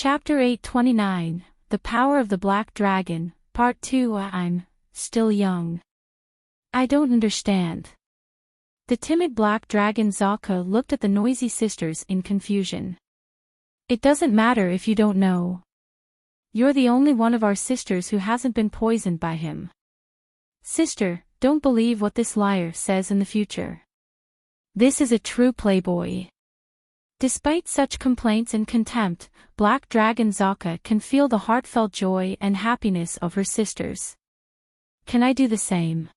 Chapter 829, The Power of the Black Dragon, Part 2. I'm still young. I don't understand. The timid black dragon Zaka looked at the noisy sisters in confusion. It doesn't matter if you don't know. You're the only one of our sisters who hasn't been poisoned by him. Sister, don't believe what this liar says in the future. This is a true playboy. Despite such complaints and contempt, Black Dragon Zaka can feel the heartfelt joy and happiness of her sisters. Can I do the same?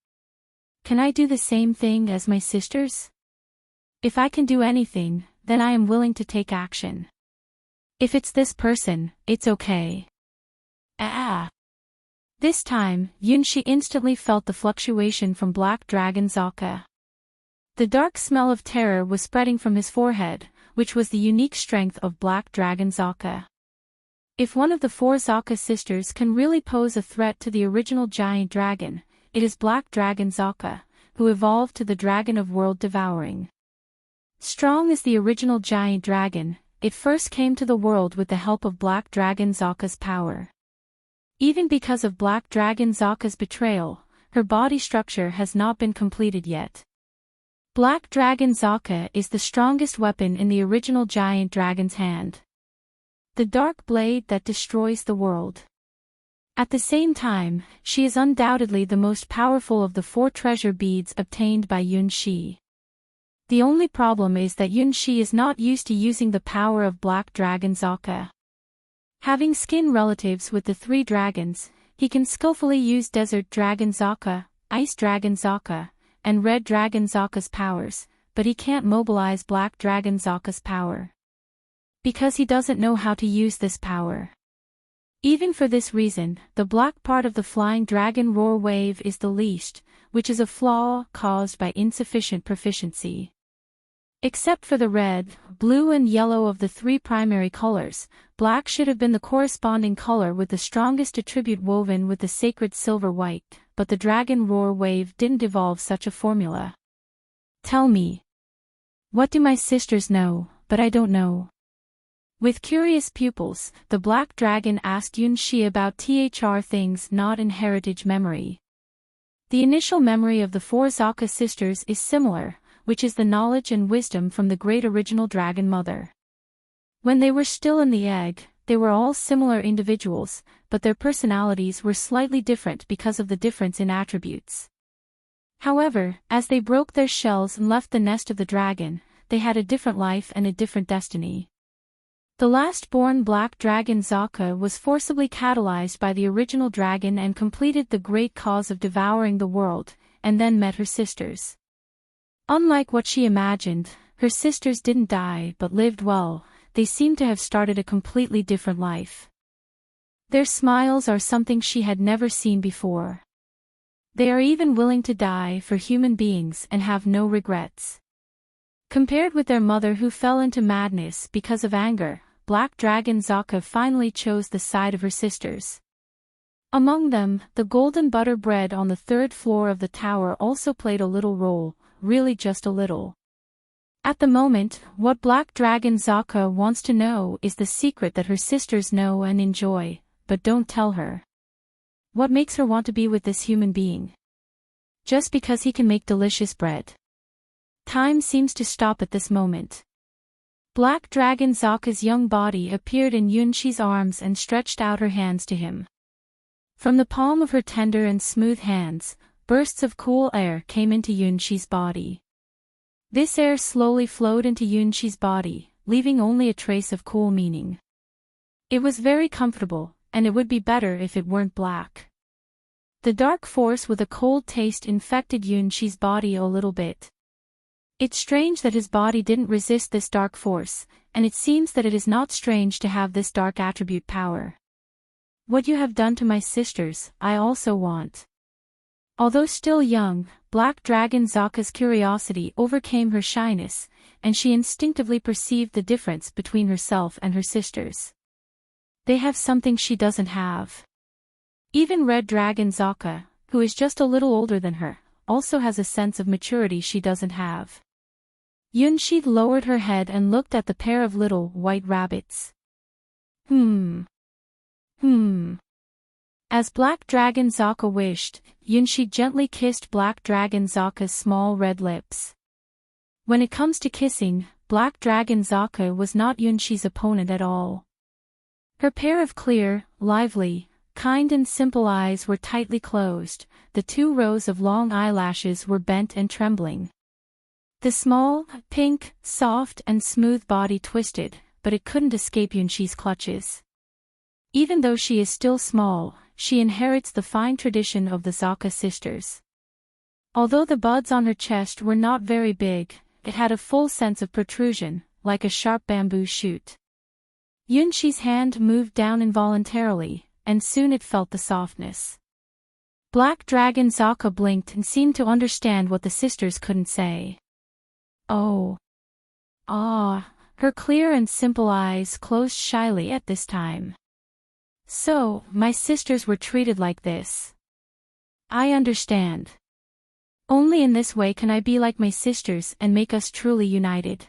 Can I do the same thing as my sisters? If I can do anything, then I am willing to take action. If it's this person, it's okay. This time, Yunshi instantly felt the fluctuation from Black Dragon Zaka. The dark smell of terror was spreading from his forehead, which was the unique strength of Black Dragon Zaka. If one of the four Zaka sisters can really pose a threat to the original giant dragon, it is Black Dragon Zaka, who evolved to the dragon of world devouring. Strong as the original giant dragon, it first came to the world with the help of Black Dragon Zaka's power. Even because of Black Dragon Zaka's betrayal, her body structure has not been completed yet. Black Dragon Zaka is the strongest weapon in the original giant dragon's hand. The dark blade that destroys the world. At the same time, she is undoubtedly the most powerful of the four treasure beads obtained by Yunshi. The only problem is that Yunshi is not used to using the power of Black Dragon Zaka. Having skin relatives with the three dragons, he can skillfully use Desert Dragon Zaka, Ice Dragon Zaka, and Red Dragon Zaka's powers, but he can't mobilize Black Dragon Zaka's power. Because he doesn't know how to use this power. Even for this reason, the black part of the flying dragon roar wave is the least, which is a flaw caused by insufficient proficiency. Except for the red, blue and yellow of the three primary colors, black should have been the corresponding color with the strongest attribute woven with the sacred silver white, but the dragon roar wave didn't evolve such a formula. Tell me. What do my sisters know, but I don't know? With curious pupils, the black dragon asked Yunshi about things not in heritage memory. The initial memory of the four Zaka sisters is similar, which is the knowledge and wisdom from the great original dragon mother. When they were still in the egg, they were all similar individuals, but their personalities were slightly different because of the difference in attributes. However, as they broke their shells and left the nest of the dragon, they had a different life and a different destiny. The last-born Black Dragon Zaka was forcibly catalyzed by the original dragon and completed the great cause of devouring the world, and then met her sisters. Unlike what she imagined, her sisters didn't die but lived well. They seemed to have started a completely different life. Their smiles are something she had never seen before. They are even willing to die for human beings and have no regrets. Compared with their mother who fell into madness because of anger, Black Dragon Zaka finally chose the side of her sisters. Among them, the golden butter bread on the third floor of the tower also played a little role, really just a little. At the moment, what Black Dragon Zaka wants to know is the secret that her sisters know and enjoy, but don't tell her. What makes her want to be with this human being? Just because he can make delicious bread. Time seems to stop at this moment. Black Dragon Zaka's young body appeared in Yunshi's arms and stretched out her hands to him. From the palm of her tender and smooth hands, bursts of cool air came into Yunshi's body. This air slowly flowed into Yunshi's body, leaving only a trace of cool meaning. It was very comfortable, and it would be better if it weren't black. The dark force with a cold taste infected Yunshi's body a little bit. It's strange that his body didn't resist this dark force, and it seems that it is not strange to have this dark attribute power. What you have done to my sisters, I also want. Although still young, Black Dragon Zaka's curiosity overcame her shyness, and she instinctively perceived the difference between herself and her sisters. They have something she doesn't have. Even Red Dragon Zaka, who is just a little older than her, also has a sense of maturity she doesn't have. Yunshi lowered her head and looked at the pair of little white rabbits. Hmm. Hmm. As Black Dragon Zaka wished, Yunshi gently kissed Black Dragon Zaka's small red lips. When it comes to kissing, Black Dragon Zaka was not Yunshi's opponent at all. Her pair of clear, lively, kind and simple eyes were tightly closed, the 2 rows of long eyelashes were bent and trembling. The small, pink, soft and smooth body twisted, but it couldn't escape Yunshi's clutches. Even though she is still small, she inherits the fine tradition of the Zaka sisters. Although the buds on her chest were not very big, it had a full sense of protrusion, like a sharp bamboo shoot. Yunshi's hand moved down involuntarily, and soon it felt the softness. Black Dragon Zaka blinked and seemed to understand what the sisters couldn't say. Oh. Ah. Her clear and simple eyes closed shyly at this time. So, my sisters were treated like this. I understand. Only in this way can I be like my sisters and make us truly united.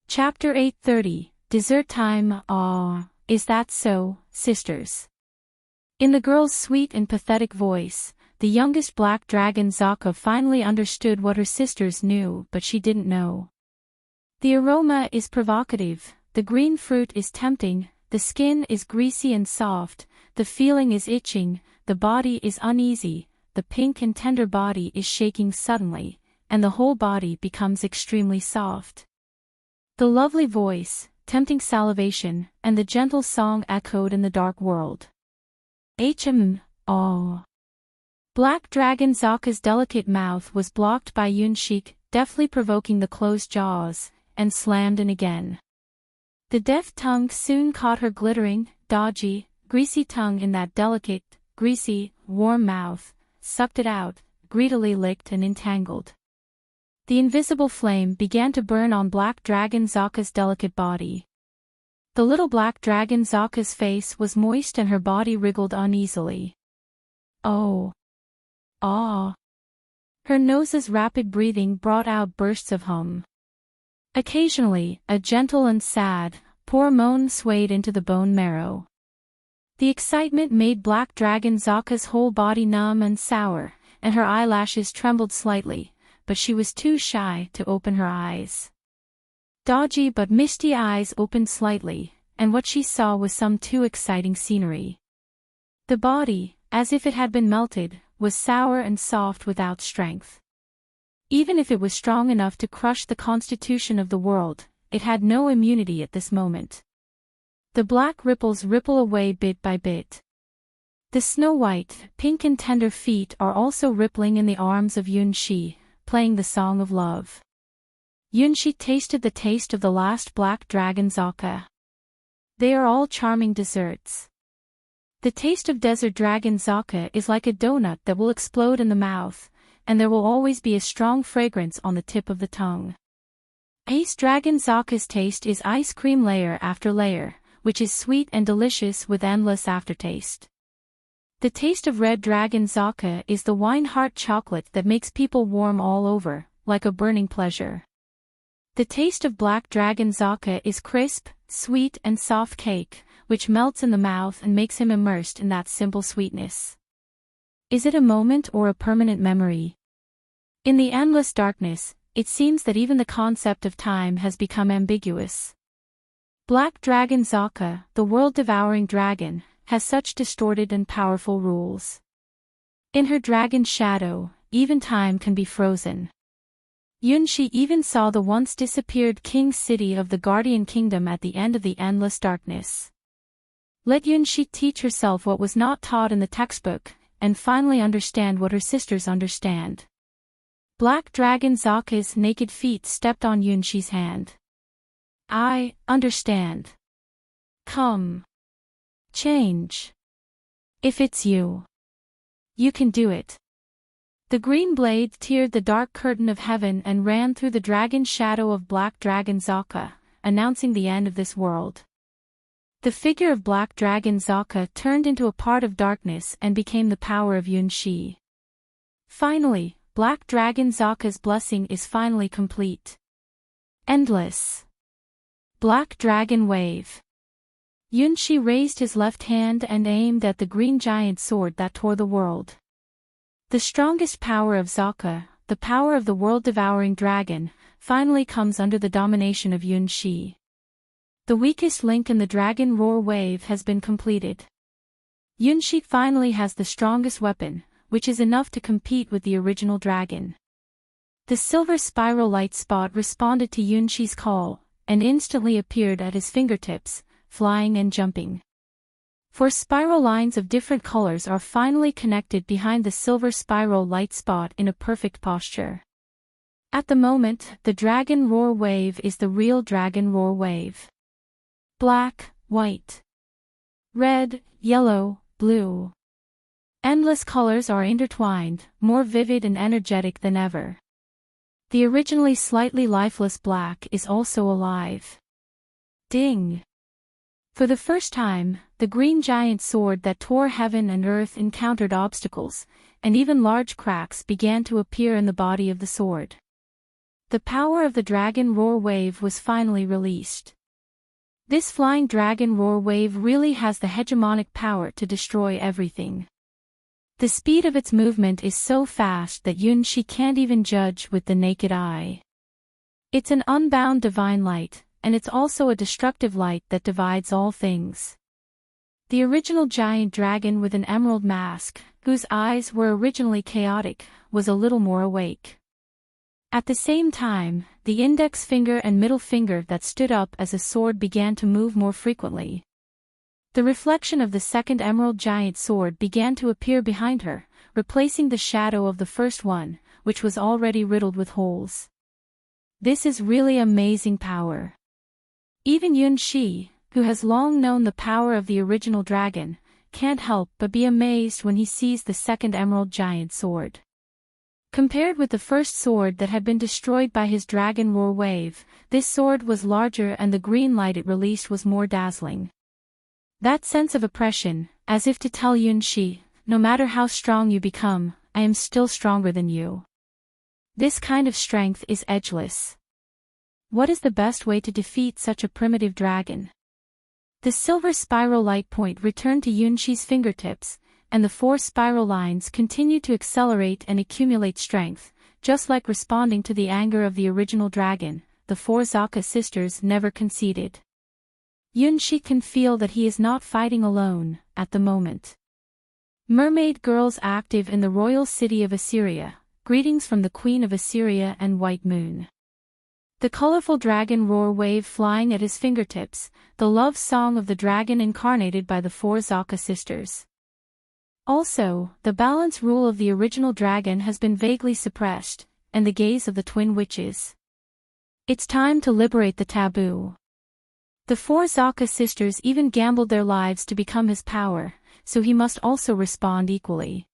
Chapter 830, Dessert Time. Ah, is that so, sisters? In the girl's sweet and pathetic voice, the youngest Black Dragon Zaka finally understood what her sisters knew but she didn't know. The aroma is provocative, the green fruit is tempting, the skin is greasy and soft, the feeling is itching, the body is uneasy, the pink and tender body is shaking suddenly, and the whole body becomes extremely soft. The lovely voice, tempting salivation, and the gentle song echoed in the dark world. Oh. Black Dragon Zaka's delicate mouth was blocked by Yunshi, deftly provoking the closed jaws, and slammed in again. The deft tongue soon caught her glittering, dodgy, greasy tongue in that delicate, greasy, warm mouth, sucked it out, greedily licked and entangled. The invisible flame began to burn on Black Dragon Zaka's delicate body. The little Black Dragon Zaka's face was moist and her body wriggled uneasily. Oh. Ah. Her nose's rapid breathing brought out bursts of hum. Occasionally, a gentle and sad, poor moan swayed into the bone marrow. The excitement made Black Dragon Zaka's whole body numb and sour, and her eyelashes trembled slightly, but she was too shy to open her eyes. Dodgy but misty eyes opened slightly, and what she saw was some too exciting scenery. The body, as if it had been melted, was sour and soft without strength. Even if it was strong enough to crush the constitution of the world, it had no immunity at this moment. The black ripples ripple away bit by bit. The snow-white, pink and tender feet are also rippling in the arms of Yunshi, playing the song of love. Yunshi tasted the taste of the last Black Dragon Zaka. They are all charming desserts. The taste of Desert Dragon Zaka is like a donut that will explode in the mouth, and there will always be a strong fragrance on the tip of the tongue. Ice Dragon Zaka's taste is ice cream layer after layer, which is sweet and delicious with endless aftertaste. The taste of Red Dragon Zaka is the wine heart chocolate that makes people warm all over, like a burning pleasure. The taste of Black Dragon Zaka is crisp, sweet and soft cake, which melts in the mouth and makes him immersed in that simple sweetness. Is it a moment or a permanent memory? In the endless darkness, it seems that even the concept of time has become ambiguous. Black Dragon Zaka, the world-devouring dragon, has such distorted and powerful rules. In her dragon shadow, even time can be frozen. Yunshi even saw the once disappeared king's city of the Guardian Kingdom at the end of the endless darkness. Let Yunshi teach herself what was not taught in the textbook, and finally understand what her sisters understand. Black Dragon Zaka's naked feet stepped on Yunshi's hand. I understand. Come. Change. If it's you. You can do it. The green blade teared the dark curtain of heaven and ran through the dragon shadow of Black Dragon Zaka, announcing the end of this world. The figure of Black Dragon Zaka turned into a part of darkness and became the power of Yunshi. Finally, Black Dragon Zaka's blessing is finally complete. Endless. Black Dragon Wave. Yunshi raised his left hand and aimed at the green giant sword that tore the world. The strongest power of Zaka, the power of the world-devouring dragon, finally comes under the domination of Yunshi. The weakest link in the Dragon Roar Wave has been completed. Yunshi finally has the strongest weapon, which is enough to compete with the original dragon. The silver spiral light spot responded to Yunshi's call, and instantly appeared at his fingertips, flying and jumping. Four spiral lines of different colors are finally connected behind the silver spiral light spot in a perfect posture. At the moment, the Dragon Roar Wave is the real Dragon Roar Wave. Black, white, red, yellow, blue. Endless colors are intertwined, more vivid and energetic than ever. The originally slightly lifeless black is also alive. Ding! For the first time, the green giant sword that tore heaven and earth encountered obstacles, and even large cracks began to appear in the body of the sword. The power of the Dragon Roar Wave was finally released. This flying Dragon Roar Wave really has the hegemonic power to destroy everything. The speed of its movement is so fast that Yunshi can't even judge with the naked eye. It's an unbound divine light, and it's also a destructive light that divides all things. The original giant dragon with an emerald mask, whose eyes were originally chaotic, was a little more awake. At the same time, the index finger and middle finger that stood up as a sword began to move more frequently. The reflection of the second emerald giant sword began to appear behind her, replacing the shadow of the first one, which was already riddled with holes. This is really amazing power. Even Yunshi, who has long known the power of the original dragon, can't help but be amazed when he sees the second emerald giant sword. Compared with the first sword that had been destroyed by his Dragon Roar Wave, this sword was larger and the green light it released was more dazzling. That sense of oppression, as if to tell Yunshi, no matter how strong you become, I am still stronger than you. This kind of strength is edgeless. What is the best way to defeat such a primitive dragon? The silver spiral light point returned to Yunshi's fingertips, and the four spiral lines continued to accelerate and accumulate strength, just like responding to the anger of the original dragon. The four Zaka sisters never conceded. Yunshi can feel that he is not fighting alone, at the moment. Mermaid girls active in the royal city of Assyria, greetings from the Queen of Assyria and White Moon. The colorful Dragon Roar Wave flying at his fingertips, the love song of the dragon incarnated by the four Zaka sisters. Also, the balance rule of the original dragon has been vaguely suppressed, and the gaze of the twin witches. It's time to liberate the taboo. The four Zaka sisters even gambled their lives to become his power, so he must also respond equally.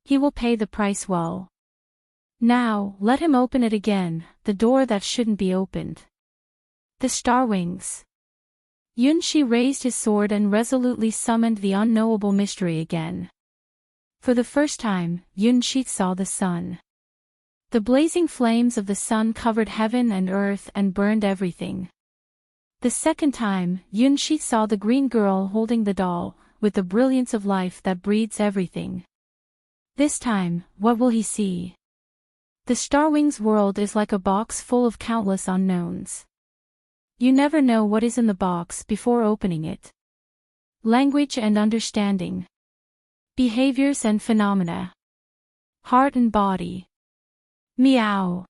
He will pay the price well. Now, let him open it again, the door that shouldn't be opened. The Star Wings. Yunshi raised his sword and resolutely summoned the unknowable mystery again. For the first time, Yunshi saw the sun. The blazing flames of the sun covered heaven and earth and burned everything. The second time, Yunshi saw the green girl holding the doll, with the brilliance of life that breeds everything. This time, what will he see? The Starwings world is like a box full of countless unknowns. You never know what is in the box before opening it. Language and understanding. Behaviors and phenomena. Heart and body. Meow.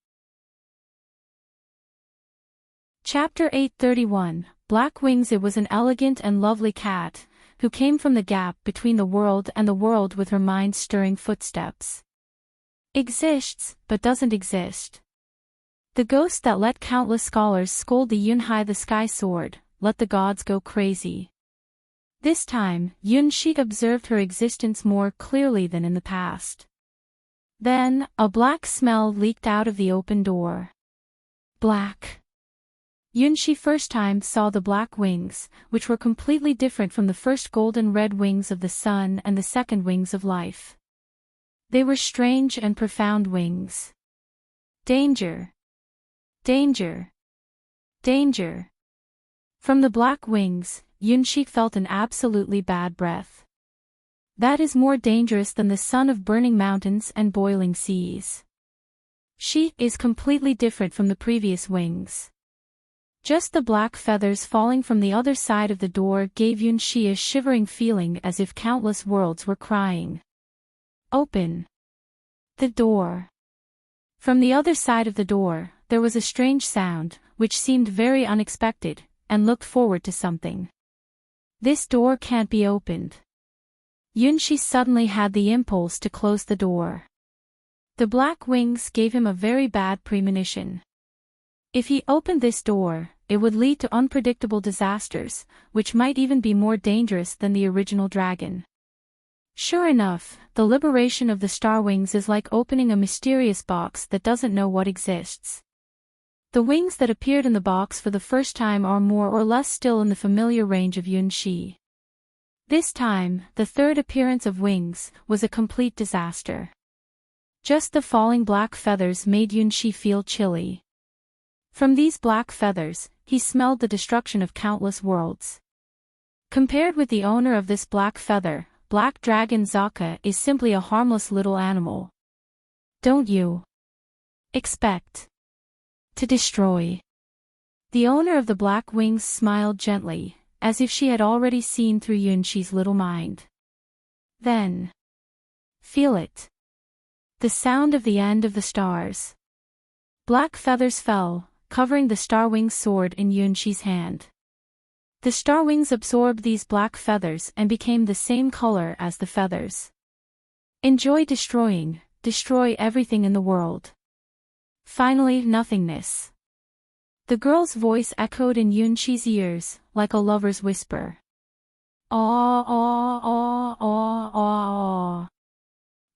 Chapter 831, Black Wings. It was an elegant and lovely cat, who came from the gap between the world and the world with her mind-stirring footsteps. Exists, but doesn't exist. The ghost that let countless scholars scold the Yunhai the Sky Sword, let the gods go crazy. This time, Yunshi observed her existence more clearly than in the past. Then, a black smell leaked out of the open door. Black. Yunshi first time saw the black wings, which were completely different from the first golden red wings of the sun and the second wings of life. They were strange and profound wings. Danger. Danger. Danger. From the black wings, Yunshi felt an absolutely bad breath. That is more dangerous than the sun of burning mountains and boiling seas. She is completely different from the previous wings. Just the black feathers falling from the other side of the door gave Yunshi a shivering feeling as if countless worlds were crying. Open the door. From the other side of the door, there was a strange sound, which seemed very unexpected, and looked forward to something. This door can't be opened. Yunshi suddenly had the impulse to close the door. The black wings gave him a very bad premonition. If he opened this door, it would lead to unpredictable disasters, which might even be more dangerous than the original dragon. Sure enough, the liberation of the star wings is like opening a mysterious box that doesn't know what exists. The wings that appeared in the box for the first time are more or less still in the familiar range of Yunshi. This time, the third appearance of wings was a complete disaster. Just the falling black feathers made Yunshi feel chilly. From these black feathers, he smelled the destruction of countless worlds. Compared with the owner of this black feather, Black Dragon Zaka is simply a harmless little animal. Don't you expect to destroy? The owner of the black wings smiled gently, as if she had already seen through Yunshi's little mind. Then, feel it. The sound of the end of the stars. Black feathers fell, covering the star wings sword in Yunshi's hand. The star wings absorbed these black feathers and became the same color as the feathers. Enjoy destroying, destroy everything in the world. Finally, nothingness. The girl's voice echoed in Yunshi's ears, like a lover's whisper. Aw, aw, aw, aw, aw, aw.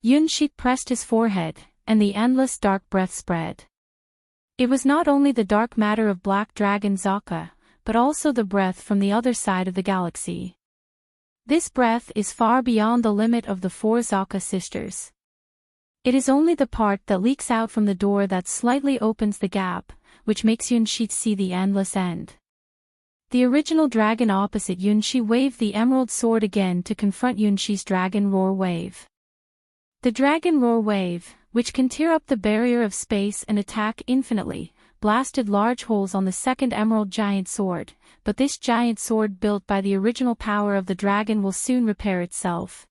Yunshi pressed his forehead, and the endless dark breath spread. It was not only the dark matter of Black Dragon Zaka, but also the breath from the other side of the galaxy. This breath is far beyond the limit of the four Zaka sisters. It is only the part that leaks out from the door that slightly opens the gap, which makes Yunshi see the endless end. The original dragon opposite Yunshi waved the emerald sword again to confront Yunshi's dragon roar wave. The dragon roar wave, which can tear up the barrier of space and attack infinitely, blasted large holes on the second emerald giant sword, but this giant sword built by the original power of the dragon will soon repair itself.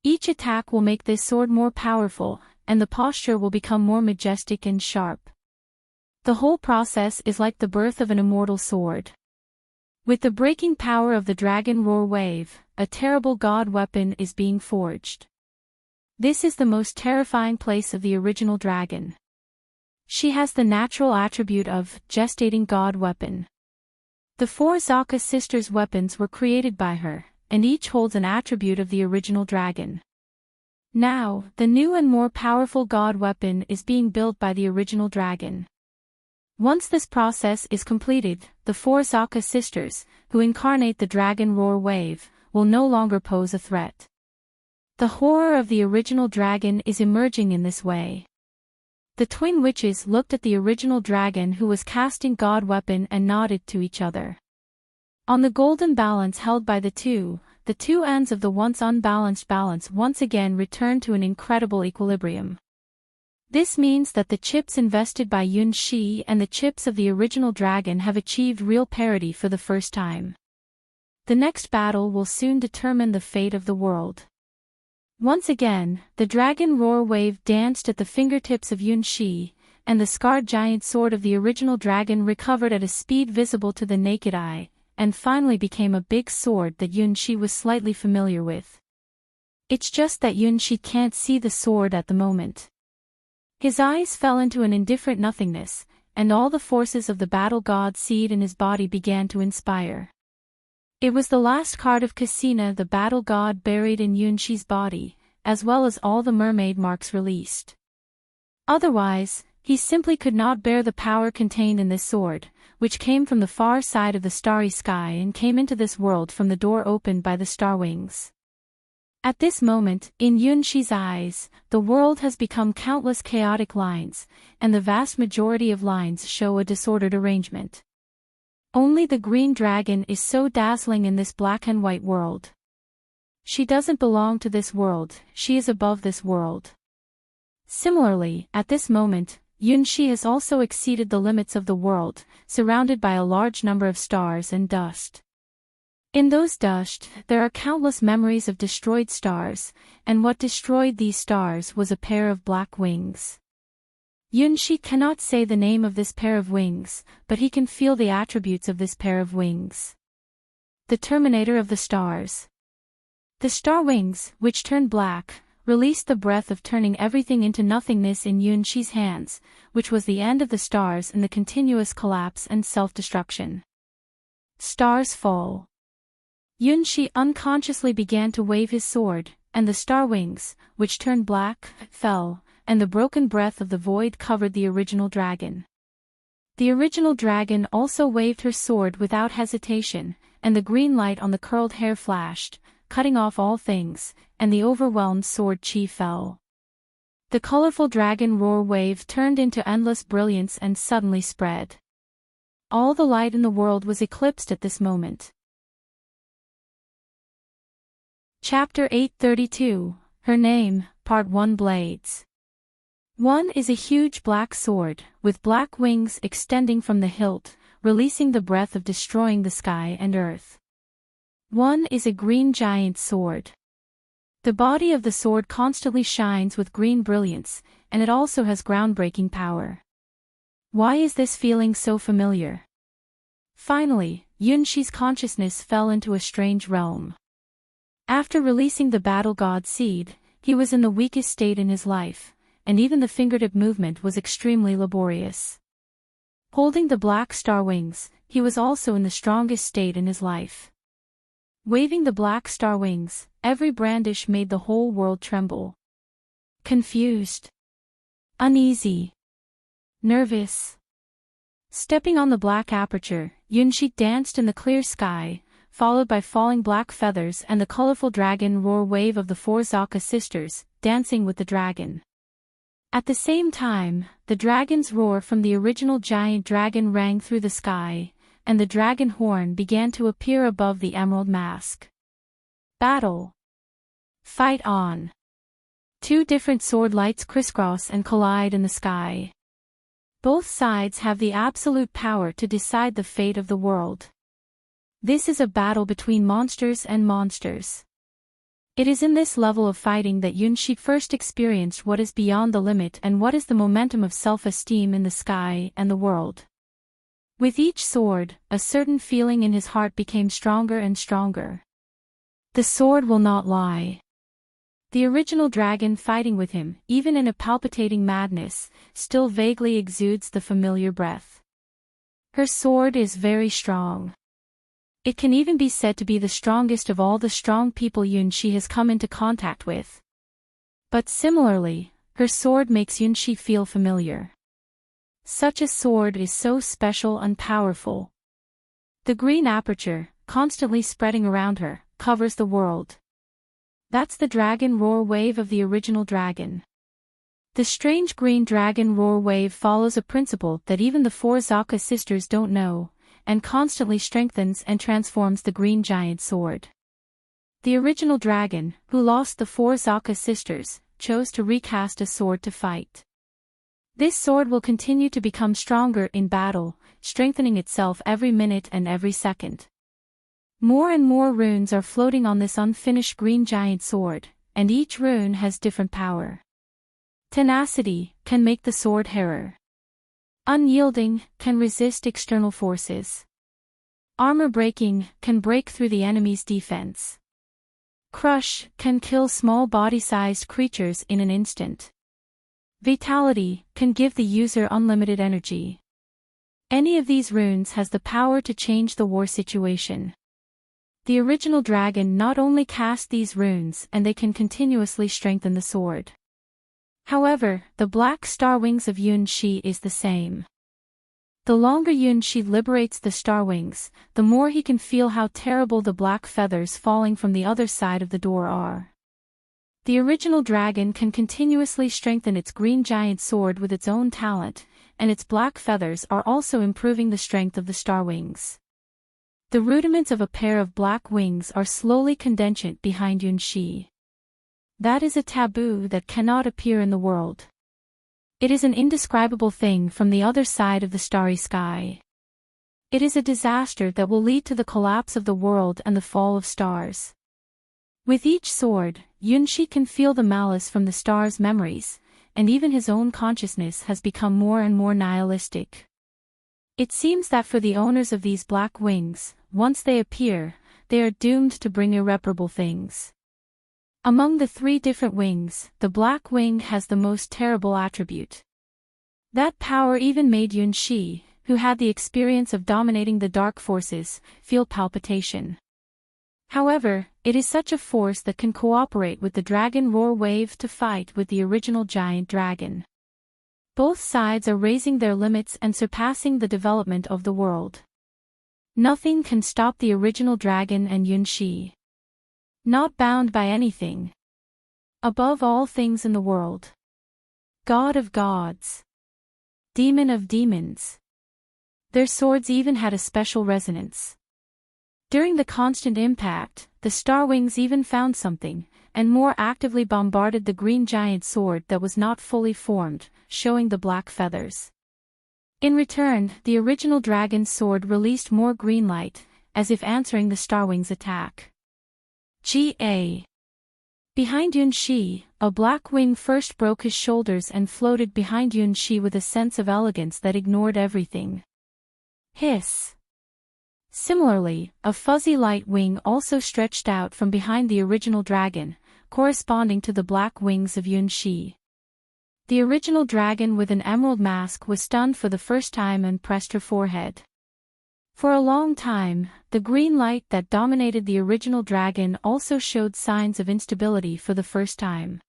Each attack will make this sword more powerful, and the posture will become more majestic and sharp. The whole process is like the birth of an immortal sword. With the breaking power of the dragon roar wave, a terrible god weapon is being forged. This is the most terrifying place of the original dragon. She has the natural attribute of gestating god weapon. The four Zaka sisters' weapons were created by her, and each holds an attribute of the original dragon. Now, the new and more powerful god weapon is being built by the original dragon. Once this process is completed, the four Zaka sisters, who incarnate the dragon roar wave, will no longer pose a threat. The horror of the original dragon is emerging in this way. The twin witches looked at the original dragon who was casting god weapon and nodded to each other. On the golden balance held by the two ends of the once unbalanced balance once again returned to an incredible equilibrium. This means that the chips invested by Yunshi and the chips of the original dragon have achieved real parity for the first time. The next battle will soon determine the fate of the world. Once again, the dragon roar wave danced at the fingertips of Yunshi, and the scarred giant sword of the original dragon recovered at a speed visible to the naked eye, and finally became a big sword that Yunshi was slightly familiar with. It's just that Yunshi can't see the sword at the moment. His eyes fell into an indifferent nothingness, and all the forces of the battle god seed in his body began to inspire. It was the last card of Cassina, the battle god, buried in Yunshi's body, as well as all the mermaid marks released. Otherwise, he simply could not bear the power contained in this sword, which came from the far side of the starry sky and came into this world from the door opened by the star wings. At this moment, in Yunshi's eyes, the world has become countless chaotic lines, and the vast majority of lines show a disordered arrangement. Only the green dragon is so dazzling in this black and white world. She doesn't belong to this world, she is above this world. Similarly, at this moment, Yunshi has also exceeded the limits of the world, surrounded by a large number of stars and dust. In those dust, there are countless memories of destroyed stars, and what destroyed these stars was a pair of black wings. Yunshi cannot say the name of this pair of wings, but he can feel the attributes of this pair of wings. The Terminator of the Stars. The star wings, which turned black, released the breath of turning everything into nothingness in Yunshi's hands, which was the end of the stars and the continuous collapse and self-destruction. Stars fall. Yunshi unconsciously began to wave his sword, and the star wings, which turned black, fell, and the broken breath of the void covered the original dragon. The original dragon also waved her sword without hesitation, and the green light on the curled hair flashed, cutting off all things, and the overwhelmed sword chi fell. The colorful dragon roar wave turned into endless brilliance and suddenly spread. All the light in the world was eclipsed at this moment. Chapter 832, Her Name, Part 1 Blades. One is a huge black sword, with black wings extending from the hilt, releasing the breath of destroying the sky and earth. One is a green giant sword. The body of the sword constantly shines with green brilliance, and it also has groundbreaking power. Why is this feeling so familiar? Finally, Yunshi's consciousness fell into a strange realm. After releasing the battle god seed, he was in the weakest state in his life, and even the fingertip movement was extremely laborious. Holding the black star wings, he was also in the strongest state in his life. Waving the black star wings, every brandish made the whole world tremble. Confused. Uneasy. Nervous. Stepping on the black aperture, Yunshi danced in the clear sky, followed by falling black feathers and the colorful dragon roar wave of the four Zaka sisters, dancing with the dragon. At the same time, the dragon's roar from the original giant dragon rang through the sky, and the dragon horn began to appear above the emerald mask. Battle. Fight on. Two different sword lights crisscross and collide in the sky. Both sides have the absolute power to decide the fate of the world. This is a battle between monsters and monsters. It is in this level of fighting that Yunshi first experienced what is beyond the limit and what is the momentum of self-esteem in the sky and the world. With each sword, a certain feeling in his heart became stronger and stronger. The sword will not lie. The original dragon fighting with him, even in a palpitating madness, still vaguely exudes the familiar breath. Her sword is very strong. It can even be said to be the strongest of all the strong people Yunshi has come into contact with. But similarly, her sword makes Yunshi feel familiar. Such a sword is so special and powerful. The green aperture, constantly spreading around her, covers the world. That's the dragon roar wave of the original dragon. The strange green dragon roar wave follows a principle that even the four Zaka sisters don't know, and constantly strengthens and transforms the green giant sword. The original dragon, who lost the four Zaka sisters, chose to recast a sword to fight. This sword will continue to become stronger in battle, strengthening itself every minute and every second. More and more runes are floating on this unfinished green giant sword, and each rune has different power. Tenacity can make the sword harder. Unyielding can resist external forces. Armor breaking can break through the enemy's defense. Crush can kill small body-sized creatures in an instant. Vitality can give the user unlimited energy. Any of these runes has the power to change the war situation. The original dragon not only cast these runes and they can continuously strengthen the sword. However, the black star wings of Yunshi is the same. The longer Yunshi liberates the star wings, the more he can feel how terrible the black feathers falling from the other side of the door are. The original dragon can continuously strengthen its green giant sword with its own talent, and its black feathers are also improving the strength of the star wings. The rudiments of a pair of black wings are slowly condensed behind Yunshi. That is a taboo that cannot appear in the world. It is an indescribable thing from the other side of the starry sky. It is a disaster that will lead to the collapse of the world and the fall of stars. With each sword, Yunshi can feel the malice from the stars' memories, and even his own consciousness has become more and more nihilistic. It seems that for the owners of these black wings, once they appear, they are doomed to bring irreparable things. Among the 3 different wings, the black wing has the most terrible attribute. That power even made Yunshi, who had the experience of dominating the dark forces, feel palpitation. However, it is such a force that can cooperate with the dragon roar wave to fight with the original giant dragon. Both sides are raising their limits and surpassing the development of the world. Nothing can stop the original dragon and Yunshi. Not bound by anything. Above all things in the world. God of gods. Demon of demons. Their swords even had a special resonance. During the constant impact, the star wings even found something, and more actively bombarded the green giant sword that was not fully formed, showing the black feathers. In return, the original dragon's sword released more green light, as if answering the star wings' attack. Ga. Behind Yunshi, a black wing first broke his shoulders and floated behind Yunshi with a sense of elegance that ignored everything. Hiss. Similarly, a fuzzy light wing also stretched out from behind the original dragon, corresponding to the black wings of Yunshi. The original dragon with an emerald mask was stunned for the first time and pressed her forehead. For a long time, the green light that dominated the original dragon also showed signs of instability for the first time.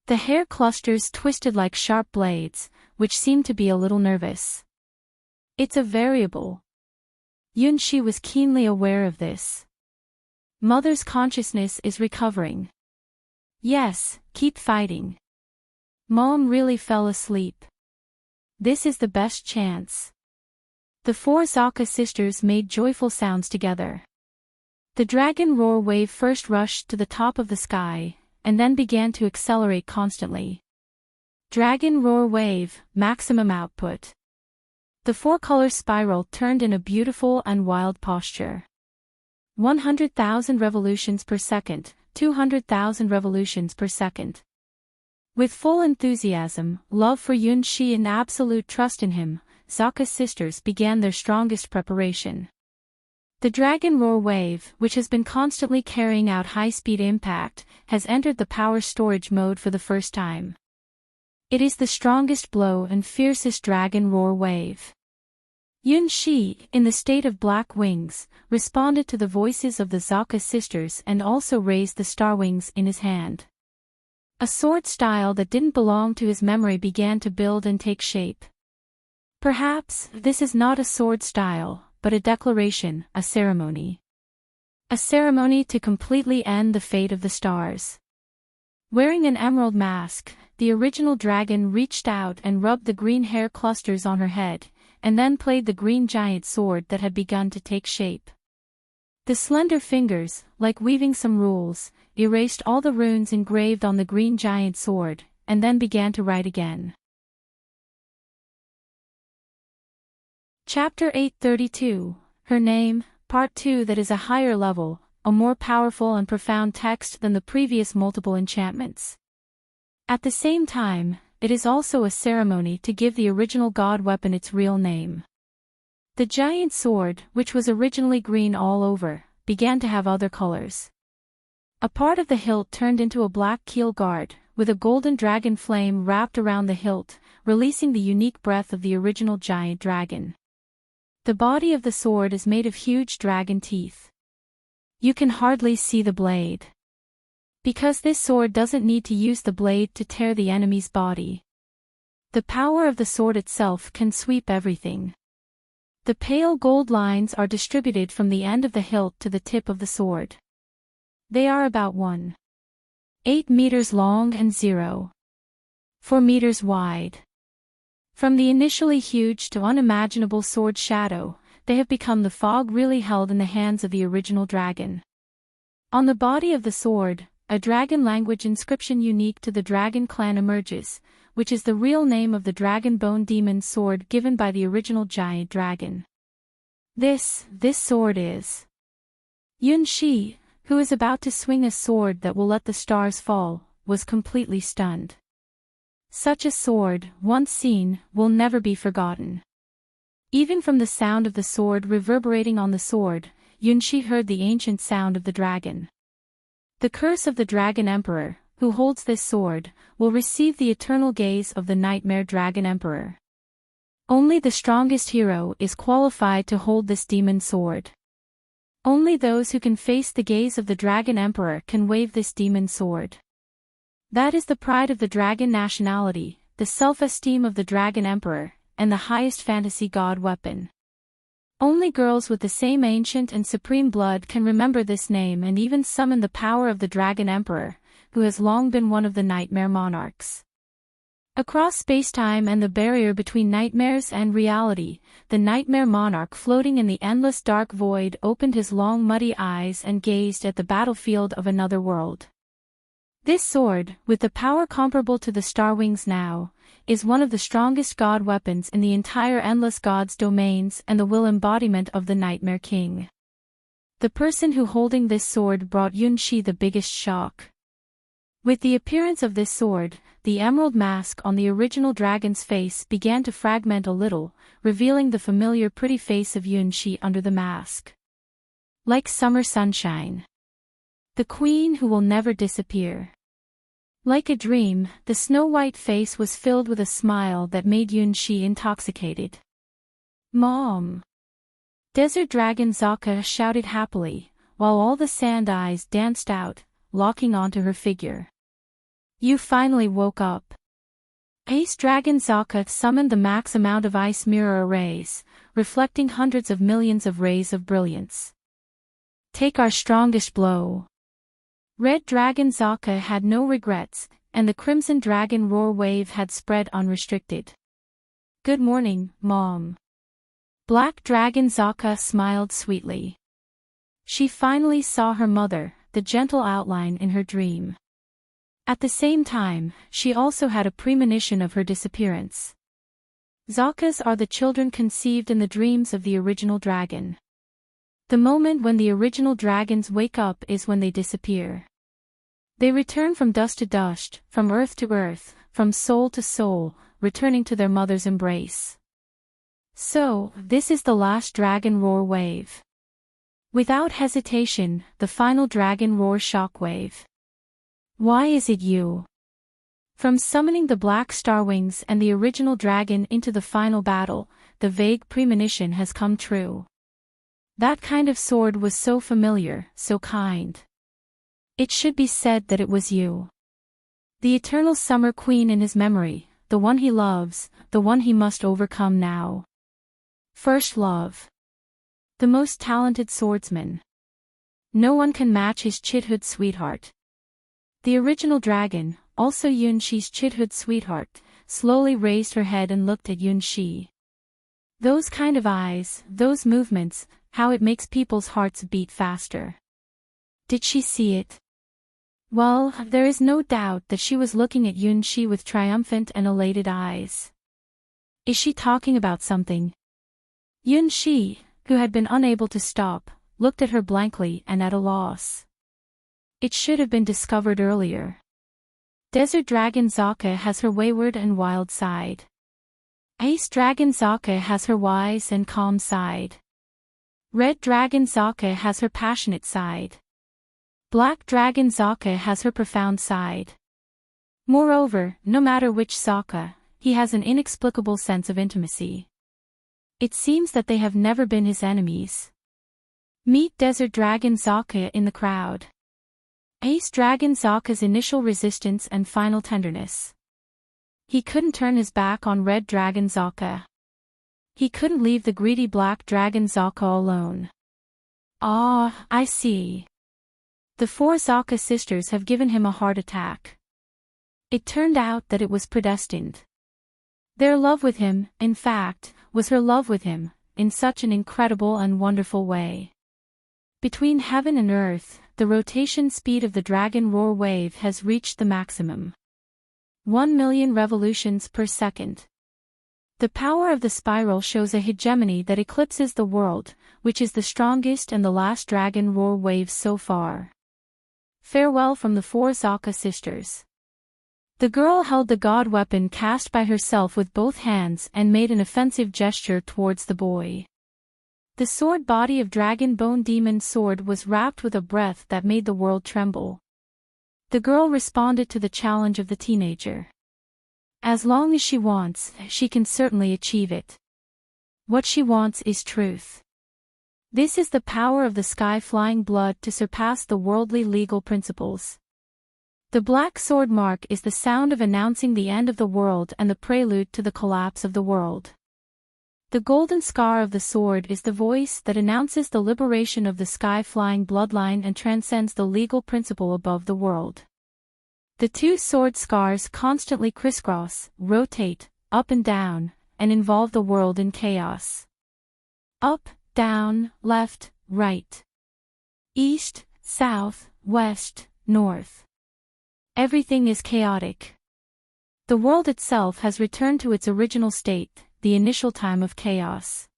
The hair clusters twisted like sharp blades, which seemed to be a little nervous. It's a variable. Yunshi was keenly aware of this. Mother's consciousness is recovering. Yes, keep fighting. Mom really fell asleep. This is the best chance. The 4 Zaka sisters made joyful sounds together. The dragon roar wave first rushed to the top of the sky, and then began to accelerate constantly. Dragon roar wave, maximum output. The 4-color spiral turned in a beautiful and wild posture. 100,000 revolutions per second, 200,000 revolutions per second. With full enthusiasm, love for Yunshi and absolute trust in him, Zaka's sisters began their strongest preparation. The dragon roar wave, which has been constantly carrying out high-speed impact, has entered the power storage mode for the first time. It is the strongest blow and fiercest dragon roar wave. Yunshi, in the state of black wings, responded to the voices of the Zaka sisters and also raised the star wings in his hand. A sword style that didn't belong to his memory began to build and take shape. Perhaps, this is not a sword style, but a declaration, a ceremony. A ceremony to completely end the fate of the stars. Wearing an emerald mask, the original dragon reached out and rubbed the green hair clusters on her head, and then played the green giant sword that had begun to take shape. The slender fingers, like weaving some rules, erased all the runes engraved on the green giant sword, and then began to write again. Chapter 832, Her Name, Part 2. That is a higher level, a more powerful and profound text than the previous multiple enchantments. At the same time, it is also a ceremony to give the original god weapon its real name. The giant sword, which was originally green all over, began to have other colors. A part of the hilt turned into a black keel guard, with a golden dragon flame wrapped around the hilt, releasing the unique breath of the original giant dragon. The body of the sword is made of huge dragon teeth. You can hardly see the blade. Because this sword doesn't need to use the blade to tear the enemy's body. The power of the sword itself can sweep everything. The pale gold lines are distributed from the end of the hilt to the tip of the sword. They are about 1.8 meters long and 0.4 meters wide. From the initially huge to unimaginable sword shadow, they have become the fog really held in the hands of the original dragon. On the body of the sword, a dragon language inscription unique to the dragon clan emerges, which is the real name of the dragon bone demon sword given by the original giant dragon. This sword is Yunshi, who is about to swing a sword that will let the stars fall, was completely stunned. Such a sword, once seen, will never be forgotten. Even from the sound of the sword reverberating on the sword, Yunshi heard the ancient sound of the dragon. The curse of the Dragon Emperor, who holds this sword, will receive the eternal gaze of the Nightmare Dragon Emperor. Only the strongest hero is qualified to hold this demon sword. Only those who can face the gaze of the Dragon Emperor can wave this demon sword. That is the pride of the dragon nationality, the self-esteem of the Dragon Emperor, and the highest fantasy god weapon. Only girls with the same ancient and supreme blood can remember this name and even summon the power of the Dragon Emperor, who has long been one of the nightmare monarchs. Across space-time and the barrier between nightmares and reality, the nightmare monarch floating in the endless dark void opened his long muddy eyes and gazed at the battlefield of another world. This sword, with the power comparable to the star wings now, is one of the strongest god weapons in the entire endless gods domains and the will embodiment of the Nightmare King. The person who holding this sword brought Yunshi the biggest shock. With the appearance of this sword, the emerald mask on the original dragon's face began to fragment a little, revealing the familiar pretty face of Yunshi under the mask. Like summer sunshine. The queen who will never disappear. Like a dream, the snow-white face was filled with a smile that made Yunshi intoxicated. Mom! Desert Dragon Zaka shouted happily, while all the sand eyes danced out, locking onto her figure. You finally woke up. Ace Dragon Zaka summoned the max amount of ice mirror arrays, reflecting hundreds of millions of rays of brilliance. Take our strongest blow. Red Dragon Zaka had no regrets, and the Crimson Dragon Roar wave had spread unrestricted. Good morning, Mom. Black Dragon Zaka smiled sweetly. She finally saw her mother, the gentle outline in her dream. At the same time, she also had a premonition of her disappearance. Zakas are the children conceived in the dreams of the original dragon. The moment when the original dragons wake up is when they disappear. They return from dust to dust, from earth to earth, from soul to soul, returning to their mother's embrace. So, this is the last dragon roar wave. Without hesitation, the final dragon roar shockwave. Why is it you? From summoning the black star wings and the original dragon into the final battle, the vague premonition has come true. That kind of sword was so familiar, so kind. It should be said that it was you. The eternal summer queen in his memory, the one he loves, the one he must overcome now. First love. The most talented swordsman. No one can match his childhood sweetheart. The original dragon, also Yunshi's childhood sweetheart, slowly raised her head and looked at Yunshi. Those kind of eyes, those movements, how it makes people's hearts beat faster. Did she see it? Well, there is no doubt that she was looking at Yunshi with triumphant and elated eyes. Is she talking about something? Yunshi, who had been unable to stop, looked at her blankly and at a loss. It should have been discovered earlier. Desert Dragon Zaka has her wayward and wild side. Ace Dragon Zaka has her wise and calm side. Red Dragon Zaka has her passionate side. Black Dragon Zaka has her profound side. Moreover, no matter which Zaka, he has an inexplicable sense of intimacy. It seems that they have never been his enemies. Meet Desert Dragon Zaka in the crowd. Ace Dragon Zaka's initial resistance and final tenderness. He couldn't turn his back on Red Dragon Zaka. He couldn't leave the greedy Black Dragon Zaka alone. Ah, I see. The 4 Zaka sisters have given him a heart attack. It turned out that it was predestined. Their love with him, in fact, was her love with him, in such an incredible and wonderful way. Between heaven and earth, the rotation speed of the dragon roar wave has reached the maximum. 1,000,000 revolutions per second. The power of the spiral shows a hegemony that eclipses the world, which is the strongest and the last dragon roar wave so far. Farewell from the 4 Zaka sisters. The girl held the god weapon cast by herself with both hands and made an offensive gesture towards the boy. The sword body of Dragon Bone Demon Sword was wrapped with a breath that made the world tremble. The girl responded to the challenge of the teenager. As long as she wants, she can certainly achieve it. What she wants is truth. This is the power of the sky-flying blood to surpass the worldly legal principles. The black sword mark is the sound of announcing the end of the world and the prelude to the collapse of the world. The golden scar of the sword is the voice that announces the liberation of the sky-flying bloodline and transcends the legal principle above the world. The 2 sword scars constantly crisscross, rotate, up and down, and involve the world in chaos. Up, down, left, right. East, south, west, north. Everything is chaotic. The world itself has returned to its original state, the initial time of chaos.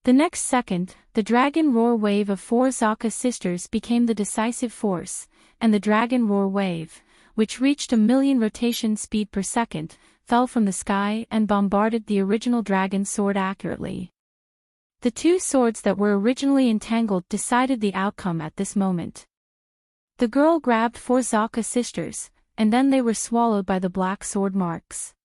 The next second, the dragon roar wave of 4 Zaka sisters became the decisive force, and the dragon roar wave, which reached 1,000,000 rotation speed per second, fell from the sky and bombarded the original dragon sword accurately. The 2 swords that were originally entangled decided the outcome at this moment. The girl grabbed 4 Zaka sisters, and then they were swallowed by the black sword marks.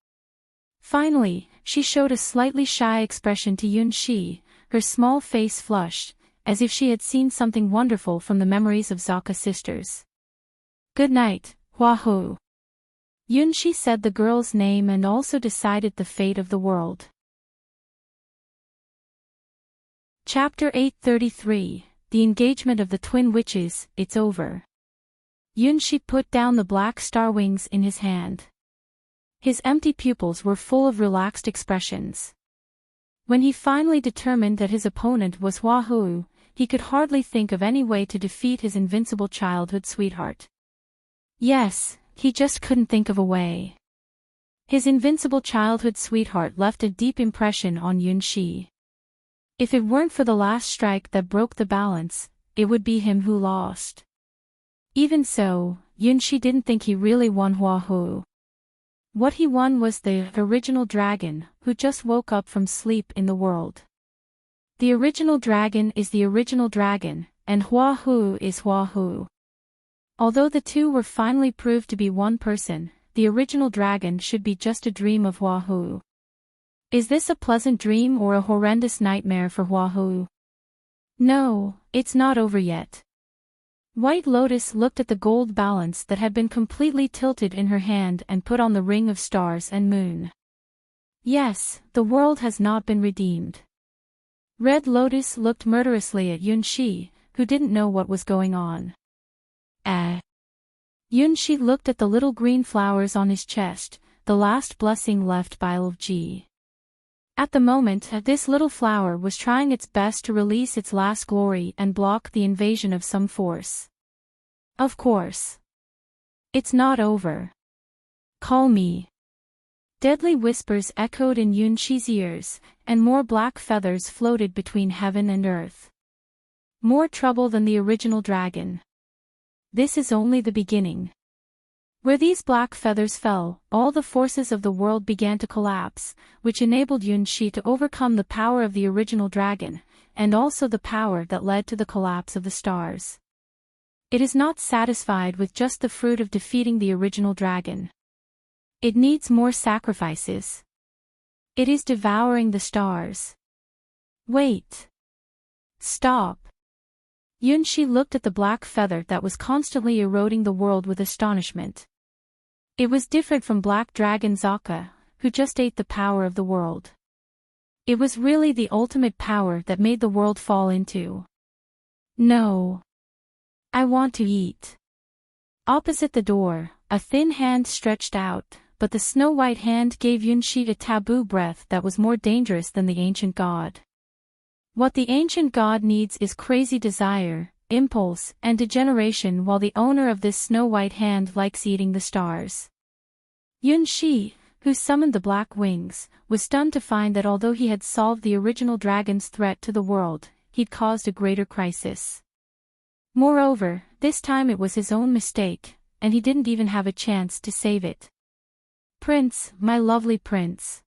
Finally, she showed a slightly shy expression to Yunshi, her small face flushed, as if she had seen something wonderful from the memories of Zaka sisters. Good night, Wahoo. Yunshi said the girl's name and also decided the fate of the world. Chapter 833, The Engagement of the Twin Witches, It's Over. Yunshi put down the black star wings in his hand. His empty pupils were full of relaxed expressions. When he finally determined that his opponent was Wahoo, he could hardly think of any way to defeat his invincible childhood sweetheart. Yes, he just couldn't think of a way. His invincible childhood sweetheart left a deep impression on Yunshi. If it weren't for the last strike that broke the balance, it would be him who lost. Even so, Yunshi didn't think he really won Wahoo. What he won was the original dragon, who just woke up from sleep in the world. The original dragon is the original dragon, and Wahoo is Wahoo. Although the 2 were finally proved to be one person, the original dragon should be just a dream of Wahoo. Is this a pleasant dream or a horrendous nightmare for Wahoo? No, it's not over yet. White Lotus looked at the gold balance that had been completely tilted in her hand and put on the ring of stars and moon. Yes, the world has not been redeemed. Red Lotus looked murderously at Yunshi, who didn't know what was going on. Yunshi looked at the little green flowers on his chest, the last blessing left by LoveLore. At the moment, this little flower was trying its best to release its last glory and block the invasion of some force. Of course. It's not over. Call me. Deadly whispers echoed in Yunshi's ears, and more black feathers floated between heaven and earth. More trouble than the original dragon. This is only the beginning. Where these black feathers fell, all the forces of the world began to collapse, which enabled Yunshi to overcome the power of the original dragon, and also the power that led to the collapse of the stars. It is not satisfied with just the fruit of defeating the original dragon. It needs more sacrifices. It is devouring the stars. Wait. Stop. Yunshi looked at the black feather that was constantly eroding the world with astonishment. It was different from Black Dragon Zaka, who just ate the power of the world. It was really the ultimate power that made the world fall into. No. I want to eat. Opposite the door, a thin hand stretched out, but the snow-white hand gave Yunshi a taboo breath that was more dangerous than the ancient god. What the ancient god needs is crazy desire, impulse, and degeneration, while the owner of this snow-white hand likes eating the stars. Yunxi, who summoned the black wings, was stunned to find that although he had solved the original dragon's threat to the world, he'd caused a greater crisis. Moreover, this time it was his own mistake, and he didn't even have a chance to save it. "Prince, my lovely prince."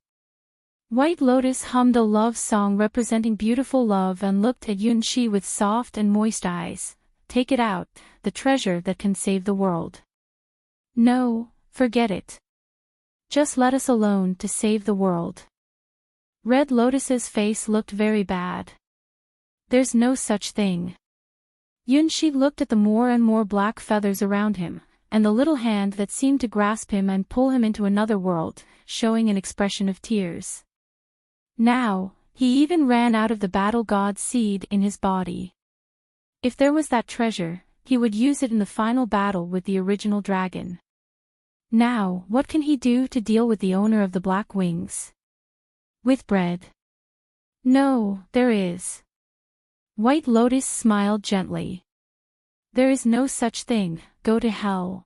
White Lotus hummed a love song representing beautiful love and looked at Yunxi with soft and moist eyes. "Take it out, the treasure that can save the world." "No, forget it. Just let us alone to save the world." Red Lotus's face looked very bad. "There's no such thing." Yunxi looked at the more and more black feathers around him, and the little hand that seemed to grasp him and pull him into another world, showing an expression of tears. Now, he even ran out of the battle god's seed in his body. If there was that treasure, he would use it in the final battle with the original dragon. Now, what can he do to deal with the owner of the black wings? With bread? No, there is. White Lotus smiled gently. "There is no such thing, go to hell."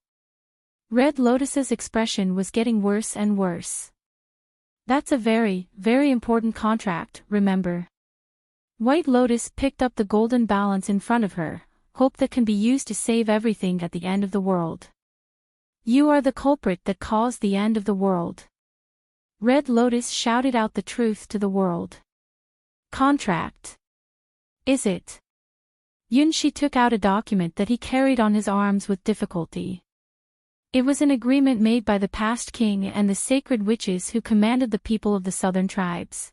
Red Lotus's expression was getting worse and worse. "That's a very, very important contract, remember." White Lotus picked up the golden balance in front of her, hope that can be used to save everything at the end of the world. "You are the culprit that caused the end of the world." Red Lotus shouted out the truth to the world. "Contract. Is it?" Yunxi took out a document that he carried on his arms with difficulty. It was an agreement made by the past king and the sacred witches who commanded the people of the southern tribes.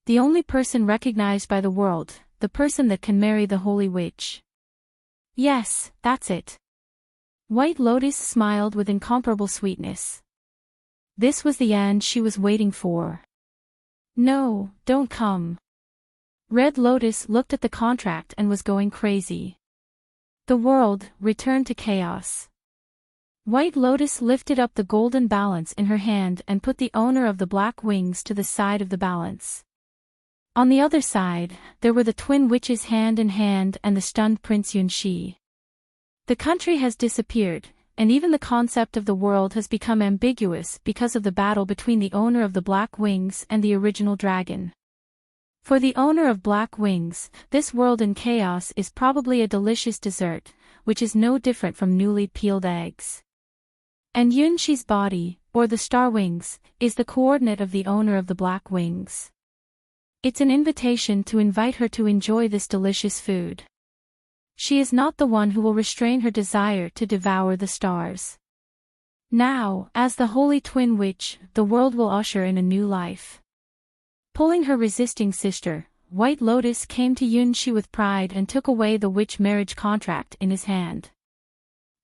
The only person recognized by the world, the person that can marry the holy witch. "Yes, that's it." White Lotus smiled with incomparable sweetness. This was the end she was waiting for. "No, don't come." Red Lotus looked at the contract and was going crazy. The world returned to chaos. White Lotus lifted up the golden balance in her hand and put the owner of the black wings to the side of the balance. On the other side, there were the twin witches hand in hand and the stunned Prince Yunxi. The country has disappeared, and even the concept of the world has become ambiguous because of the battle between the owner of the black wings and the original dragon. For the owner of black wings, this world in chaos is probably a delicious dessert, which is no different from newly peeled eggs. And Yunxi's body, or the star wings, is the coordinate of the owner of the black wings. It's an invitation to invite her to enjoy this delicious food. She is not the one who will restrain her desire to devour the stars. Now, as the holy twin witch, the world will usher in a new life. Pulling her resisting sister, White Lotus came to Yunxi with pride and took away the witch marriage contract in his hand.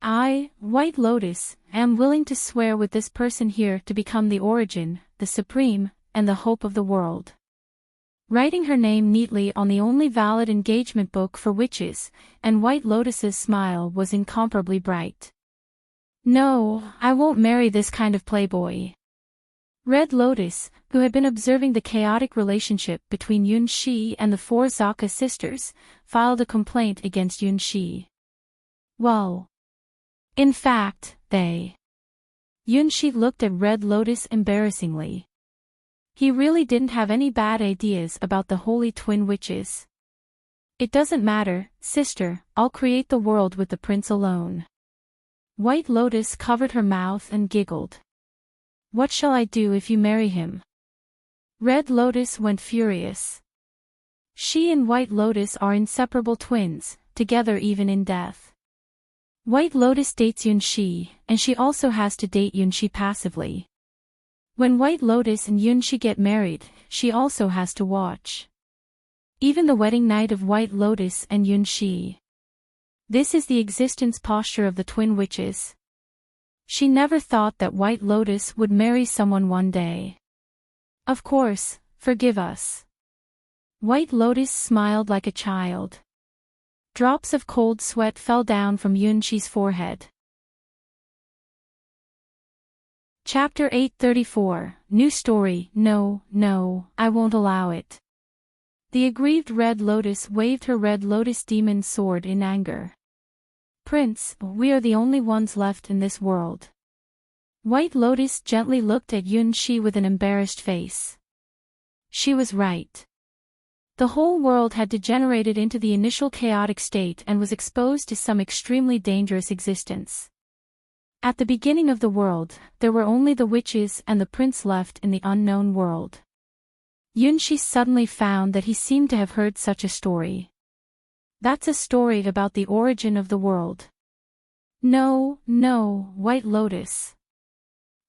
"I, White Lotus, am willing to swear with this person here to become the origin, the supreme, and the hope of the world." Writing her name neatly on the only valid engagement book for witches, and White Lotus's smile was incomparably bright. "No, I won't marry this kind of playboy." Red Lotus, who had been observing the chaotic relationship between Yunxi and the four Zaka sisters, filed a complaint against Yunxi. "Well, in fact, they..." Yunxi looked at Red Lotus embarrassingly. He really didn't have any bad ideas about the holy twin witches. "It doesn't matter, sister, I'll create the world with the prince alone." White Lotus covered her mouth and giggled. "What shall I do if you marry him?" Red Lotus went furious. She and White Lotus are inseparable twins, together even in death. White Lotus dates Yunxi, and she also has to date Yunxi passively. When White Lotus and Yunxi get married, she also has to watch. Even the wedding night of White Lotus and Yunxi. This is the existence posture of the twin witches. She never thought that White Lotus would marry someone one day. "Of course, forgive us." White Lotus smiled like a child. Drops of cold sweat fell down from Yunxi's forehead. Chapter 834, New Story. "No, no, I won't allow it." The aggrieved Red Lotus waved her Red Lotus demon sword in anger. "Prince, we are the only ones left in this world." White Lotus gently looked at Yunxi with an embarrassed face. She was right. The whole world had degenerated into the initial chaotic state and was exposed to some extremely dangerous existence. At the beginning of the world, there were only the witches and the prince left in the unknown world. Yunxi suddenly found that he seemed to have heard such a story. "That's a story about the origin of the world." "No, no, White Lotus.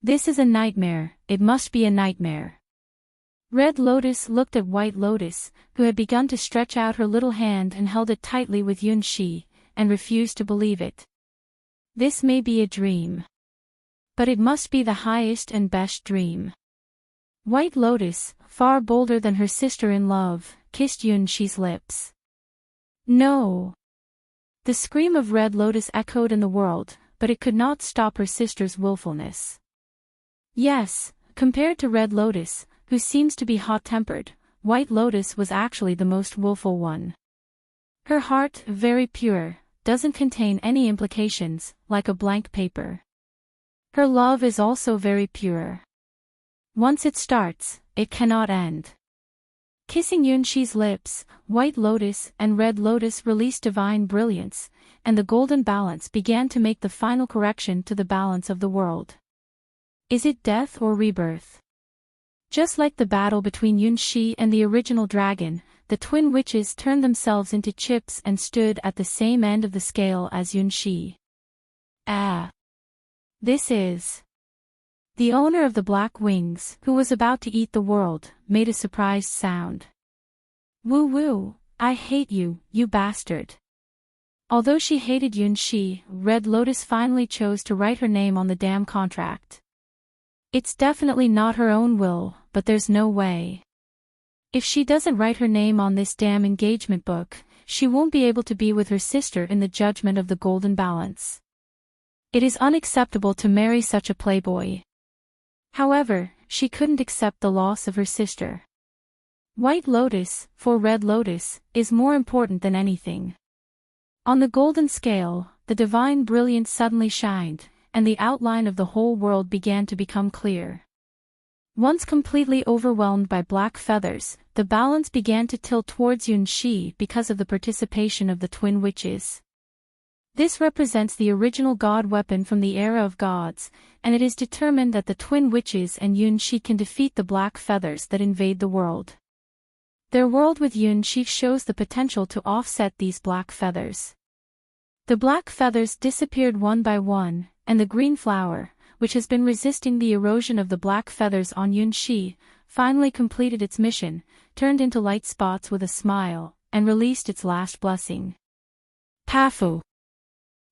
This is a nightmare, it must be a nightmare." Red Lotus looked at White Lotus, who had begun to stretch out her little hand and held it tightly with Yunxi, and refused to believe it. "This may be a dream. But it must be the highest and best dream." White Lotus, far bolder than her sister-in-love, kissed Yunxi's lips. "No." The scream of Red Lotus echoed in the world, but it could not stop her sister's willfulness. Yes, compared to Red Lotus, who seems to be hot-tempered, White Lotus was actually the most willful one. Her heart, very pure, doesn't contain any implications, like a blank paper. Her love is also very pure. Once it starts, it cannot end. Kissing Yunxi's lips, White Lotus and Red Lotus released divine brilliance, and the golden balance began to make the final correction to the balance of the world. Is it death or rebirth? Just like the battle between Yunxi and the original dragon, the twin witches turned themselves into chips and stood at the same end of the scale as Yunxi. "Ah! This is..." The owner of the black wings, who was about to eat the world, made a surprised sound. "Woo woo, I hate you, you bastard." Although she hated Yunxi, Red Lotus finally chose to write her name on the damn contract. It's definitely not her own will, but there's no way. If she doesn't write her name on this damn engagement book, she won't be able to be with her sister in the judgment of the golden balance. It is unacceptable to marry such a playboy. However, she couldn't accept the loss of her sister. White Lotus, for Red Lotus, is more important than anything. On the golden scale, the divine brilliance suddenly shined, and the outline of the whole world began to become clear. Once completely overwhelmed by black feathers, the balance began to tilt towards Yunxi because of the participation of the twin witches. This represents the original god weapon from the era of gods, and it is determined that the twin witches and Yunxi can defeat the black feathers that invade the world. Their world with Yunxi shows the potential to offset these black feathers. The black feathers disappeared one by one, and the green flower, which has been resisting the erosion of the black feathers on Yunxi, finally completed its mission, turned into light spots with a smile, and released its last blessing. Pafu.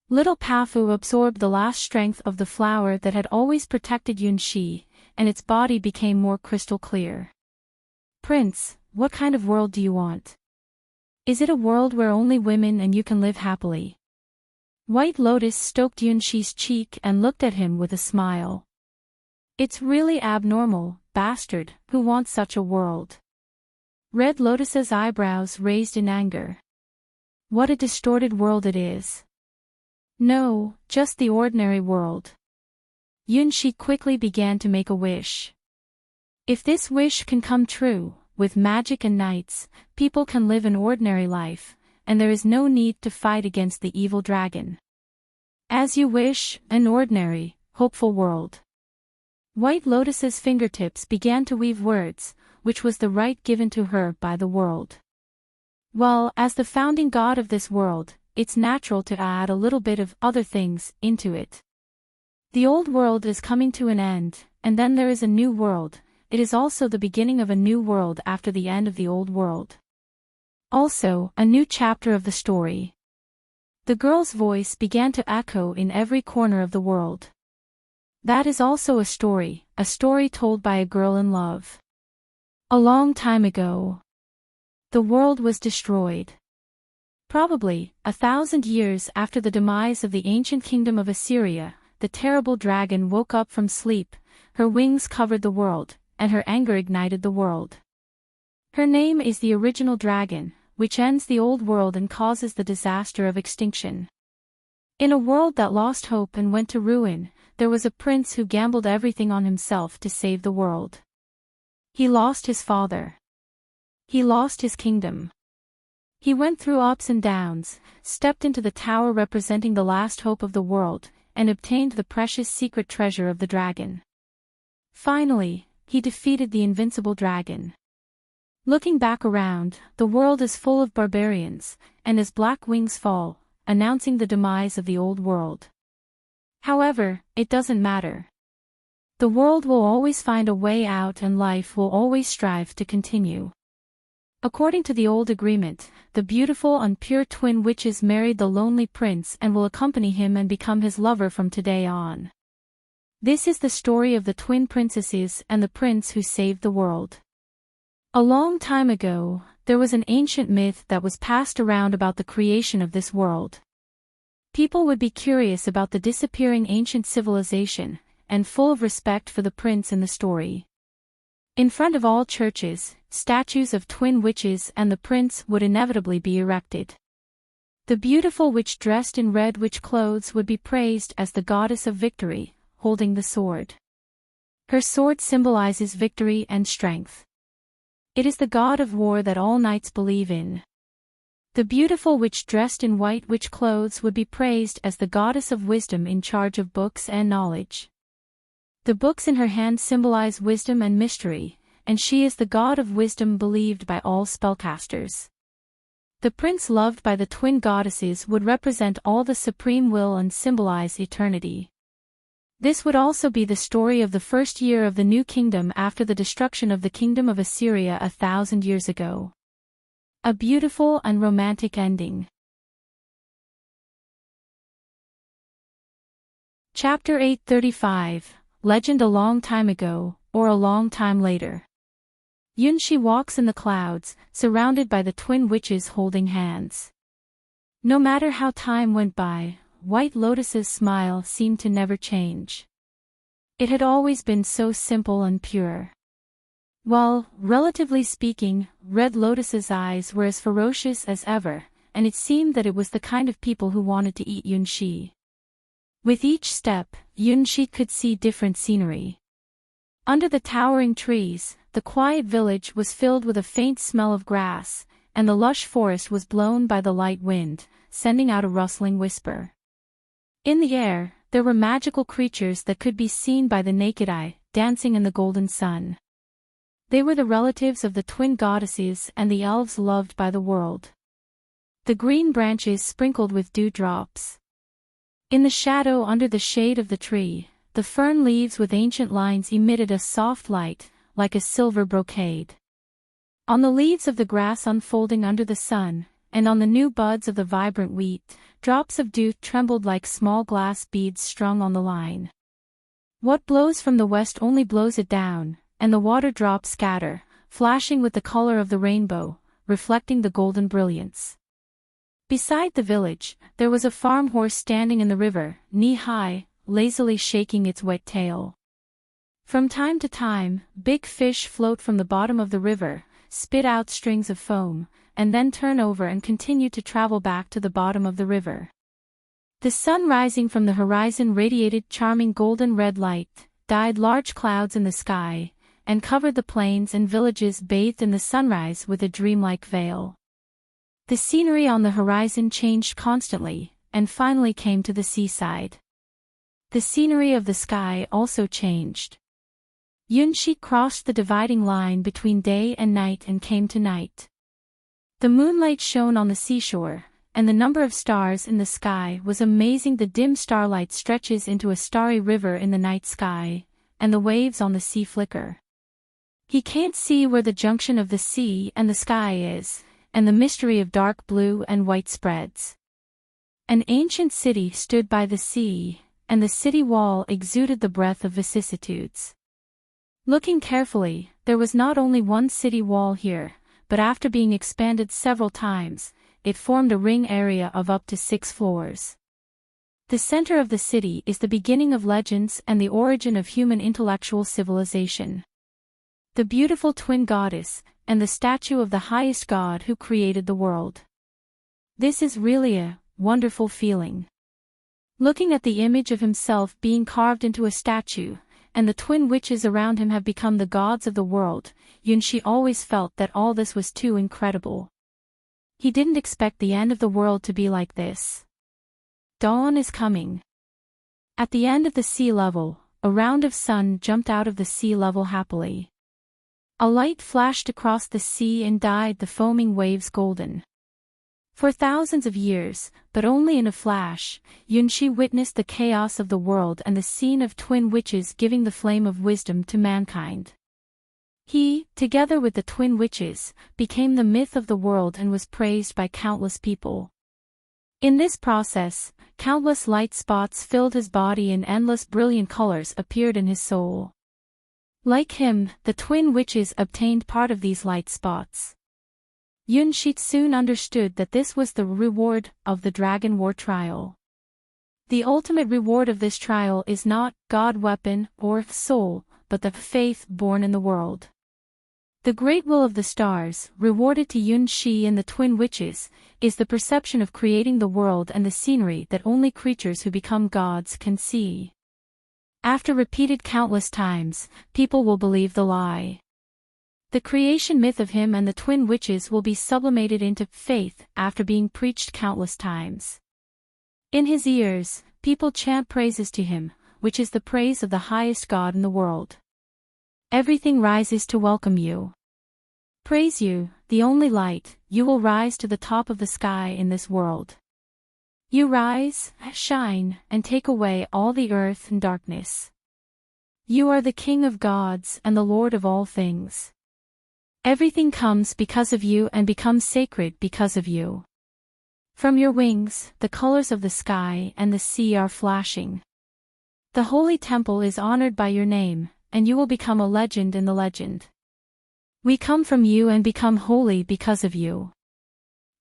Little Pafu absorbed the last strength of the flower that had always protected Yunxi, and its body became more crystal clear. "Prince, what kind of world do you want? Is it a world where only women and you can live happily?" White Lotus stroked Yunxi's cheek and looked at him with a smile. "It's really abnormal, bastard, who wants such a world?" Red Lotus's eyebrows raised in anger. "What a distorted world it is." "No, just the ordinary world." Yunxi quickly began to make a wish. "If this wish can come true, with magic and knights, people can live an ordinary life, and there is no need to fight against the evil dragon. As you wish, an ordinary, hopeful world." White Lotus's fingertips began to weave words, which was the right given to her by the world. Well, as the founding god of this world, it's natural to add a little bit of other things into it. The old world is coming to an end, and then there is a new world. It is also the beginning of a new world after the end of the old world. Also, a new chapter of the story. The girl's voice began to echo in every corner of the world. That is also a story told by a girl in love. A long time ago, the world was destroyed. Probably, 1,000 years after the demise of the ancient kingdom of Assyria, the terrible dragon woke up from sleep, her wings covered the world, and her anger ignited the world. Her name is the original dragon, which ends the old world and causes the disaster of extinction. In a world that lost hope and went to ruin, there was a prince who gambled everything on himself to save the world. He lost his father. He lost his kingdom. He went through ups and downs, stepped into the tower representing the last hope of the world, and obtained the precious secret treasure of the dragon. Finally, he defeated the invincible dragon. Looking back around, the world is full of barbarians, and as black wings fall, announcing the demise of the old world. However, it doesn't matter. The world will always find a way out and life will always strive to continue. According to the old agreement, the beautiful and pure twin witches married the lonely prince and will accompany him and become his lover from today on. This is the story of the twin princesses and the prince who saved the world. A long time ago, there was an ancient myth that was passed around about the creation of this world. People would be curious about the disappearing ancient civilization, and full of respect for the prince in the story. In front of all churches, statues of twin witches and the prince would inevitably be erected. The beautiful witch dressed in red witch clothes would be praised as the goddess of victory, holding the sword. Her sword symbolizes victory and strength. It is the god of war that all knights believe in. The beautiful witch dressed in white witch clothes would be praised as the goddess of wisdom in charge of books and knowledge. The books in her hand symbolize wisdom and mystery, and she is the god of wisdom believed by all spellcasters. The prince loved by the twin goddesses would represent all the supreme will and symbolize eternity. This would also be the story of the first year of the new kingdom after the destruction of the kingdom of Assyria 1,000 years ago. A beautiful and romantic ending. Chapter 835, Legend a long time ago, or a long time later. Yunshi walks in the clouds, surrounded by the twin witches holding hands. No matter how time went by, White Lotus's smile seemed to never change. It had always been so simple and pure. While, relatively speaking, Red Lotus's eyes were as ferocious as ever, and it seemed that it was the kind of people who wanted to eat Yunshi. With each step, Yunshi could see different scenery. Under the towering trees, the quiet village was filled with a faint smell of grass, and the lush forest was blown by the light wind, sending out a rustling whisper. In the air, there were magical creatures that could be seen by the naked eye, dancing in the golden sun. They were the relatives of the twin goddesses and the elves loved by the world. The green branches sprinkled with dewdrops. In the shadow under the shade of the tree, the fern leaves with ancient lines emitted a soft light, like a silver brocade. On the leaves of the grass unfolding under the sun, and on the new buds of the vibrant wheat, drops of dew trembled like small glass beads strung on the line. What blows from the west only blows it down, and the water drops scatter, flashing with the color of the rainbow, reflecting the golden brilliance. Beside the village, there was a farm horse standing in the river, knee-high, lazily shaking its wet tail. From time to time, big fish float from the bottom of the river, spit out strings of foam, and then turn over and continue to travel back to the bottom of the river. The sun rising from the horizon radiated charming golden red light, dyed large clouds in the sky, and covered the plains and villages bathed in the sunrise with a dreamlike veil. The scenery on the horizon changed constantly, and finally came to the seaside. The scenery of the sky also changed. Yunshi crossed the dividing line between day and night and came to night. The moonlight shone on the seashore, and the number of stars in the sky was amazing. The dim starlight stretches into a starry river in the night sky, and the waves on the sea flicker. He can't see where the junction of the sea and the sky is, and the mystery of dark blue and white spreads. An ancient city stood by the sea, and the city wall exuded the breath of vicissitudes. Looking carefully, there was not only one city wall here, but after being expanded several times, it formed a ring area of up to 6 floors. The center of the city is the beginning of legends and the origin of human intellectual civilization. The beautiful twin goddess, and the statue of the highest God who created the world. This is really a wonderful feeling. Looking at the image of himself being carved into a statue, and the twin witches around him have become the gods of the world, Yunshi always felt that all this was too incredible. He didn't expect the end of the world to be like this. Dawn is coming. At the end of the sea level, a round of sun jumped out of the sea level happily. A light flashed across the sea and dyed the foaming waves golden. For thousands of years, but only in a flash, Yunshi witnessed the chaos of the world and the scene of twin witches giving the flame of wisdom to mankind. He, together with the twin witches, became the myth of the world and was praised by countless people. In this process, countless light spots filled his body and endless brilliant colors appeared in his soul. Like him, the twin witches obtained part of these light spots. Yunshi soon understood that this was the reward of the Dragon War trial. The ultimate reward of this trial is not God weapon or soul, but the faith born in the world. The great will of the stars, rewarded to Yunshi and the twin witches, is the perception of creating the world and the scenery that only creatures who become gods can see. After repeated countless times, people will believe the lie. The creation myth of him and the twin witches will be sublimated into faith after being preached countless times. In his ears, people chant praises to him, which is the praise of the highest God in the world. Everything rises to welcome you. Praise you, the only light, you will rise to the top of the sky in this world. You rise, shine, and take away all the earth and darkness. You are the King of gods and the Lord of all things. Everything comes because of you and becomes sacred because of you. From your wings, the colors of the sky and the sea are flashing. The holy temple is honored by your name, and you will become a legend in the legend. We come from you and become holy because of you.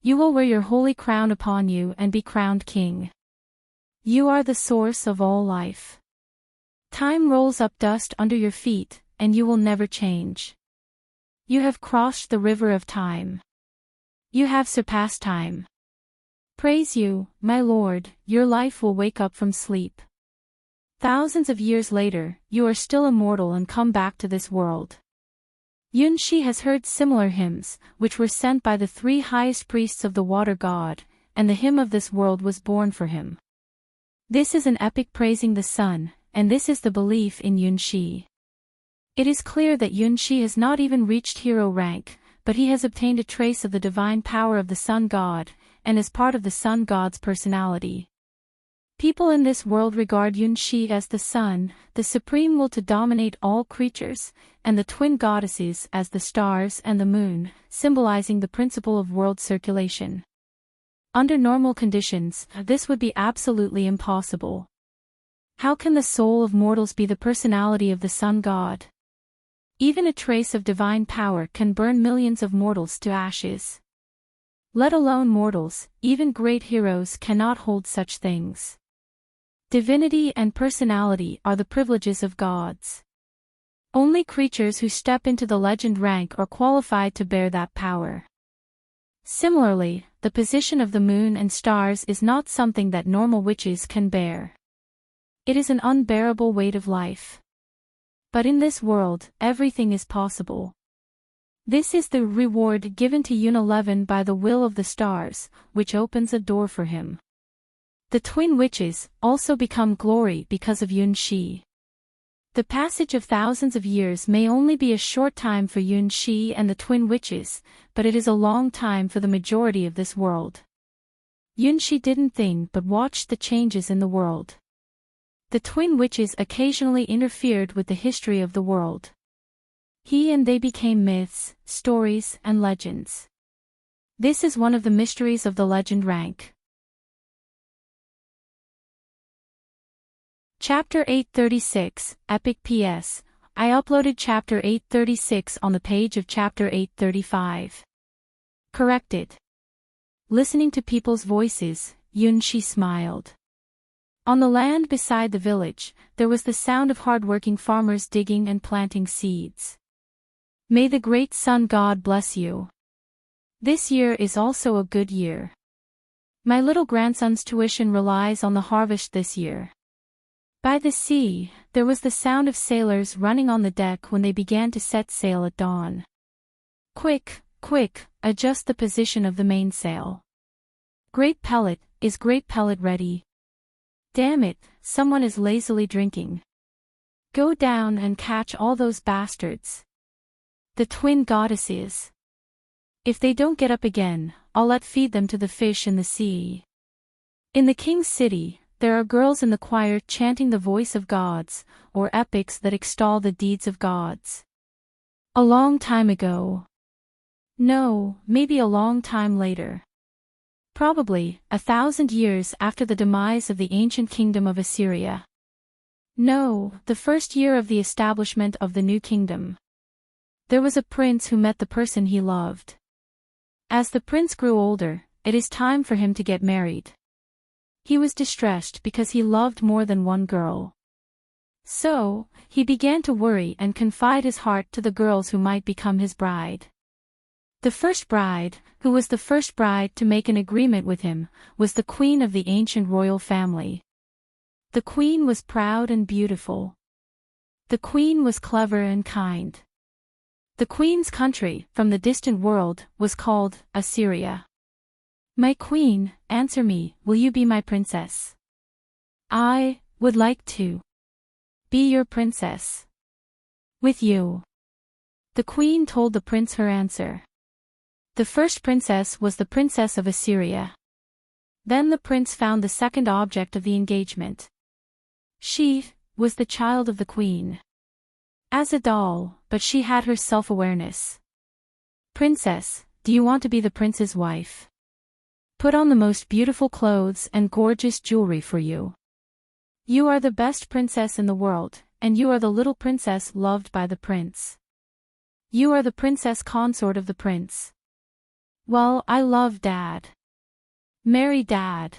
You will wear your holy crown upon you and be crowned king. You are the source of all life. Time rolls up dust under your feet, and you will never change. You have crossed the river of time. You have surpassed time. Praise you, my Lord, your life will wake up from sleep. Thousands of years later, you are still immortal and come back to this world. Yunshi has heard similar hymns, which were sent by the three highest priests of the water god, and the hymn of this world was born for him. This is an epic praising the sun, and this is the belief in Yunshi. It is clear that Yunshi has not even reached hero rank, but he has obtained a trace of the divine power of the sun god, and is part of the sun god's personality. People in this world regard Yunshi as the sun, the supreme will to dominate all creatures, and the twin goddesses as the stars and the moon, symbolizing the principle of world circulation. Under normal conditions, this would be absolutely impossible. How can the soul of mortals be the personality of the sun god? Even a trace of divine power can burn millions of mortals to ashes. Let alone mortals, even great heroes cannot hold such things. Divinity and personality are the privileges of gods. Only creatures who step into the legend rank are qualified to bear that power. Similarly, the position of the moon and stars is not something that normal witches can bear. It is an unbearable weight of life. But in this world, everything is possible. This is the reward given to Yun 11 by the will of the stars, which opens a door for him. The twin witches also become glory because of Yunshi. The passage of thousands of years may only be a short time for Yunshi and the twin witches, but it is a long time for the majority of this world. Yunshi didn't think but watched the changes in the world. The twin witches occasionally interfered with the history of the world. He and they became myths, stories, and legends. This is one of the mysteries of the legend rank. Chapter 836, Epic PS. I uploaded Chapter 836 on the page of Chapter 835. Corrected. Listening to people's voices, Yunshi smiled. On the land beside the village, there was the sound of hard-working farmers digging and planting seeds. May the great sun god bless you. This year is also a good year. My little grandson's tuition relies on the harvest this year. By the sea, there was the sound of sailors running on the deck when they began to set sail at dawn. Quick, quick, adjust the position of the mainsail. Grape pellet, is grape pellet ready? Damn it, someone is lazily drinking. Go down and catch all those bastards. The twin goddesses. If they don't get up again, I'll let feed them to the fish in the sea. In the king's city, there are girls in the choir chanting the voice of gods, or epics that extol the deeds of gods. A long time ago. No, maybe a long time later. Probably, 1,000 years after the demise of the ancient kingdom of Assyria. No, the first year of the establishment of the new kingdom. There was a prince who met the person he loved. As the prince grew older, it is time for him to get married. He was distressed because he loved more than one girl. So, he began to worry and confide his heart to the girls who might become his bride. The first bride, who was the first bride to make an agreement with him, was the queen of the ancient royal family. The queen was proud and beautiful. The queen was clever and kind. The queen's country, from the distant world, was called Assyria. My queen, answer me, will you be my princess? I would like to be your princess. With you. The queen told the prince her answer. The first princess was the princess of Assyria. Then the prince found the second object of the engagement. She was the child of the queen. As a doll, but she had her self-awareness. Princess, do you want to be the prince's wife? Put on the most beautiful clothes and gorgeous jewelry for you. You are the best princess in the world, and you are the little princess loved by the prince. You are the princess consort of the prince. Well, I love Dad. Marry Dad.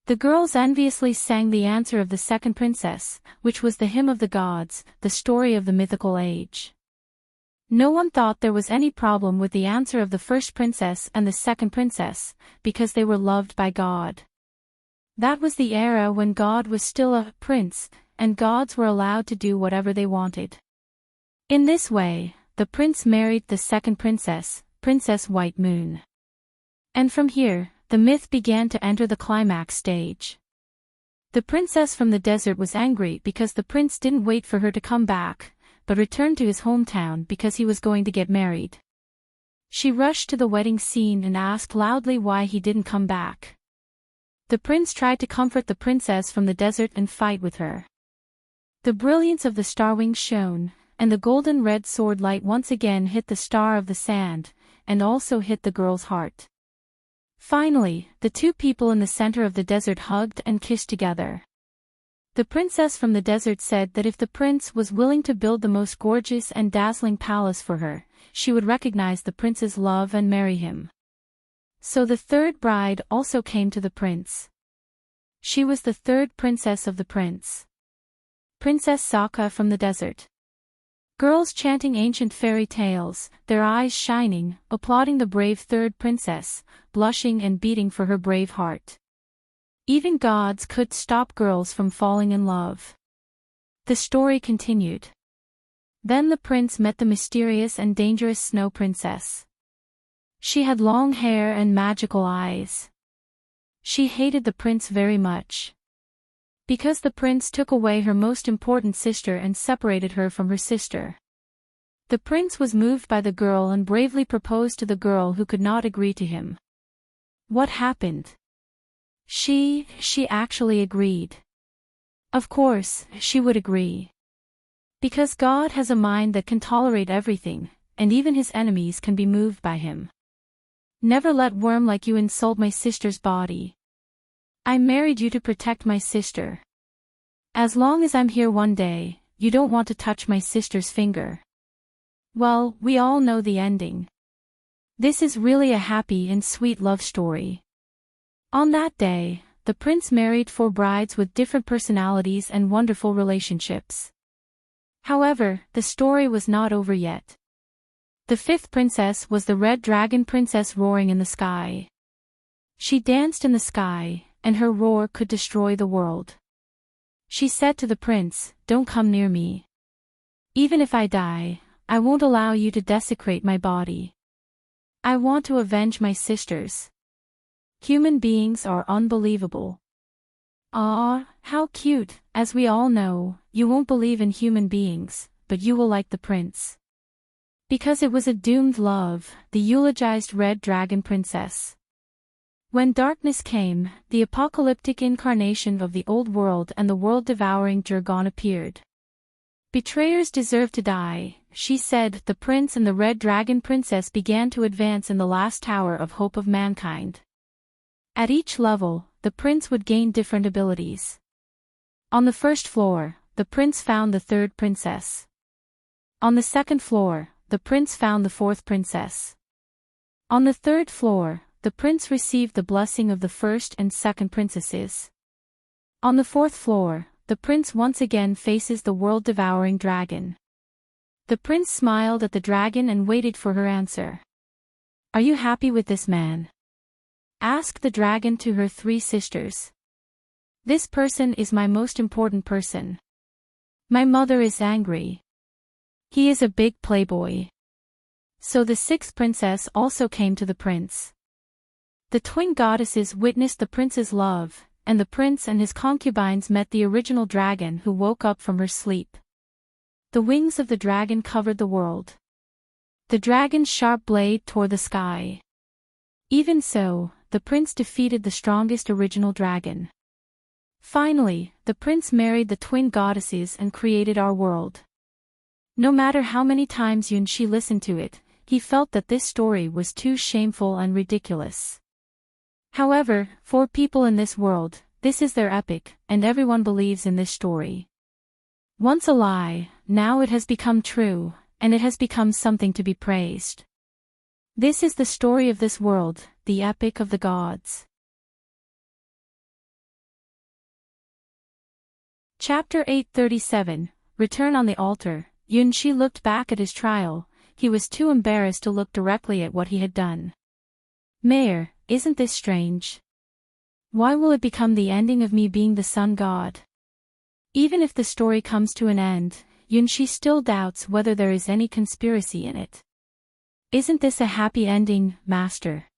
The girls enviously sang the answer of the second princess, which was the hymn of the gods, the story of the mythical age. No one thought there was any problem with the answer of the first princess and the second princess, because they were loved by God. That was the era when God was still a prince, and gods were allowed to do whatever they wanted. In this way, the prince married the second princess, Princess White Moon. And from here, the myth began to enter the climax stage. The princess from the desert was angry because the prince didn't wait for her to come back, but returned to his hometown because he was going to get married. She rushed to the wedding scene and asked loudly why he didn't come back. The prince tried to comfort the princess from the desert and fight with her. The brilliance of the star wings shone, and the golden red sword light once again hit the star of the sand, and also hit the girl's heart. Finally, the two people in the center of the desert hugged and kissed together. The princess from the desert said that if the prince was willing to build the most gorgeous and dazzling palace for her, she would recognize the prince's love and marry him. So the third bride also came to the prince. She was the third princess of the prince. Princess Sokka from the desert. Girls chanting ancient fairy tales, their eyes shining, applauding the brave third princess, blushing and beating for her brave heart. Even gods could stop girls from falling in love. The story continued. Then the prince met the mysterious and dangerous Snow Princess. She had long hair and magical eyes. She hated the prince very much. Because the prince took away her most important sister and separated her from her sister. The prince was moved by the girl and bravely proposed to the girl who could not agree to him. What happened? She actually agreed. Of course, she would agree. Because God has a mind that can tolerate everything, and even his enemies can be moved by him. Never let worm like you insult my sister's body. I married you to protect my sister. As long as I'm here one day, you don't want to touch my sister's finger. Well, we all know the ending. This is really a happy and sweet love story. On that day, the prince married 4 brides with different personalities and wonderful relationships. However, the story was not over yet. The fifth princess was the red dragon princess roaring in the sky. She danced in the sky, and her roar could destroy the world. She said to the prince, "Don't come near me. Even if I die, I won't allow you to desecrate my body. I want to avenge my sisters. Human beings are unbelievable." Ah, how cute. As we all know, you won't believe in human beings, but you will like the prince. Because it was a doomed love, the eulogized red dragon princess. When darkness came, the apocalyptic incarnation of the old world and the world-devouring dragon appeared. "Betrayers deserve to die," she said. The prince and the red dragon princess began to advance in the last tower of hope of mankind. At each level, the prince would gain different abilities. On the first floor, the prince found the third princess. On the second floor, the prince found the fourth princess. On the third floor, the prince received the blessing of the first and second princesses. On the fourth floor, the prince once again faces the world-devouring dragon. The prince smiled at the dragon and waited for her answer. "Are you happy with this man?" asked the dragon to her three sisters. "This person is my most important person. My mother is angry. He is a big playboy." So the sixth princess also came to the prince. The twin goddesses witnessed the prince's love, and the prince and his concubines met the original dragon who woke up from her sleep. The wings of the dragon covered the world. The dragon's sharp blade tore the sky. Even so, the prince defeated the strongest original dragon. Finally, the prince married the twin goddesses and created our world. No matter how many times Yunshi listened to it, he felt that this story was too shameful and ridiculous. However, for people in this world, this is their epic, and everyone believes in this story. Once a lie, now it has become true, and it has become something to be praised. This is the story of this world, the epic of the gods. Chapter 837, Return on the Altar. Yunshi looked back at his trial. He was too embarrassed to look directly at what he had done. "Mayor, isn't this strange? Why will it become the ending of me being the sun god?" Even if the story comes to an end, Yunshi still doubts whether there is any conspiracy in it. "Isn't this a happy ending, master?"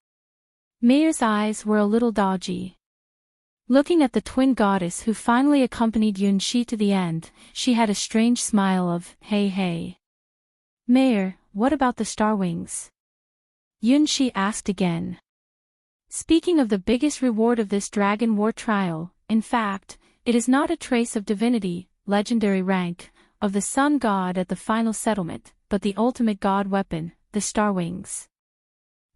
Mayor's eyes were a little dodgy. Looking at the twin goddess who finally accompanied Yunshi to the end, she had a strange smile of, "Hey hey. Mayor, what about the star wings?" Yunshi asked again. Speaking of the biggest reward of this dragon war trial, in fact, it is not a trace of divinity, legendary rank, of the sun god at the final settlement, but the ultimate god weapon, the star wings.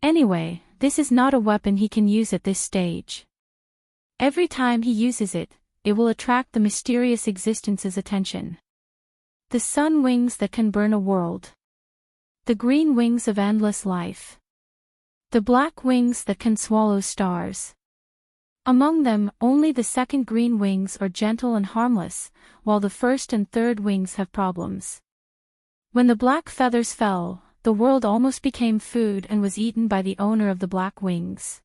Anyway, this is not a weapon he can use at this stage. Every time he uses it, it will attract the mysterious existence's attention. The sun wings that can burn a world. The green wings of endless life. The black wings that can swallow stars. Among them, only the second green wings are gentle and harmless, while the first and third wings have problems. When the black feathers fell, the world almost became food and was eaten by the owner of the black wings.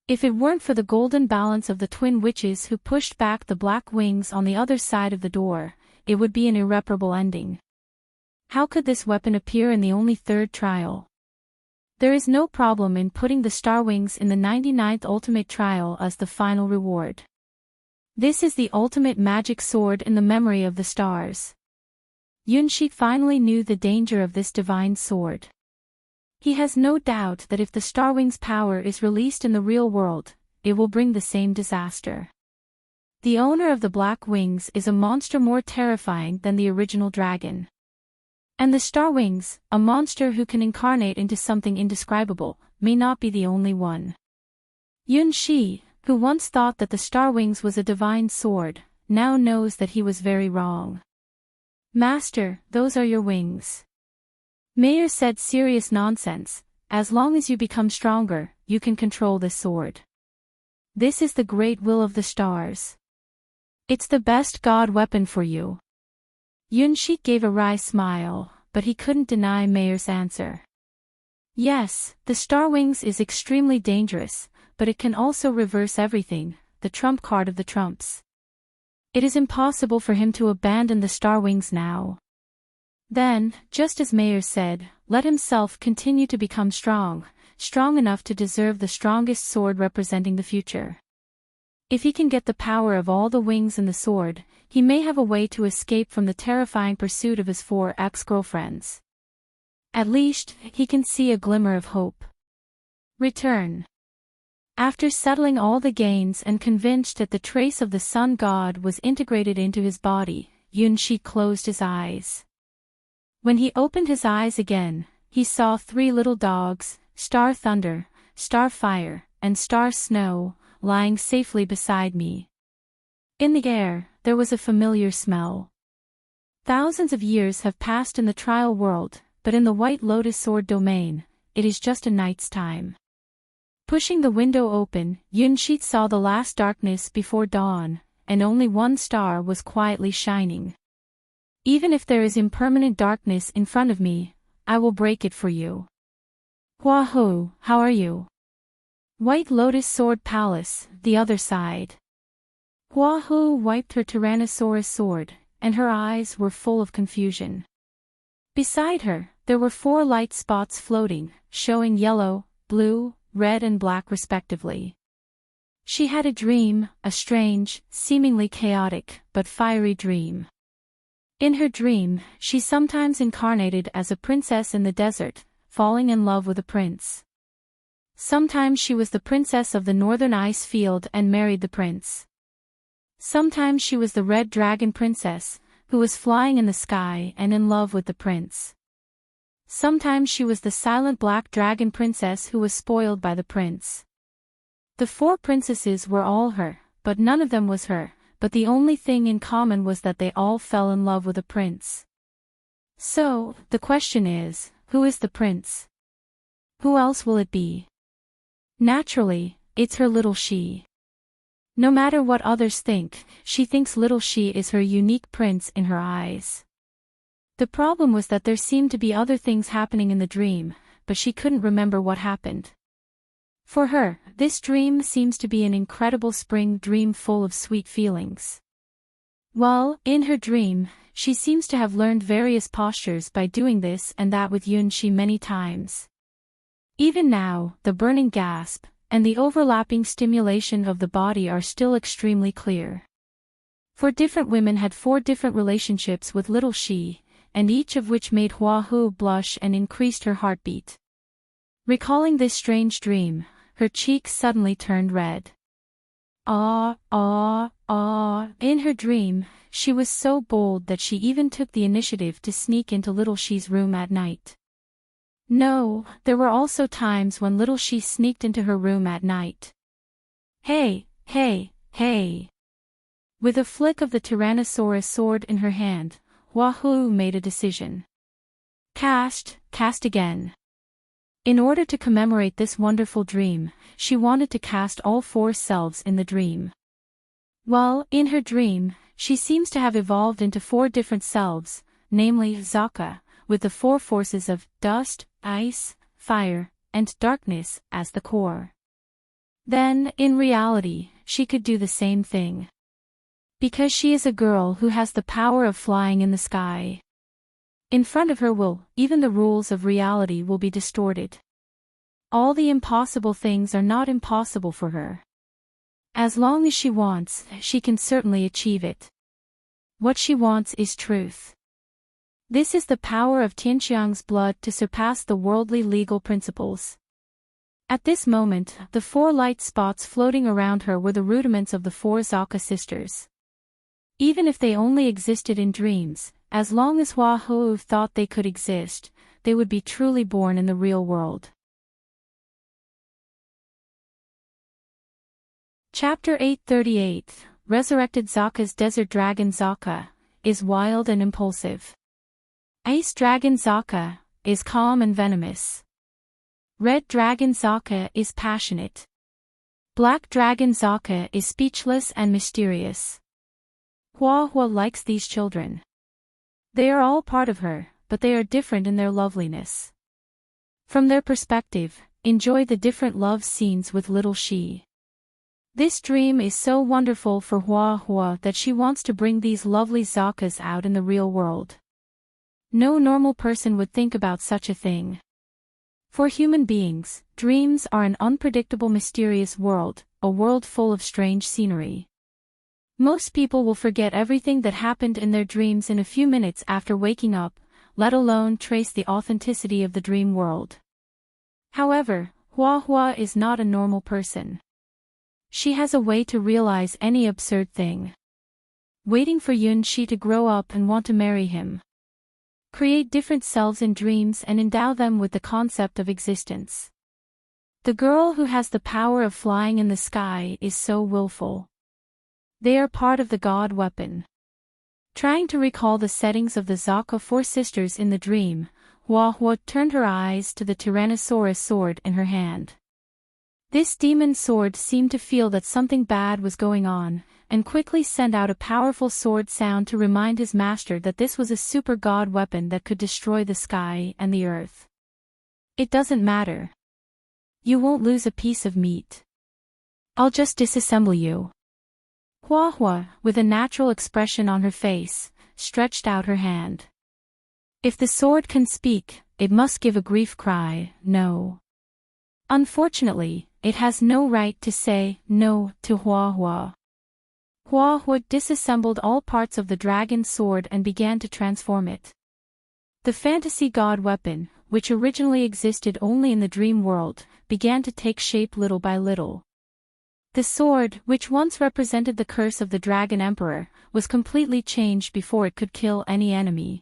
If it weren't for the golden balance of the twin witches who pushed back the black wings on the other side of the door, it would be an irreparable ending. How could this weapon appear in the only third trial? There is no problem in putting the star wings in the 99th ultimate trial as the final reward. This is the ultimate magic sword in the memory of the stars. Yunshi finally knew the danger of this divine sword. He has no doubt that if the star wings' power is released in the real world, it will bring the same disaster. The owner of the black wings is a monster more terrifying than the original dragon. And the star wings, a monster who can incarnate into something indescribable, may not be the only one. Yunshi, who once thought that the star wings was a divine sword, now knows that he was very wrong. "Master, those are your wings." Mayor said serious nonsense. "As long as you become stronger, you can control this sword. This is the great will of the stars. It's the best god weapon for you." Yunshi gave a wry smile. but he couldn't deny Mayer's answer. Yes, the Star Wings is extremely dangerous, but it can also reverse everything, the trump card of the trumps. It is impossible for him to abandon the Star Wings now. Then, just as Mayer said, let himself continue to become strong enough to deserve the strongest sword representing the future. If he can get the power of all the wings and the sword, he may have a way to escape from the terrifying pursuit of his 4 ex-girlfriends. At least, he can see a glimmer of hope. Return. After settling all the gains and convinced that the trace of the sun god was integrated into his body, Yunshi closed his eyes. When he opened his eyes again, he saw 3 little dogs, Star Thunder, Star Fire, and Star Snow, lying safely beside me. In the air, there was a familiar smell. Thousands of years have passed in the trial world, but in the White Lotus Sword domain, it is just a night's time. Pushing the window open, Yunshi saw the last darkness before dawn, and only one star was quietly shining. Even if there is impermanent darkness in front of me, I will break it for you. Wahoo, how are you? White Lotus Sword Palace, the other side. Wahoo wiped her Tyrannosaurus sword, and her eyes were full of confusion. Beside her, there were 4 light spots floating, showing yellow, blue, red and black respectively. She had a dream, a strange, seemingly chaotic, but fiery dream. In her dream, she sometimes incarnated as a princess in the desert, falling in love with a prince. Sometimes she was the princess of the northern ice field and married the prince. Sometimes she was the red dragon princess, who was flying in the sky and in love with the prince. Sometimes she was the silent black dragon princess who was spoiled by the prince. The 4 princesses were all her, but none of them was her, but the only thing in common was that they all fell in love with a prince. So, the question is, who is the prince? Who else will it be? Naturally, it's her little she. No matter what others think, she thinks little she is her unique prince in her eyes. The problem was that there seemed to be other things happening in the dream, but she couldn't remember what happened. For her, this dream seems to be an incredible spring dream full of sweet feelings. Well, in her dream, she seems to have learned various postures by doing this and that with Yunshi many times. Even now, the burning gasp, and the overlapping stimulation of the body are still extremely clear. 4 different women had 4 different relationships with little she, and each of which made Hua-Hu blush and increased her heartbeat. Recalling this strange dream, her cheeks suddenly turned red. In her dream, she was so bold that she even took the initiative to sneak into little she's room at night. No, there were also times when little she sneaked into her room at night. Hey! With a flick of the Tyrannosaurus sword in her hand, Wahoo made a decision. Cast again. In order to commemorate this wonderful dream, she wanted to cast all 4 selves in the dream. Well, in her dream, she seems to have evolved into 4 different selves, namely Zaka, with the 4 forces of dust, ice, fire, and darkness as the core. Then, in reality, she could do the same thing. Because she is a girl who has the power of flying in the sky. In front of her even the rules of reality will be distorted. All the impossible things are not impossible for her. As long as she wants, she can certainly achieve it. What she wants is truth. This is the power of Tianxiang's blood to surpass the worldly legal principles. At this moment, the 4 light spots floating around her were the rudiments of the 4 Zaka sisters. Even if they only existed in dreams, as long as Hua-Hu thought they could exist, they would be truly born in the real world. Chapter 838, Resurrected Zaka's Desert Dragon Zaka, is wild and impulsive. Ice Dragon Zaka, is calm and venomous. Red Dragon Zaka is passionate. Black Dragon Zaka is speechless and mysterious. Hua likes these children. They are all part of her, but they are different in their loveliness. From their perspective, enjoy the different love scenes with little she. This dream is so wonderful for Hua Hua that she wants to bring these lovely zakas out in the real world. No normal person would think about such a thing. For human beings, dreams are an unpredictable, mysterious world, a world full of strange scenery. Most people will forget everything that happened in their dreams in a few minutes after waking up, let alone trace the authenticity of the dream world. However, Hua Hua is not a normal person. She has a way to realize any absurd thing. Waiting for Yun Shi to grow up and want to marry him. Create different selves in dreams and endow them with the concept of existence. The girl who has the power of flying in the sky is so willful. They are part of the god weapon. Trying to recall the settings of the Zaka four sisters in the dream, Hua Hua turned her eyes to the Tyrannosaurus sword in her hand. This demon sword seemed to feel that something bad was going on, and quickly sent out a powerful sword sound to remind his master that this was a super god weapon that could destroy the sky and the earth. It doesn't matter. You won't lose a piece of meat. I'll just disassemble you. Hua Hua, with a natural expression on her face, stretched out her hand. If the sword can speak, it must give a grief cry, no. Unfortunately, it has no right to say no to Hua Hua. Hua Hua disassembled all parts of the dragon sword and began to transform it. The fantasy god weapon, which originally existed only in the dream world, began to take shape little by little. The sword, which once represented the curse of the Dragon Emperor, was completely changed before it could kill any enemy.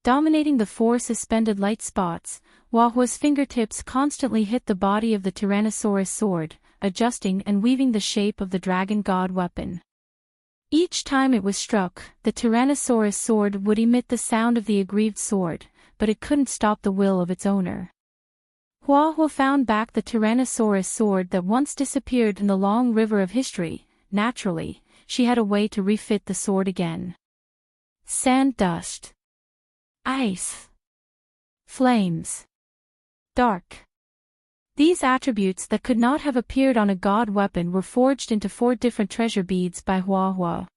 Dominating the four suspended light spots, Hua Hua's fingertips constantly hit the body of the Tyrannosaurus sword, adjusting and weaving the shape of the dragon god weapon. Each time it was struck, the Tyrannosaurus sword would emit the sound of the aggrieved sword, but it couldn't stop the will of its owner. Hua Hua found back the Tyrannosaurus sword that once disappeared in the long river of history. Naturally, she had a way to refit the sword again. Sand dust. Ice. Flames. Dark. These attributes that could not have appeared on a god weapon were forged into 4 different treasure beads by Hua Hua.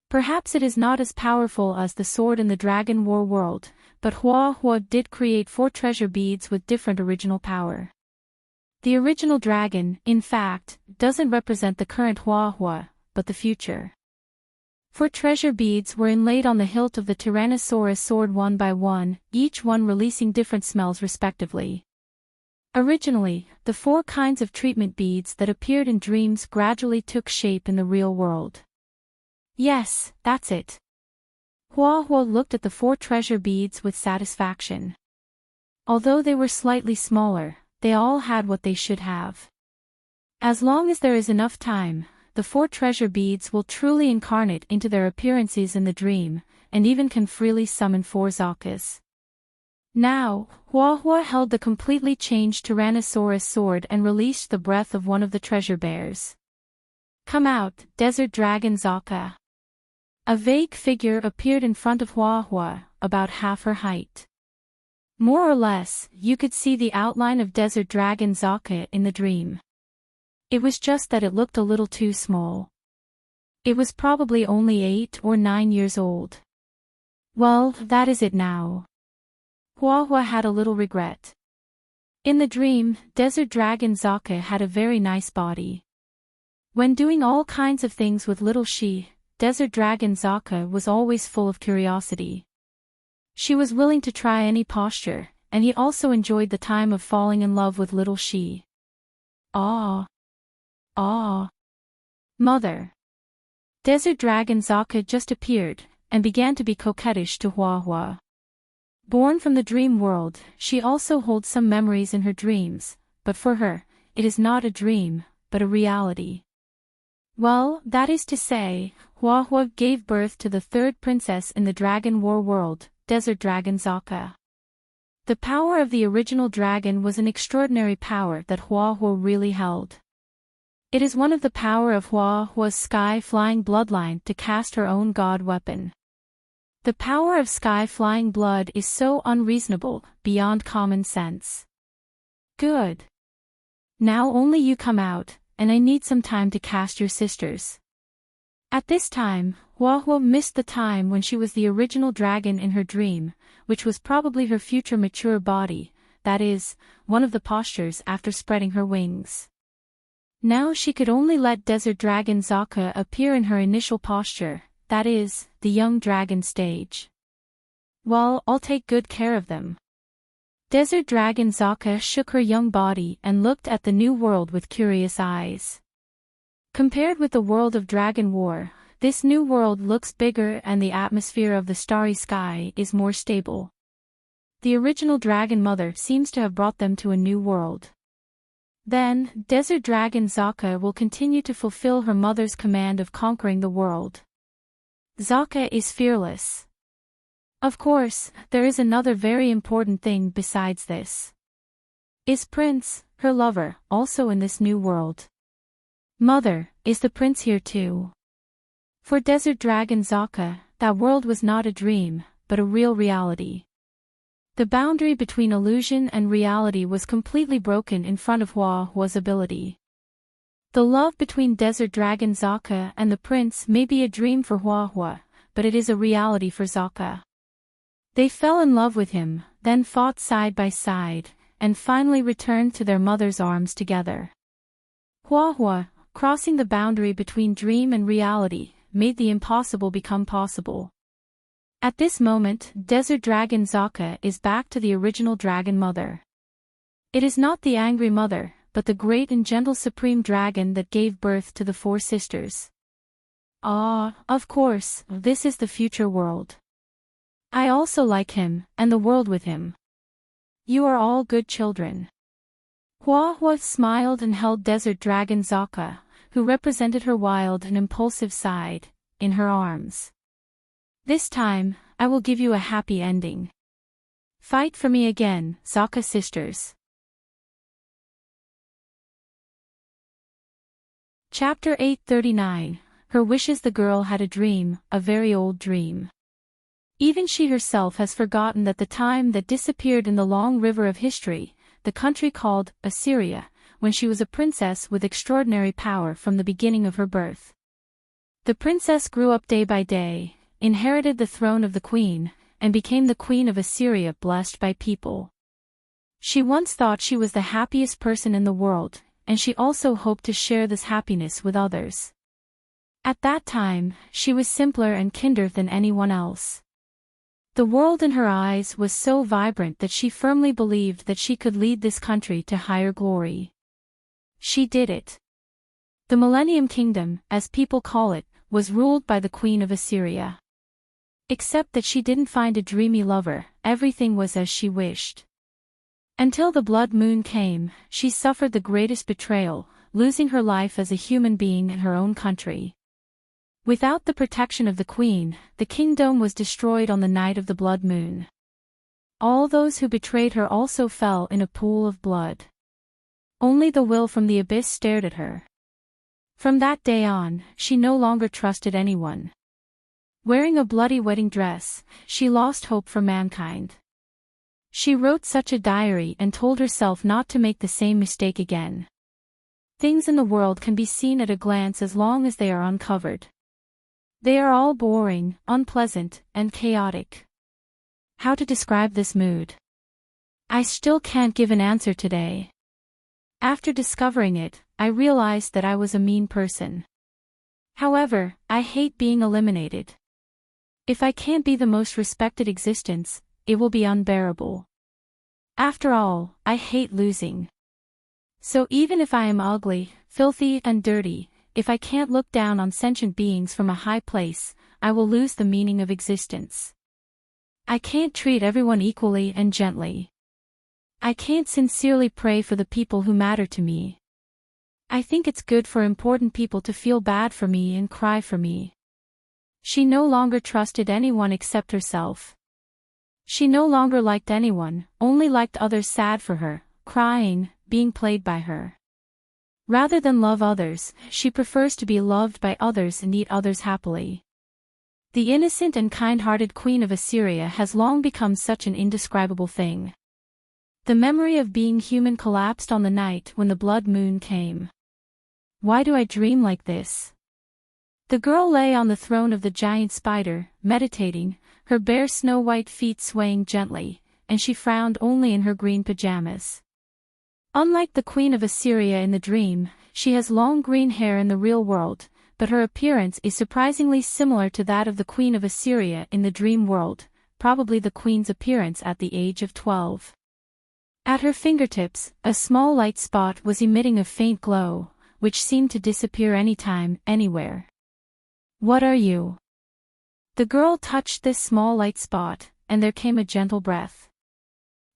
Perhaps it is not as powerful as the sword in the Dragon War world, but Hua Hua did create 4 treasure beads with different original power. The original dragon, in fact, doesn't represent the current Hua Hua, but the future. 4 treasure beads were inlaid on the hilt of the Tyrannosaurus sword one by one, each one releasing different smells respectively. Originally, the 4 kinds of treatment beads that appeared in dreams gradually took shape in the real world. Yes, that's it. Hua Hua looked at the 4 treasure beads with satisfaction. Although they were slightly smaller, they all had what they should have. As long as there is enough time, the 4 treasure beads will truly incarnate into their appearances in the dream, and even can freely summon 4 zakas. Now, Hua Hua held the completely changed Tyrannosaurus sword and released the breath of one of the treasure bears. Come out, Desert Dragon Zaka. A vague figure appeared in front of Hua Hua, about half her height. More or less, you could see the outline of Desert Dragon Zaka in the dream. It was just that it looked a little too small. It was probably only 8 or 9 years old. Well, that is it now. Hua Hua had a little regret. In the dream, Desert Dragon Zaka had a very nice body. When doing all kinds of things with little she, Desert Dragon Zaka was always full of curiosity. She was willing to try any posture, and he also enjoyed the time of falling in love with little she. Ah. Ah. Mother. Desert Dragon Zaka just appeared, and began to be coquettish to Hua Hua. Born from the dream world, she also holds some memories in her dreams, but for her, it is not a dream, but a reality. Well, that is to say, Hua Hua gave birth to the 3rd princess in the Dragon War world, Desert Dragon Zaka. The power of the original dragon was an extraordinary power that Hua Hua really held. It is one of the power of Hua Hua's sky-flying bloodline to cast her own god weapon. The power of sky-flying blood is so unreasonable, beyond common sense. Good. Now only you come out, and I need some time to cast your sisters. At this time, Hua missed the time when she was the original dragon in her dream, which was probably her future mature body, that is, one of the postures after spreading her wings. Now she could only let Desert Dragon Zaka appear in her initial posture, that is, the young dragon stage. Well, I'll take good care of them. Desert Dragon Zaka shook her young body and looked at the new world with curious eyes. Compared with the world of Dragon War, this new world looks bigger and the atmosphere of the starry sky is more stable. The original Dragon Mother seems to have brought them to a new world. Then, Desert Dragon Zaka will continue to fulfill her mother's command of conquering the world. Zaka is fearless. Of course, there is another very important thing besides this. Is Prince, her lover, also in this new world? Mother, is the prince here too? For Desert Dragon Zaka, that world was not a dream, but a real reality. The boundary between illusion and reality was completely broken in front of Hua's ability. The love between Desert Dragon Zaka and the prince may be a dream for Hua, but it is a reality for Zaka. They fell in love with him, then fought side by side, and finally returned to their mother's arms together. Hua, crossing the boundary between dream and reality, made the impossible become possible. At this moment, Desert Dragon Zaka is back to the original Dragon Mother. It is not the angry mother, but the great and gentle supreme dragon that gave birth to the four sisters. Ah, of course, this is the future world. I also like him, and the world with him. You are all good children. Hua smiled and held Desert Dragon Zaka, who represented her wild and impulsive side, in her arms. This time, I will give you a happy ending. Fight for me again, Zaka sisters. Chapter 839, Her Wishes. The girl had a dream, a very old dream. Even she herself has forgotten that the time that disappeared in the long river of history, the country called Assyria, when she was a princess with extraordinary power from the beginning of her birth. The princess grew up day by day, inherited the throne of the queen, and became the queen of Assyria, blessed by people. She once thought she was the happiest person in the world, and she also hoped to share this happiness with others. At that time, she was simpler and kinder than anyone else. The world in her eyes was so vibrant that she firmly believed that she could lead this country to higher glory. She did it. The Millennium Kingdom, as people call it, was ruled by the Queen of Assyria. Except that she didn't find a dreamy lover, everything was as she wished. Until the blood moon came, she suffered the greatest betrayal, losing her life as a human being in her own country. Without the protection of the queen, the kingdom was destroyed on the night of the blood moon. All those who betrayed her also fell in a pool of blood. Only the will from the abyss stared at her. From that day on, she no longer trusted anyone. Wearing a bloody wedding dress, she lost hope for mankind. She wrote such a diary and told herself not to make the same mistake again. Things in the world can be seen at a glance as long as they are uncovered. They are all boring, unpleasant, and chaotic. How to describe this mood? I still can't give an answer today. After discovering it, I realized that I was a mean person. However, I hate being eliminated. If I can't be the most respected existence, it will be unbearable. After all, I hate losing. So even if I am ugly, filthy, and dirty, if I can't look down on sentient beings from a high place, I will lose the meaning of existence. I can't treat everyone equally and gently. I can't sincerely pray for the people who matter to me. I think it's good for important people to feel bad for me and cry for me. She no longer trusted anyone except herself. She no longer liked anyone, only liked others sad for her, crying, being played by her. Rather than love others, she prefers to be loved by others and eat others happily. The innocent and kind-hearted Queen of Assyria has long become such an indescribable thing. The memory of being human collapsed on the night when the blood moon came. Why do I dream like this? The girl lay on the throne of the giant spider, meditating, her bare snow-white feet swaying gently, and she frowned only in her green pajamas. Unlike the Queen of Assyria in the dream, she has long green hair in the real world, but her appearance is surprisingly similar to that of the Queen of Assyria in the dream world, probably the queen's appearance at the age of 12. At her fingertips, a small light spot was emitting a faint glow, which seemed to disappear anytime, anywhere. What are you? The girl touched this small light spot, and there came a gentle breath.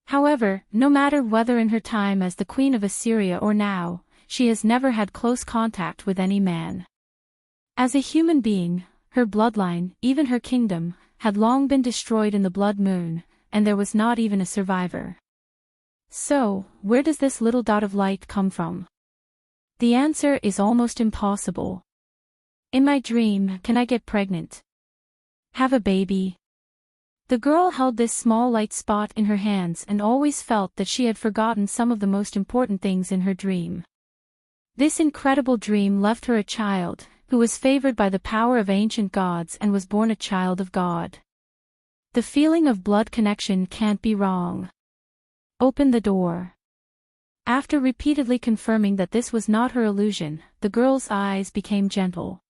However, no matter whether in her time as the Queen of Assyria or now, she has never had close contact with any man. As a human being, her bloodline, even her kingdom, had long been destroyed in the blood moon, and there was not even a survivor. So, where does this little dot of light come from? The answer is almost impossible. In my dream, can I get pregnant? Have a baby? The girl held this small light spot in her hands and always felt that she had forgotten some of the most important things in her dream. This incredible dream left her a child, who was favored by the power of ancient gods and was born a child of God. The feeling of blood connection can't be wrong. Open the door. After repeatedly confirming that this was not her illusion, the girl's eyes became gentle.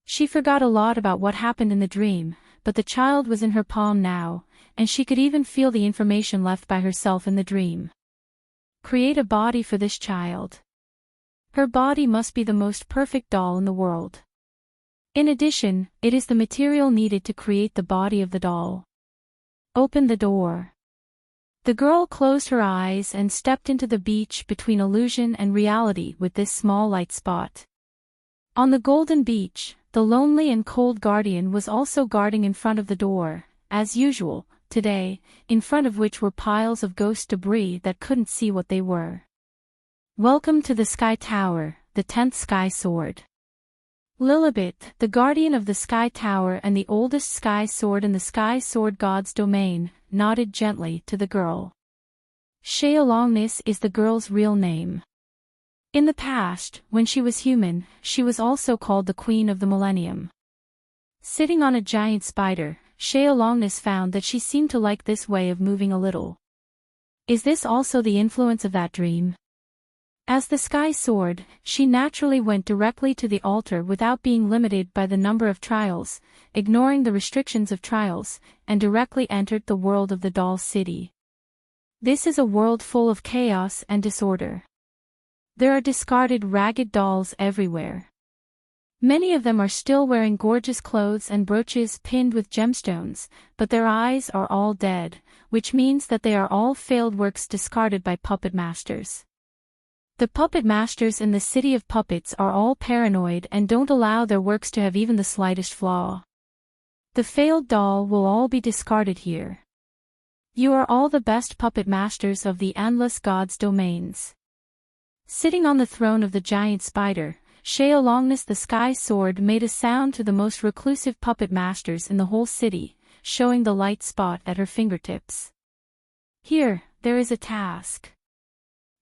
She forgot a lot about what happened in the dream, but the child was in her palm now, and she could even feel the information left by herself in the dream. Create a body for this child. Her body must be the most perfect doll in the world. In addition, it is the material needed to create the body of the doll. Open the door. The girl closed her eyes and stepped into the beach between illusion and reality with this small light spot. On the golden beach, the lonely and cold guardian was also guarding in front of the door, as usual, today, in front of which were piles of ghost debris that couldn't see what they were. Welcome to the Sky Tower, the 10th Sky Sword. Lilibet, the guardian of the Sky Tower and the oldest Sky Sword in the Sky Sword God's domain, nodded gently to the girl. Sheolongnis is the girl's real name. In the past, when she was human, she was also called the Queen of the Millennium. Sitting on a giant spider, Sheolongnis found that she seemed to like this way of moving a little. Is this also the influence of that dream? As the Sky Sword, she naturally went directly to the altar without being limited by the number of trials, ignoring the restrictions of trials, and directly entered the world of the doll city. This is a world full of chaos and disorder. There are discarded ragged dolls everywhere. Many of them are still wearing gorgeous clothes and brooches pinned with gemstones, but their eyes are all dead, which means that they are all failed works discarded by puppet masters. The puppet masters in the city of puppets are all paranoid and don't allow their works to have even the slightest flaw. The failed doll will all be discarded here. You are all the best puppet masters of the endless gods' domains. Sitting on the throne of the giant spider, Sheolongnis the Sky Sword made a sound to the most reclusive puppet masters in the whole city, showing the light spot at her fingertips. Here, there is a task.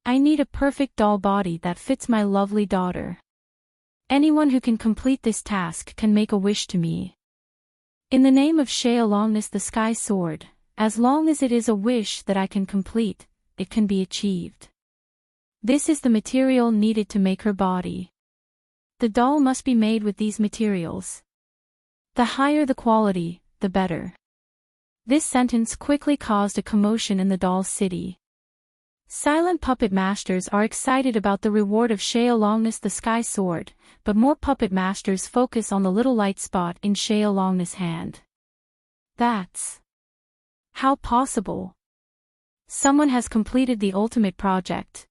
I need a perfect doll body that fits my lovely daughter. Anyone who can complete this task can make a wish to me. In the name of Sheolongnis the Sky Sword, as long as it is a wish that I can complete, it can be achieved. This is the material needed to make her body. The doll must be made with these materials. The higher the quality, the better. This sentence quickly caused a commotion in the doll city. Silent puppet masters are excited about the reward of Sheolongnis the Sky Sword, but more puppet masters focus on the little light spot in Sheolongnis' hand. That's how possible. Someone has completed the ultimate project.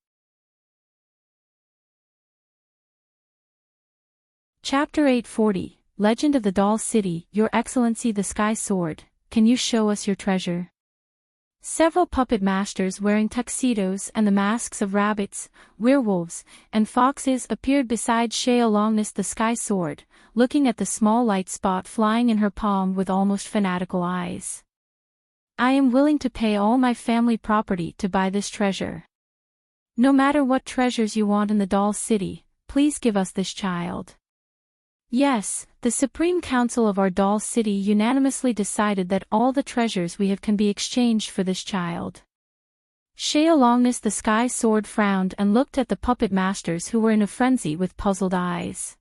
Chapter 840, Legend of the Doll City. Your Excellency the Sky Sword, can you show us your treasure? Several puppet masters wearing tuxedos and the masks of rabbits, werewolves, and foxes appeared beside Sheolongness the Sky Sword, looking at the small light spot flying in her palm with almost fanatical eyes. I am willing to pay all my family property to buy this treasure. No matter what treasures you want in the doll city, please give us this child. Yes, the Supreme Council of our doll city unanimously decided that all the treasures we have can be exchanged for this child. Sheolongness the Sky Sword frowned and looked at the puppet masters who were in a frenzy with puzzled eyes.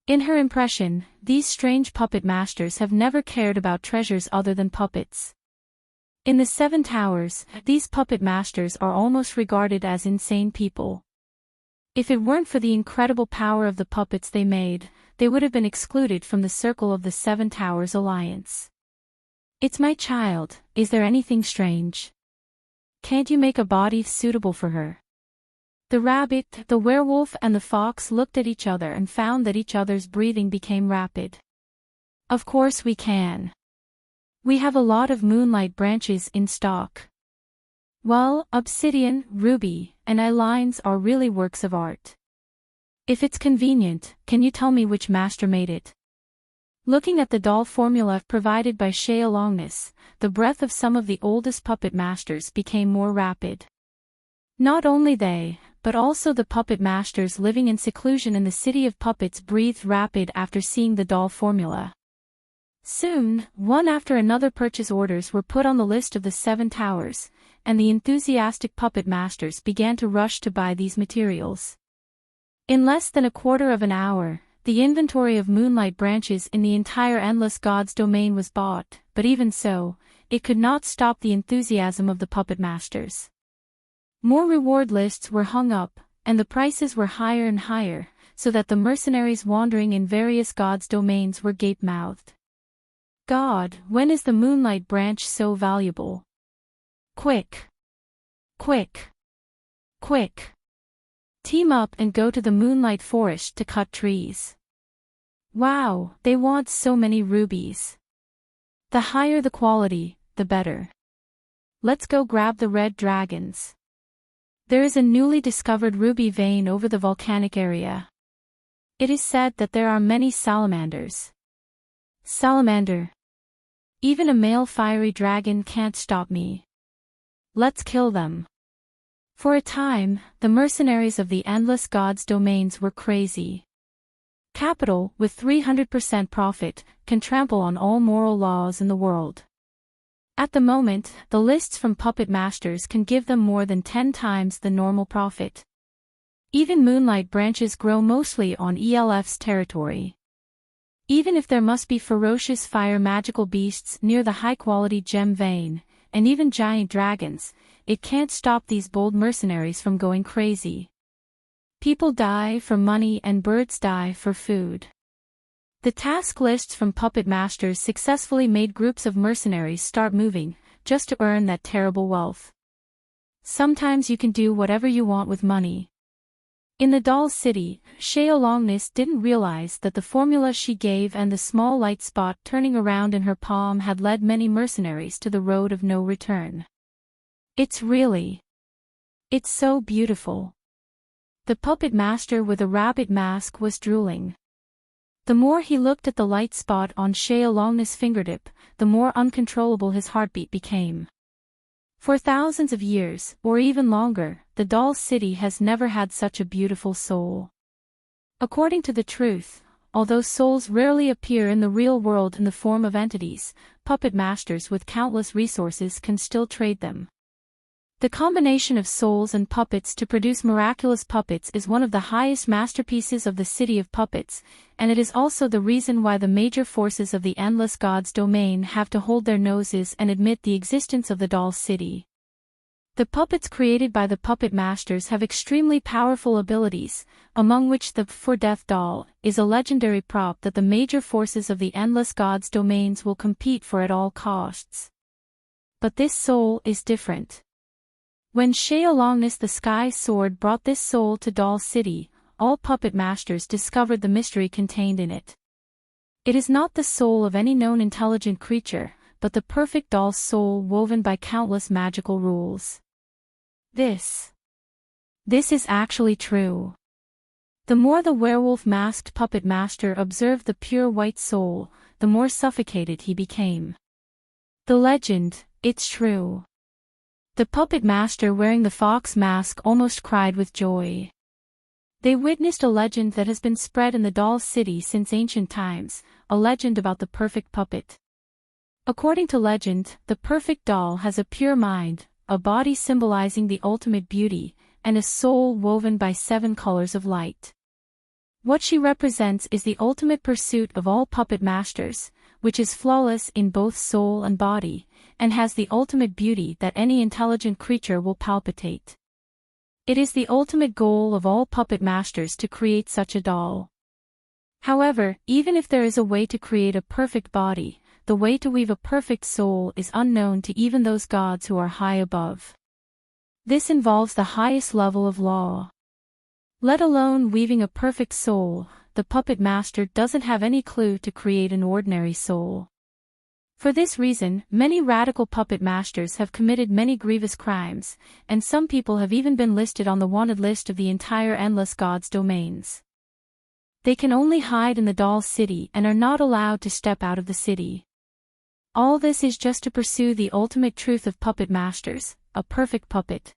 In her impression, these strange puppet masters have never cared about treasures other than puppets. In the Seven Towers, these puppet masters are almost regarded as insane people. If it weren't for the incredible power of the puppets they made, they would have been excluded from the circle of the Seven Towers Alliance. It's my child, is there anything strange? Can't you make a body suitable for her? The rabbit, the werewolf and the fox looked at each other and found that each other's breathing became rapid. Of course we can. We have a lot of moonlight branches in stock. Well, obsidian, ruby, and eye lines are really works of art. If it's convenient, can you tell me which master made it? Looking at the doll formula provided by Sheolongness, the breath of some of the oldest puppet masters became more rapid. Not only they, but also the puppet masters living in seclusion in the city of puppets breathed rapid after seeing the doll formula. Soon, one after another purchase orders were put on the list of the Seven Towers, and the enthusiastic puppet masters began to rush to buy these materials. In less than a quarter of an hour, the inventory of moonlight branches in the entire Endless Gods domain was bought, but even so, it could not stop the enthusiasm of the puppet masters. More reward lists were hung up, and the prices were higher and higher, so that the mercenaries wandering in various gods' domains were gape-mouthed. God, when is the moonlight branch so valuable? Quick! Quick! Quick! Team up and go to the moonlight forest to cut trees. Wow, they want so many rubies. The higher the quality, the better. Let's go grab the red dragons. There is a newly discovered ruby vein over the volcanic area. It is said that there are many salamanders. Salamander. Even a male fiery dragon can't stop me. Let's kill them. For a time, the mercenaries of the Endless Gods domains were crazy. Capital, with 300% profit, can trample on all moral laws in the world. At the moment, the lists from puppet masters can give them more than 10 times the normal profit. Even moonlight branches grow mostly on ELF's territory. Even if there must be ferocious fire magical beasts near the high-quality gem vein, and even giant dragons, it can't stop these bold mercenaries from going crazy. People die for money and birds die for food. The task lists from puppet masters successfully made groups of mercenaries start moving, just to earn that terrible wealth. Sometimes you can do whatever you want with money. In the doll city, Sheolongness didn't realize that the formula she gave and the small light spot turning around in her palm had led many mercenaries to the road of no return. It's so beautiful. The puppet master with a rabbit mask was drooling. The more he looked at the light spot on Sheolongness' fingertip, the more uncontrollable his heartbeat became. For thousands of years, or even longer, the doll city has never had such a beautiful soul. According to the truth, although souls rarely appear in the real world in the form of entities, puppet masters with countless resources can still trade them. The combination of souls and puppets to produce miraculous puppets is one of the highest masterpieces of the City of Puppets, and it is also the reason why the major forces of the Endless Gods domain have to hold their noses and admit the existence of the doll city. The puppets created by the puppet masters have extremely powerful abilities, among which the For Death doll is a legendary prop that the major forces of the Endless Gods domains will compete for at all costs. But this soul is different. When Sheolongness the Sky Sword brought this soul to Doll City, all puppet masters discovered the mystery contained in it. It is not the soul of any known intelligent creature, but the perfect doll's soul woven by countless magical rules. This is actually true. The more the werewolf masked puppet master observed the pure white soul, the more suffocated he became. The legend, it's true. The puppet master wearing the fox mask almost cried with joy. They witnessed a legend that has been spread in the doll city since ancient times, a legend about the perfect puppet. According to legend, the perfect doll has a pure mind, a body symbolizing the ultimate beauty, and a soul woven by 7 colors of light. What she represents is the ultimate pursuit of all puppet masters, which is flawless in both soul and body, and has the ultimate beauty that any intelligent creature will palpitate. It is the ultimate goal of all puppet masters to create such a doll. However, even if there is a way to create a perfect body, the way to weave a perfect soul is unknown to even those gods who are high above. This involves the highest level of law. Let alone weaving a perfect soul, the puppet master doesn't have any clue to create an ordinary soul. For this reason, many radical puppet masters have committed many grievous crimes, and some people have even been listed on the wanted list of the entire Endless Gods domains. They can only hide in the doll city and are not allowed to step out of the city. All this is just to pursue the ultimate truth of puppet masters, a perfect puppet.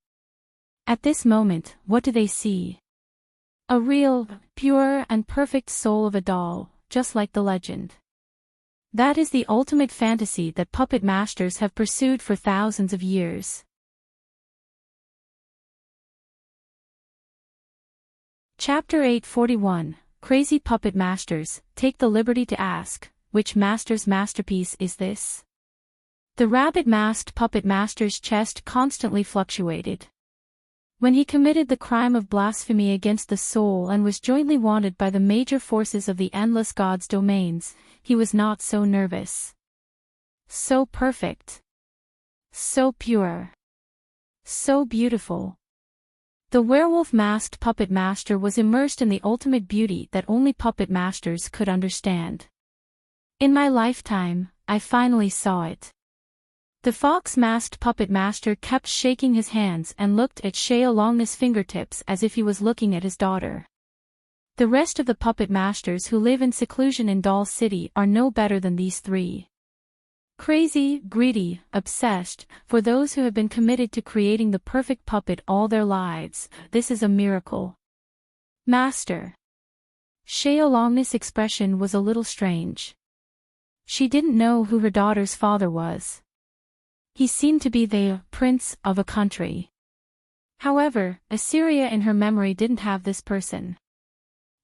At this moment, what do they see? A real, pure and perfect soul of a doll, just like the legend. That is the ultimate fantasy that puppet masters have pursued for thousands of years. Chapter 841, Crazy Puppet Masters, take the liberty to ask, which master's masterpiece is this? The rabbit-masked puppet master's chest constantly fluctuated. When he committed the crime of blasphemy against the soul and was jointly wanted by the major forces of the Endless Gods domains, he was not so nervous. So perfect. So pure. So beautiful. The werewolf-masked puppet master was immersed in the ultimate beauty that only puppet masters could understand. In my lifetime, I finally saw it. The fox-masked puppet master kept shaking his hands and looked at Shea Longness' fingertips as if he was looking at his daughter. The rest of the puppet masters who live in seclusion in Doll City are no better than these 3. Crazy, greedy, obsessed, for those who have been committed to creating the perfect puppet all their lives, this is a miracle. Master. Shea Longness' expression was a little strange. She didn't know who her daughter's father was. He seemed to be the prince of a country. However, Assyria in her memory didn't have this person.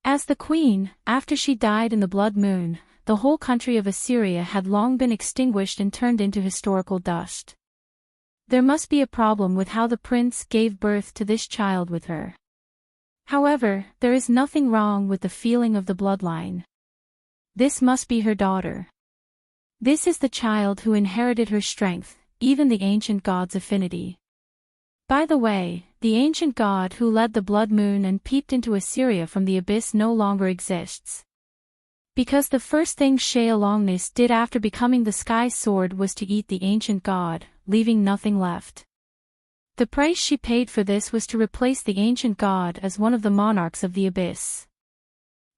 As the queen, after she died in the blood moon, the whole country of Assyria had long been extinguished and turned into historical dust. There must be a problem with how the prince gave birth to this child with her. However, there is nothing wrong with the feeling of the bloodline. This must be her daughter. This is the child who inherited her strength, even the ancient god's affinity. By the way, the ancient god who led the blood moon and peeped into Assyria from the abyss no longer exists. Because the first thing Shea Longness did after becoming the Sky Sword was to eat the ancient god, leaving nothing left. The price she paid for this was to replace the ancient god as one of the monarchs of the abyss.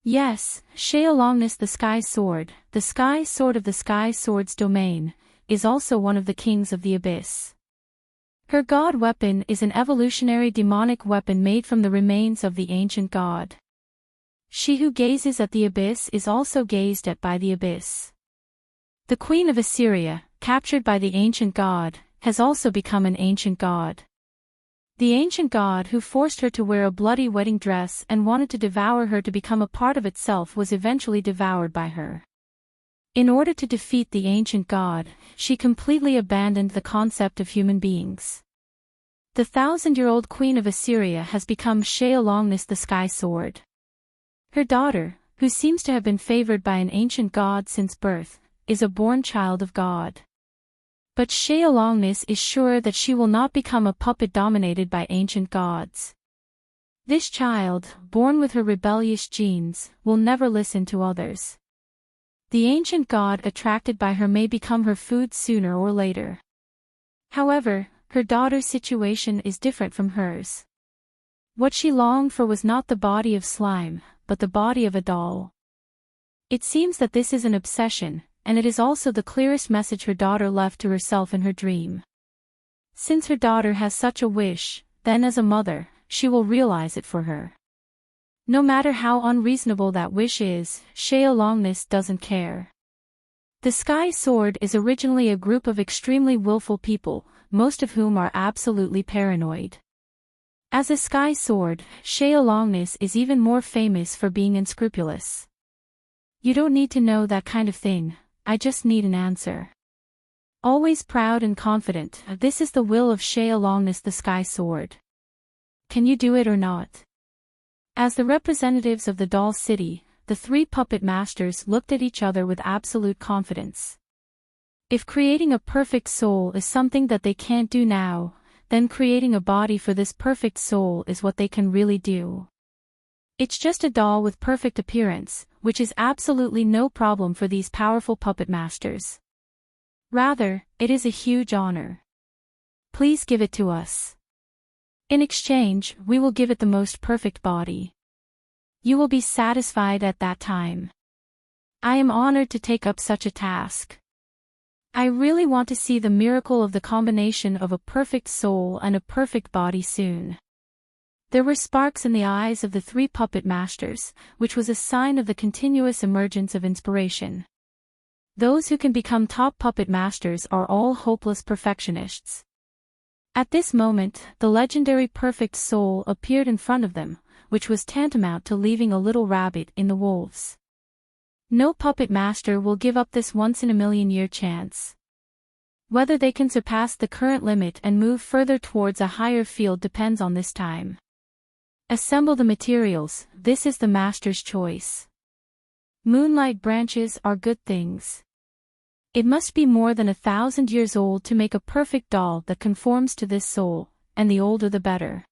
Yes, Shea Longness the Sky Sword of the Sky Sword's domain, is also one of the kings of the abyss. Her god weapon is an evolutionary demonic weapon made from the remains of the ancient god. She who gazes at the abyss is also gazed at by the abyss. The queen of Assyria, captured by the ancient god, has also become an ancient god. The ancient god who forced her to wear a bloody wedding dress and wanted to devour her to become a part of itself was eventually devoured by her. In order to defeat the ancient god, she completely abandoned the concept of human beings. The 1,000-year-old queen of Assyria has become Shea Longness the Sky Sword. Her daughter, who seems to have been favored by an ancient god since birth, is a born child of God. But Shea Longness is sure that she will not become a puppet dominated by ancient gods. This child, born with her rebellious genes, will never listen to others. The ancient god attracted by her may become her food sooner or later. However, her daughter's situation is different from hers. What she longed for was not the body of slime, but the body of a doll. It seems that this is an obsession, and it is also the clearest message her daughter left to herself in her dream. Since her daughter has such a wish, then as a mother, she will realize it for her. No matter how unreasonable that wish is, Longness doesn't care. The Sky Sword is originally a group of extremely willful people, most of whom are absolutely paranoid. As a Sky Sword, Longness is even more famous for being unscrupulous. You don't need to know that kind of thing, I just need an answer. Always proud and confident, this is the will of Longness the Sky Sword. Can you do it or not? As the representatives of the Doll City, the three puppet masters looked at each other with absolute confidence. If creating a perfect soul is something that they can't do now, then creating a body for this perfect soul is what they can really do. It's just a doll with perfect appearance, which is absolutely no problem for these powerful puppet masters. Rather, it is a huge honor. Please give it to us. In exchange, we will give it the most perfect body. You will be satisfied at that time. I am honored to take up such a task. I really want to see the miracle of the combination of a perfect soul and a perfect body soon. There were sparks in the eyes of the three puppet masters, which was a sign of the continuous emergence of inspiration. Those who can become top puppet masters are all hopeless perfectionists. At this moment, the legendary perfect soul appeared in front of them, which was tantamount to leaving a little rabbit in the wolves. No puppet master will give up this once-in-a-million-year chance. Whether they can surpass the current limit and move further towards a higher field depends on this time. Assemble the materials, this is the master's choice. Moonlight branches are good things. It must be more than 1,000 years old to make a perfect doll that conforms to this soul, and the older the better.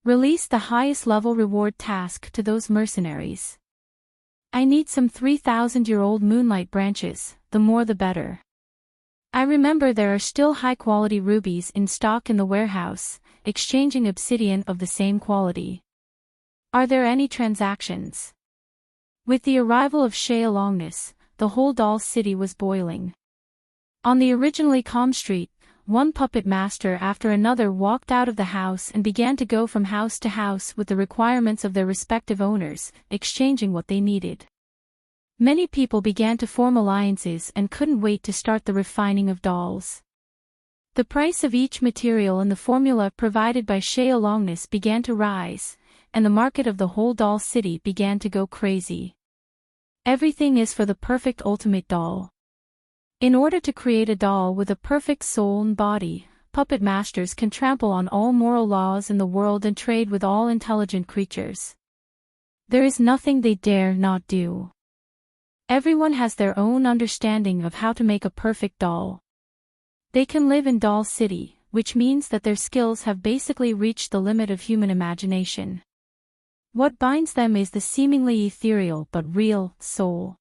Release the highest level reward task to those mercenaries. I need some 3,000-year-old moonlight branches, the more the better. I remember there are still high-quality rubies in stock in the warehouse, exchanging obsidian of the same quality. Are there any transactions? With the arrival of Longness, the whole doll city was boiling. On the originally calm street, one puppet master after another walked out of the house and began to go from house to house with the requirements of their respective owners, exchanging what they needed. Many people began to form alliances and couldn't wait to start the refining of dolls. The price of each material and the formula provided by Longness began to rise, and the market of the whole doll city began to go crazy. Everything is for the perfect ultimate doll. In order to create a doll with a perfect soul and body, puppet masters can trample on all moral laws in the world and trade with all intelligent creatures. There is nothing they dare not do. Everyone has their own understanding of how to make a perfect doll. They can live in Doll City, which means that their skills have basically reached the limit of human imagination. What binds them is the seemingly ethereal but real soul.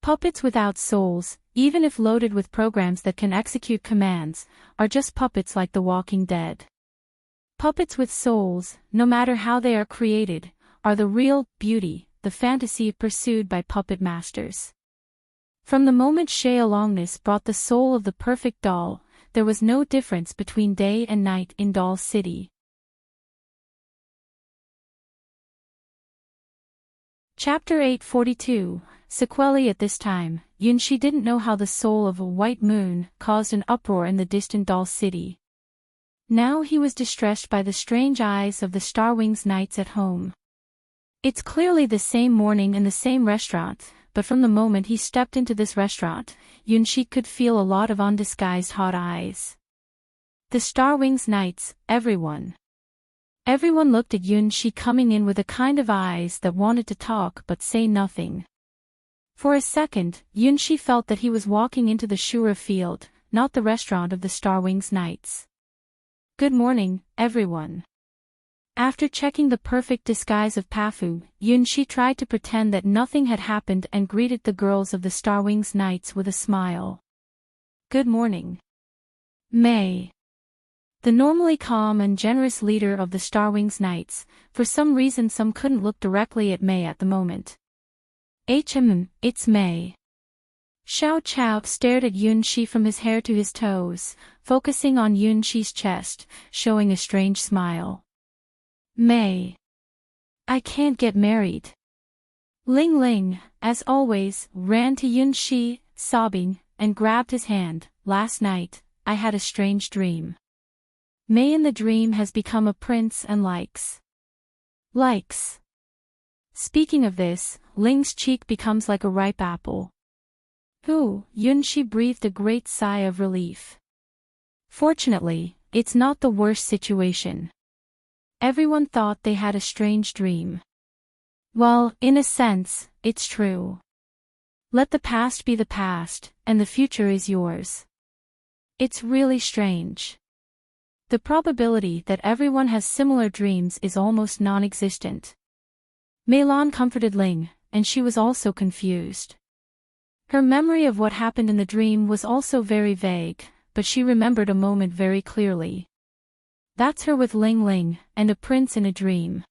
Puppets without souls, even if loaded with programs that can execute commands, are just puppets like the Walking Dead. Puppets with souls, no matter how they are created, are the real beauty, the fantasy pursued by puppet masters. From the moment Longness brought the soul of the perfect doll, there was no difference between day and night in Doll City. Chapter 842, Sequelae. At this time, Yunshi didn't know how the soul of a white moon caused an uproar in the distant Doll City. Now he was distressed by the strange eyes of the Starwings Knights at home. It's clearly the same morning in the same restaurant, but from the moment he stepped into this restaurant, Yunshi could feel a lot of undisguised hot eyes. The Starwings Knights, everyone. Everyone looked at Yunshi coming in with a kind of eyes that wanted to talk but say nothing. For a second, Yunshi felt that he was walking into the Shura field, not the restaurant of the Starwings Knights. Good morning, everyone. After checking the perfect disguise of Pafu, Yunshi tried to pretend that nothing had happened and greeted the girls of the Starwings Knights with a smile. Good morning, May. The normally calm and generous leader of the Starwings Knights, for some reason some couldn't look directly at May at the moment. It's May. Xiao Chao stared at Yunshi from his hair to his toes, focusing on Yunshi's chest, showing a strange smile. May. I can't get married. Ling Ling, as always, ran to Yunshi, sobbing, and grabbed his hand. Last night, I had a strange dream. May in the dream has become a prince and likes. Speaking of this, Ling's cheek becomes like a ripe apple. Ooh, Yunshi breathed a great sigh of relief. Fortunately, it's not the worst situation. Everyone thought they had a strange dream. Well, in a sense, it's true. Let the past be the past, and the future is yours. It's really strange. The probability that everyone has similar dreams is almost non-existent. Meilong comforted Ling, and she was also confused. Her memory of what happened in the dream was also very vague, but she remembered a moment very clearly. That's her with Ling Ling, and a prince in a dream.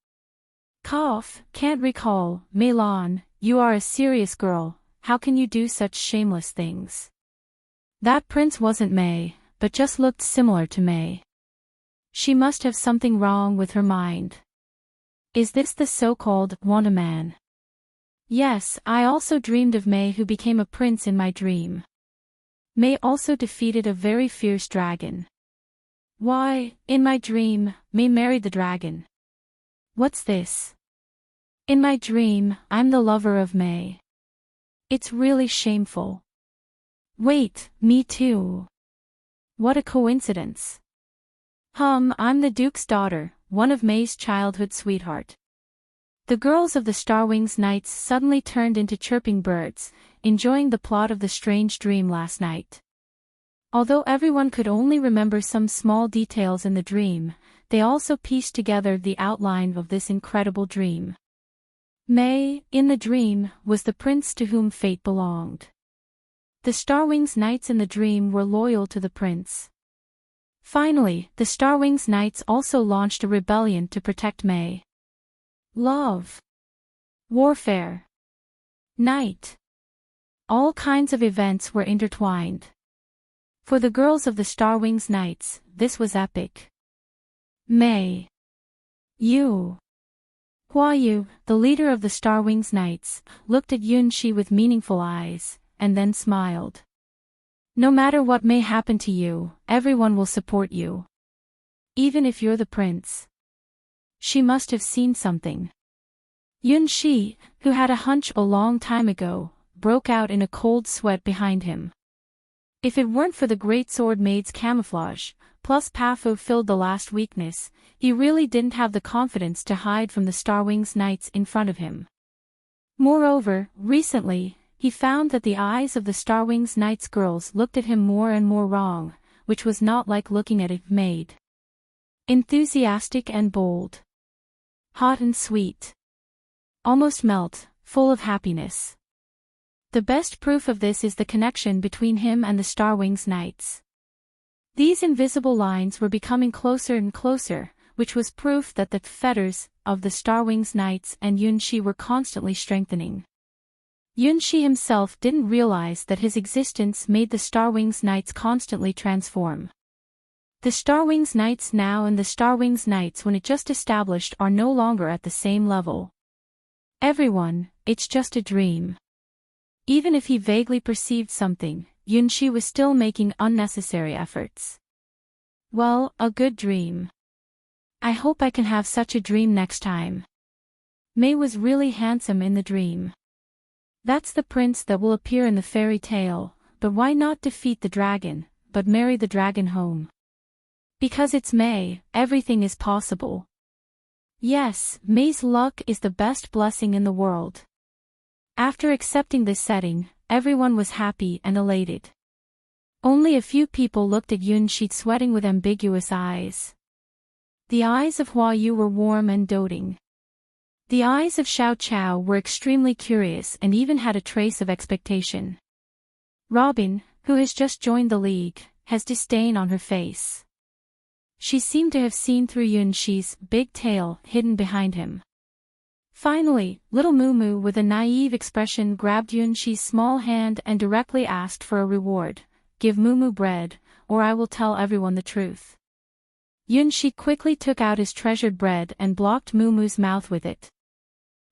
Cough, can't recall. Meilong, you are a serious girl, how can you do such shameless things? That prince wasn't May, but just looked similar to May. She must have something wrong with her mind. Is this the so-called Wanda man? Yes, I also dreamed of May who became a prince in my dream. May also defeated a very fierce dragon. Why, in my dream, May married the dragon. What's this? In my dream, I'm the lover of May. It's really shameful. Wait, me too. What a coincidence. I'm the Duke's daughter, one of May's childhood sweetheart. The girls of the Starwings Knights suddenly turned into chirping birds, enjoying the plot of the strange dream last night. Although everyone could only remember some small details in the dream, they also pieced together the outline of this incredible dream. May, in the dream, was the prince to whom fate belonged. The Starwings Knights in the dream were loyal to the prince. Finally, the Starwings Knights also launched a rebellion to protect May. Love. Warfare. Night. All kinds of events were intertwined. For the girls of the Starwings Knights, this was epic. May. You. Hua Yu, the leader of the Starwings Knights, looked at Yunshi with meaningful eyes, and then smiled. No matter what may happen to you, everyone will support you. Even if you're the prince. She must have seen something. Yunshi, who had a hunch a long time ago, broke out in a cold sweat behind him. If it weren't for the Great Sword Maid's camouflage, plus Pafu filled the last weakness, he really didn't have the confidence to hide from the Starwings Knights in front of him. Moreover, recently, he found that the eyes of the Starwings Knights girls looked at him more and more wrong, which was not like looking at a maid. Enthusiastic and bold. Hot and sweet. Almost melt, full of happiness. The best proof of this is the connection between him and the Starwings Knights. These invisible lines were becoming closer and closer, which was proof that the fetters of the Starwings Knights and Yunshi were constantly strengthening. Yunshi himself didn't realize that his existence made the Starwings Knights constantly transform. The Starwings Knights now and the Starwings Knights when it just established are no longer at the same level. Everyone, it's just a dream. Even if he vaguely perceived something, Yunshi was still making unnecessary efforts. Well, a good dream. I hope I can have such a dream next time. May was really handsome in the dream. That's the prince that will appear in the fairy tale, but why not defeat the dragon, but marry the dragon home? Because it's May, everything is possible. Yes, May's luck is the best blessing in the world. After accepting this setting, everyone was happy and elated. Only a few people looked at Yunshi sweating with ambiguous eyes. The eyes of Hua Yu were warm and doting. The eyes of Xiao Chao were extremely curious and even had a trace of expectation. Robin, who has just joined the league, has disdain on her face. She seemed to have seen through Yunshi's big tail hidden behind him. Finally, little Mumu with a naive expression grabbed Yunshi's small hand and directly asked for a reward. Give Mumu bread, or I will tell everyone the truth. Yunshi quickly took out his treasured bread and blocked Mumu's mouth with it.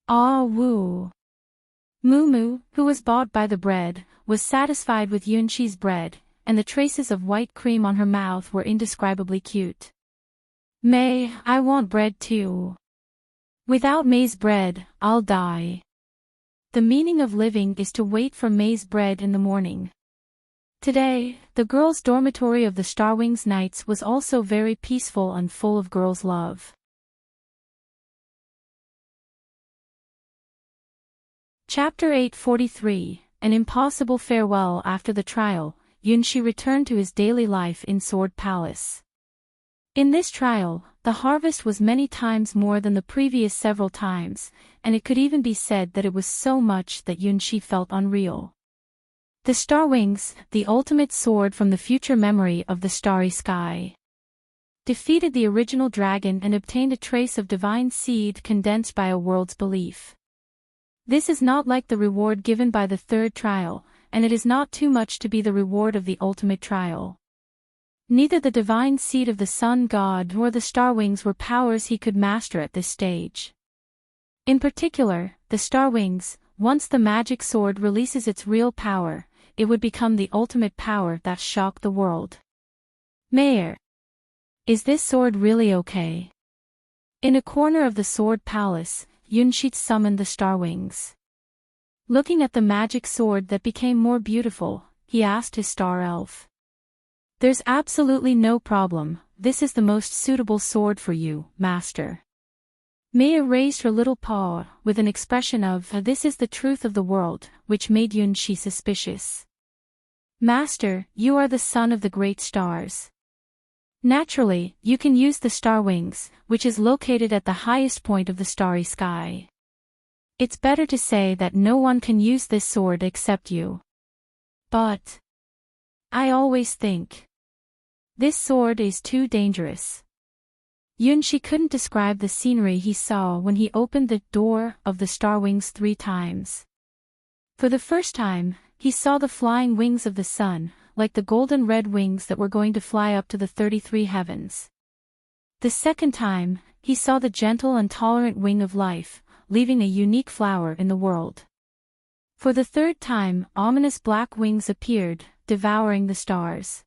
Ah woo! Mumu, who was bought by the bread, was satisfied with Yunshi's bread, and the traces of white cream on her mouth were indescribably cute. May, I want bread too. Without May's bread, I'll die. The meaning of living is to wait for May's bread in the morning. Today, the girls' dormitory of the Starwings Knights was also very peaceful and full of girls' love. Chapter 843, An Impossible Farewell. After the trial, Yunshi returned to his daily life in Sword Palace. In this trial, the harvest was many times more than the previous several times, and it could even be said that it was so much that Yunshi felt unreal. The Starwings, the ultimate sword from the future memory of the starry sky, defeated the original dragon and obtained a trace of divine seed condensed by a world's belief. This is not like the reward given by the third trial, and it is not too much to be the reward of the ultimate trial. Neither the divine seed of the sun god nor the Starwings were powers he could master at this stage. In particular, the Starwings, once the magic sword releases its real power, it would become the ultimate power that shocked the world. Mayor. Is this sword really okay? In a corner of the Sword Palace, Yunshi summoned the Starwings. Looking at the magic sword that became more beautiful, he asked his star elf. There's absolutely no problem, this is the most suitable sword for you, master. Maya raised her little paw, with an expression of, this is the truth of the world, which made Yunshi suspicious. Master, you are the son of the great stars. Naturally, you can use the Starwings, which is located at the highest point of the starry sky. It's better to say that no one can use this sword except you. But I always think this sword is too dangerous. Yunshi couldn't describe the scenery he saw when he opened the door of the Starwings 3 times. For the first time, he saw the flying wings of the sun, like the golden red wings that were going to fly up to the 33 heavens. The second time, he saw the gentle and tolerant wing of life, leaving a unique flower in the world. For the third time, ominous black wings appeared, devouring the stars.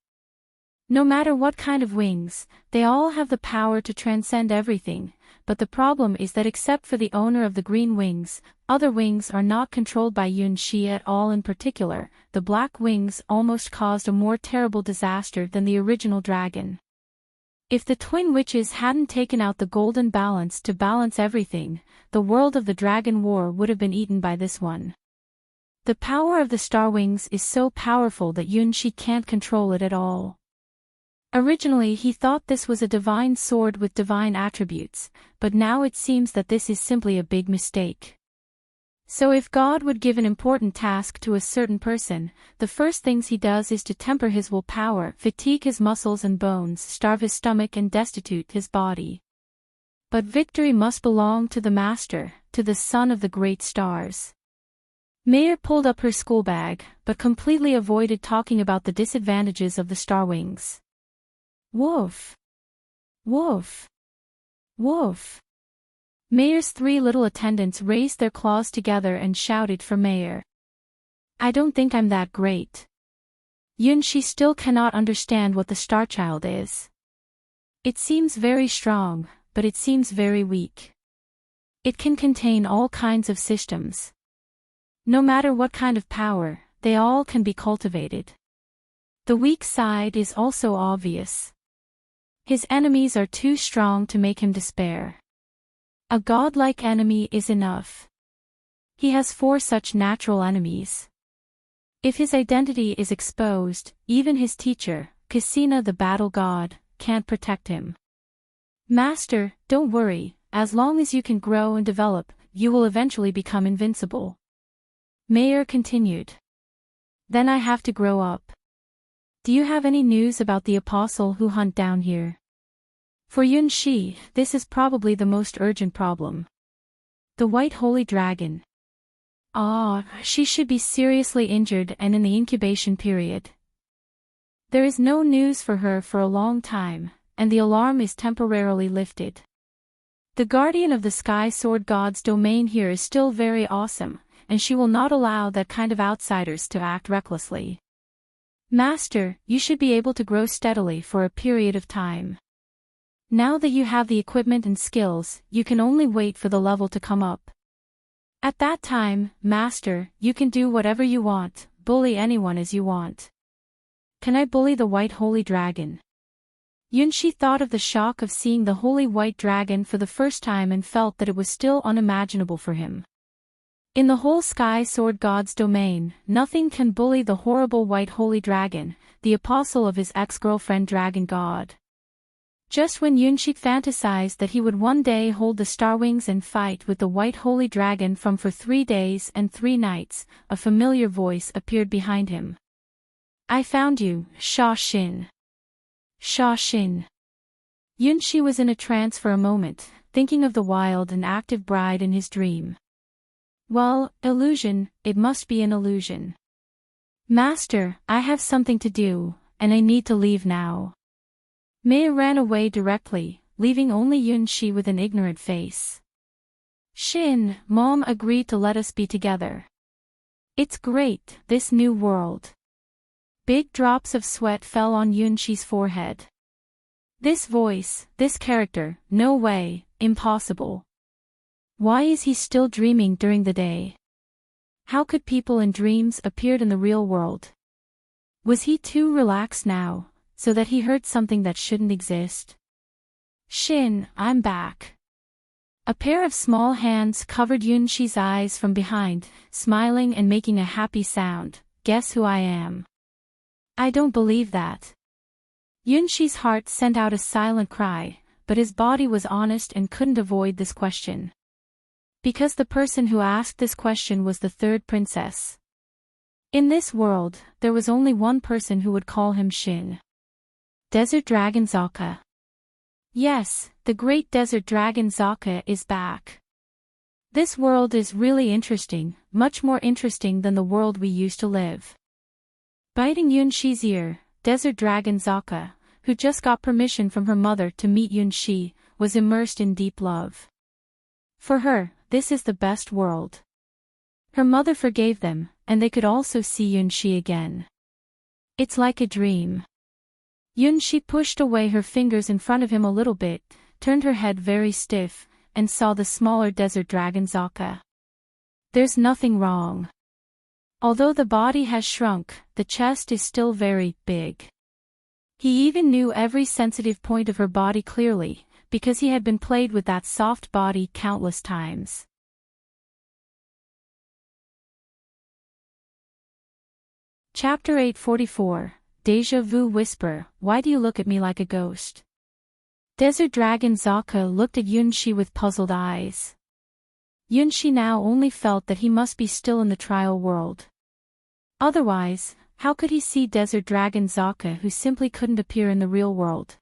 No matter what kind of wings, they all have the power to transcend everything, but the problem is that except for the owner of the green wings, other wings are not controlled by Yunshi at all. In particular, the black wings almost caused a more terrible disaster than the original dragon. If the twin witches hadn't taken out the golden balance to balance everything, the world of the Dragon War would have been eaten by this one. The power of the Starwings is so powerful that Yunshi can't control it at all. Originally he thought this was a divine sword with divine attributes, but now it seems that this is simply a big mistake. So if God would give an important task to a certain person, the first things he does is to temper his willpower, fatigue his muscles and bones, starve his stomach and destitute his body. But victory must belong to the master, to the son of the great stars. Mayor pulled up her school bag, but completely avoided talking about the disadvantages of the Starwings. Woof! Woof! Woof! Mayor's 3 little attendants raised their claws together and shouted for Mayor. I don't think I'm that great. Yunshi still cannot understand what the Starchild is. It seems very strong, but it seems very weak. It can contain all kinds of systems. No matter what kind of power, they all can be cultivated. The weak side is also obvious. His enemies are too strong to make him despair. A godlike enemy is enough. He has 4 such natural enemies. If his identity is exposed, even his teacher, Cassina the battle god, can't protect him. Master, don't worry, as long as you can grow and develop, you will eventually become invincible. Mayor continued. Then I have to grow up. Do you have any news about the apostle who hunt down here? For Yunshi, this is probably the most urgent problem. The White Holy Dragon. She should be seriously injured and in the incubation period. There is no news for her for a long time, and the alarm is temporarily lifted. The guardian of the Sky Sword God's domain here is still very awesome, and she will not allow that kind of outsiders to act recklessly. Master, you should be able to grow steadily for a period of time. Now that you have the equipment and skills, you can only wait for the level to come up. At that time, Master, you can do whatever you want, bully anyone as you want. Can I bully the White Holy Dragon? Yunshi thought of the shock of seeing the Holy White Dragon for the first time and felt that it was still unimaginable for him. In the whole Sky Sword God's domain, nothing can bully the horrible White Holy Dragon, the apostle of his ex-girlfriend Dragon God. Just when Yunshi fantasized that he would one day hold the Star Wings and fight with the White Holy Dragon for 3 days and 3 nights, a familiar voice appeared behind him. I found you, Sha Xin. Sha Xin. Yunshi was in a trance for a moment, thinking of the wild and active bride in his dream. Well, illusion, it must be an illusion. Master, I have something to do, and I need to leave now. Mei ran away directly, leaving only Yunshi with an ignorant face. Xin, Mom agreed to let us be together. It's great, this new world. Big drops of sweat fell on Yunshi's forehead. This voice, this character, no way, impossible. Why is he still dreaming during the day? How could people in dreams appear in the real world? Was he too relaxed now, so that he heard something that shouldn't exist? Xin, I'm back. A pair of small hands covered Yunshi's eyes from behind, smiling and making a happy sound. Guess who I am? I don't believe that. Yunshi's heart sent out a silent cry, but his body was honest and couldn't avoid this question. Because the person who asked this question was the third princess. In this world, there was only one person who would call him Xin. Desert Dragon Zaka. Yes, the great Desert Dragon Zaka is back. This world is really interesting, much more interesting than the world we used to live. Biting Yunshi's ear, Desert Dragon Zaka, who just got permission from her mother to meet Yunshi, was immersed in deep love. For her, this is the best world. Her mother forgave them, and they could also see Yunshi again. It's like a dream. Yunshi pushed away her fingers in front of him a little bit, turned her head very stiff, and saw the smaller Desert Dragon Zaka. There's nothing wrong. Although the body has shrunk, the chest is still very big. He even knew every sensitive point of her body clearly, because he had been played with that soft body countless times. Chapter 844, Deja Vu Whisper, Why do you look at me like a ghost? Desert Dragon Zaka looked at Yunshi with puzzled eyes. Yunshi now only felt that he must be still in the trial world. Otherwise, how could he see Desert Dragon Zaka who simply couldn't appear in the real world?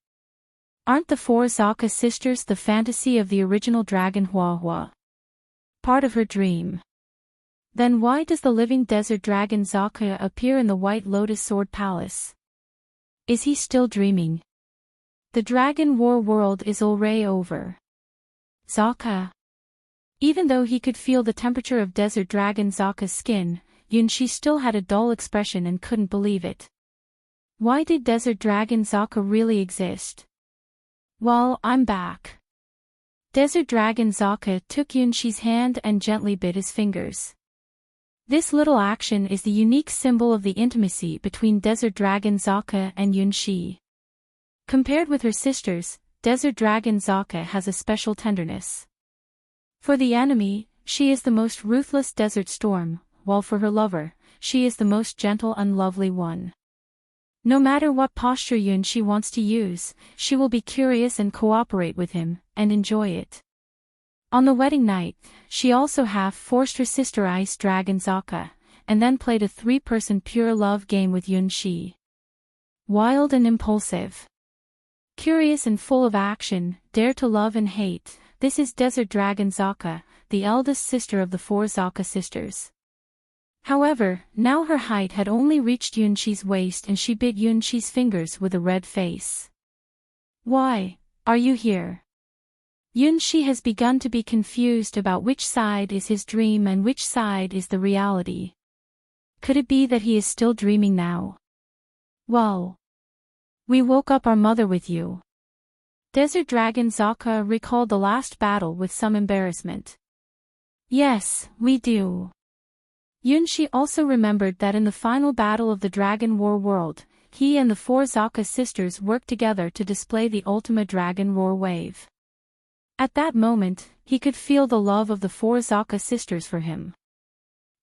Aren't the 4 Zaka sisters the fantasy of the original dragon Huahua? Part of her dream. Then why does the living Desert Dragon Zaka appear in the White Lotus Sword Palace? Is he still dreaming? The Dragon War world is already over. Zaka. Even though he could feel the temperature of Desert Dragon Zaka's skin, Yunshi still had a dull expression and couldn't believe it. Why did Desert Dragon Zaka really exist? Well, I'm back. Desert Dragon Zaka took Yunshi's hand and gently bit his fingers. This little action is the unique symbol of the intimacy between Desert Dragon Zaka and Yunshi. Compared with her sisters, Desert Dragon Zaka has a special tenderness. For the enemy, she is the most ruthless desert storm, while for her lover, she is the most gentle and lovely one. No matter what posture Yunshi wants to use, she will be curious and cooperate with him, and enjoy it. On the wedding night, she also half-forced her sister Ice Dragon Zaka, and then played a 3-person pure love game with Yunshi. Wild and impulsive. Curious and full of action, dare to love and hate, this is Desert Dragon Zaka, the eldest sister of the 4 Zaka sisters. However, now her height had only reached Yunshi's waist and she bit Yunshi's fingers with a red face. Why are you here? Yunshi has begun to be confused about which side is his dream and which side is the reality. Could it be that he is still dreaming now? Well, we woke up our mother with you. Desert Dragon Zaka recalled the last battle with some embarrassment. Yes, we do. Yunshi also remembered that in the final battle of the Dragon War World, he and the 4 Zaka sisters worked together to display the Ultima Dragon Roar wave. At that moment, he could feel the love of the 4 Zaka sisters for him.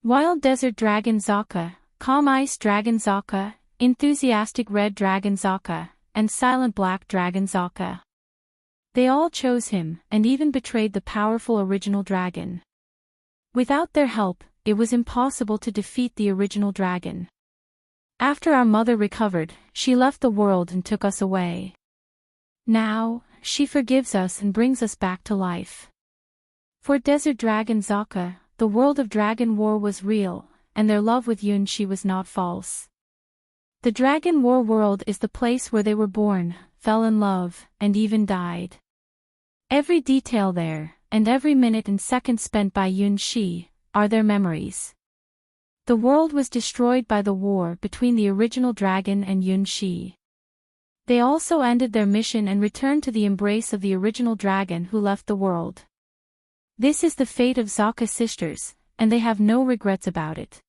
Wild Desert Dragon Zaka, Calm Ice Dragon Zaka, Enthusiastic Red Dragon Zaka, and Silent Black Dragon Zaka. They all chose him, and even betrayed the powerful original dragon. Without their help, it was impossible to defeat the original dragon. After our mother recovered, she left the world and took us away. Now, she forgives us and brings us back to life. For Desert Dragon Zaka, the world of Dragon War was real, and their love with Yunshi was not false. The Dragon War world is the place where they were born, fell in love, and even died. Every detail there, and every minute and second spent by Yunshi, are their memories. The world was destroyed by the war between the original dragon and Yunshi. They also ended their mission and returned to the embrace of the original dragon who left the world. This is the fate of Zaka sisters, and they have no regrets about it.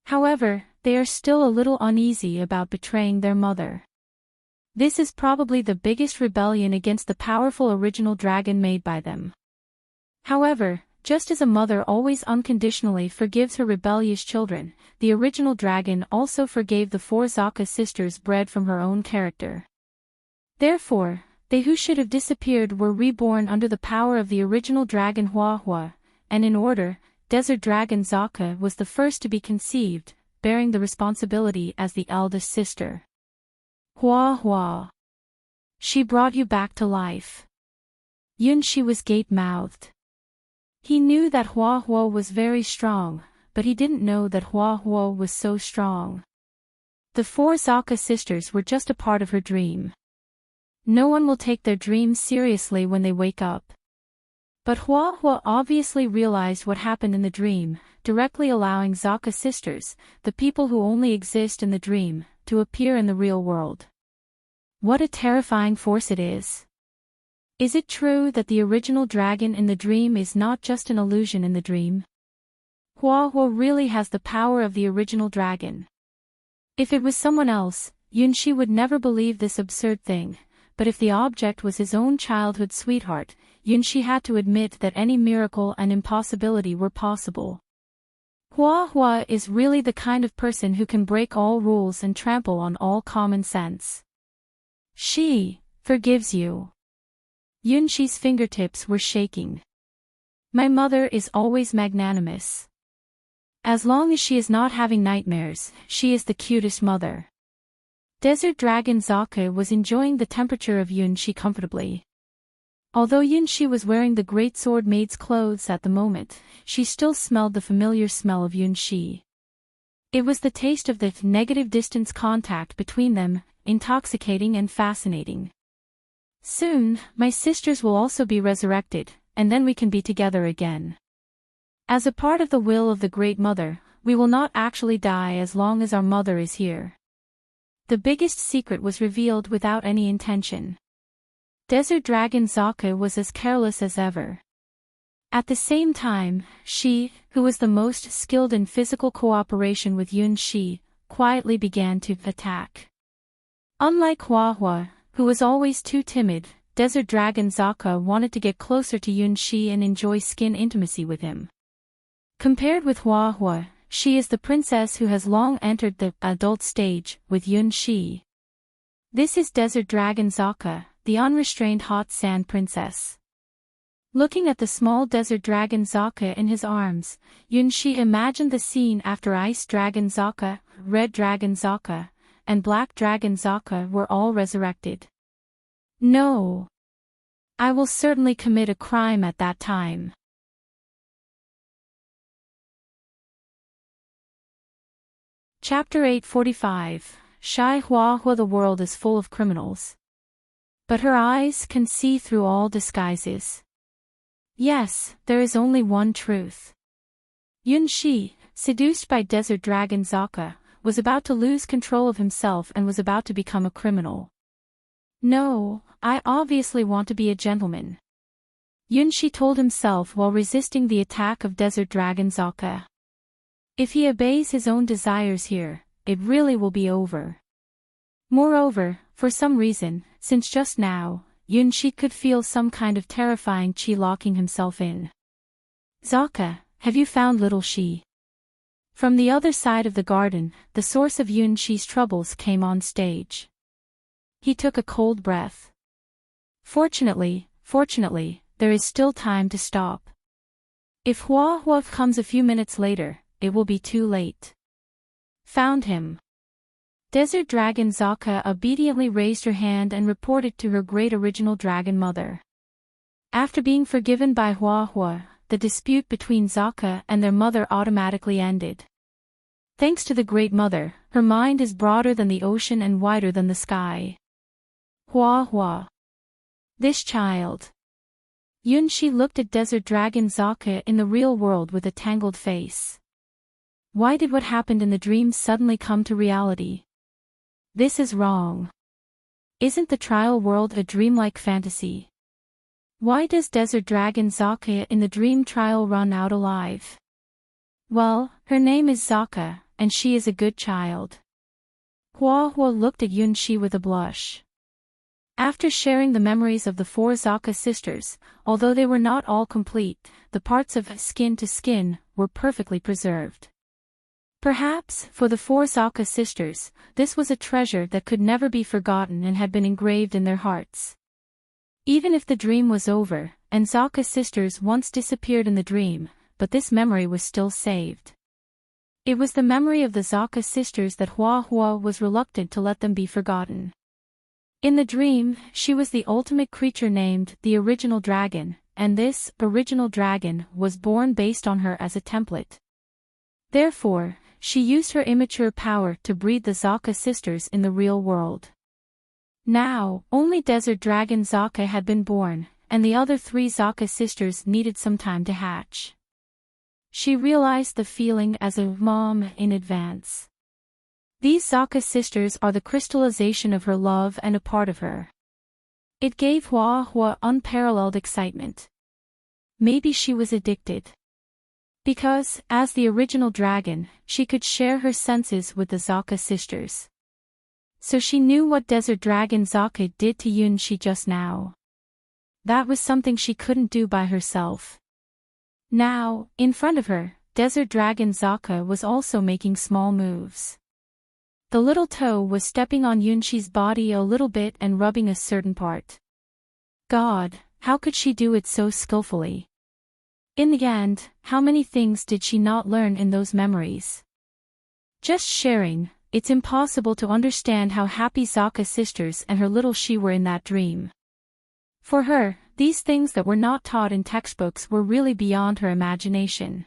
However, they are still a little uneasy about betraying their mother. This is probably the biggest rebellion against the powerful original dragon made by them. However, just as a mother always unconditionally forgives her rebellious children, the original dragon also forgave the 4 Zaka sisters bred from her own character. Therefore, they who should have disappeared were reborn under the power of the original dragon Hua, and in order, Desert Dragon Zaka was the first to be conceived, bearing the responsibility as the eldest sister. Hua. She brought you back to life. Yunshi was gape-mouthed. He knew that Hua was very strong, but he didn't know that Hua was so strong. The 4 Zaka sisters were just a part of her dream. No one will take their dreams seriously when they wake up. But Hua obviously realized what happened in the dream, directly allowing Zaka sisters, the people who only exist in the dream, to appear in the real world. What a terrifying force it is. Is it true that the original dragon in the dream is not just an illusion in the dream? Hua really has the power of the original dragon. If it was someone else, Yunshi would never believe this absurd thing, but if the object was his own childhood sweetheart, Yunshi had to admit that any miracle and impossibility were possible. Hua is really the kind of person who can break all rules and trample on all common sense. She forgives you. Yunshi's fingertips were shaking. My mother is always magnanimous. As long as she is not having nightmares, she is the cutest mother. Desert Dragon Zaka was enjoying the temperature of Yunshi comfortably. Although Yunshi was wearing the Great Sword Maid's clothes at the moment, she still smelled the familiar smell of Yunshi. It was the taste of the negative distance contact between them, intoxicating and fascinating. Soon, my sisters will also be resurrected, and then we can be together again. As a part of the will of the Great Mother, we will not actually die as long as our mother is here. The biggest secret was revealed without any intention. Desert Dragon Zaka was as careless as ever. At the same time, she, who was the most skilled in physical cooperation with Yunshi, quietly began to attack. Unlike Hua, who was always too timid, Desert Dragon Zaka wanted to get closer to Yunshi and enjoy skin intimacy with him. Compared with Hua, she is the princess who has long entered the adult stage with Yunxi. This is Desert Dragon Zaka, the unrestrained hot sand princess. Looking at the small desert dragon Zaka in his arms, Yunxi imagined the scene after Ice Dragon Zaka, Red Dragon Zaka, and Black Dragon Zaka were all resurrected. No. I will certainly commit a crime at that time. Chapter 845, Shai Hua Hua. The world is full of criminals. But her eyes can see through all disguises. Yes, there is only one truth. Yunxi, seduced by Desert Dragon Zaka, was about to lose control of himself and was about to become a criminal. No, I obviously want to be a gentleman, Yunxi told himself while resisting the attack of Desert Dragon Zaka. If he obeys his own desires here, it really will be over. Moreover, for some reason, since just now, Yunxi could feel some kind of terrifying qi locking himself in. Zaka, have you found little Shi? From the other side of the garden, the source of Yunxi's troubles came on stage. He took a cold breath. Fortunately, there is still time to stop. If Hua Hua comes a few minutes later, it will be too late. Found him. Desert Dragon Zaka obediently raised her hand and reported to her great original dragon mother. After being forgiven by Hua Hua, the dispute between Zaka and their mother automatically ended. Thanks to the Great Mother, her mind is broader than the ocean and wider than the sky. Hua Hua. This child. Yunxi looked at Desert Dragon Zaka in the real world with a tangled face. Why did what happened in the dream suddenly come to reality? This is wrong. Isn't the trial world a dreamlike fantasy? Why does Desert Dragon Zaka in the dream trial run out alive? Well, her name is Zaka, and she is a good child. Hua Hua looked at Yunxi with a blush. After sharing the memories of the four Zaka sisters, although they were not all complete, the parts of skin to skin were perfectly preserved. Perhaps, for the four Zaka sisters, this was a treasure that could never be forgotten and had been engraved in their hearts. Even if the dream was over, and Zaka sisters once disappeared in the dream, but this memory was still saved. It was the memory of the Zaka sisters that Hua Hua was reluctant to let them be forgotten. In the dream, she was the ultimate creature named the Original Dragon, and this Original Dragon was born based on her as a template. Therefore, she used her immature power to breed the Zaka sisters in the real world. Now, only Desert Dragon Zaka had been born, and the other three Zaka sisters needed some time to hatch. She realized the feeling as a mom in advance. These Zaka sisters are the crystallization of her love and a part of her. It gave Hua Hua unparalleled excitement. Maybe she was addicted. Because, as the original dragon, she could share her senses with the Zaka sisters. So she knew what Desert Dragon Zaka did to Yunxi just now. That was something she couldn't do by herself. Now, in front of her, Desert Dragon Zaka was also making small moves. The little toe was stepping on Yunxi's body a little bit and rubbing a certain part. God, how could she do it so skillfully? In the end, how many things did she not learn in those memories? Just sharing, it's impossible to understand how happy Zaka sisters and her little Shi were in that dream. For her, these things that were not taught in textbooks were really beyond her imagination.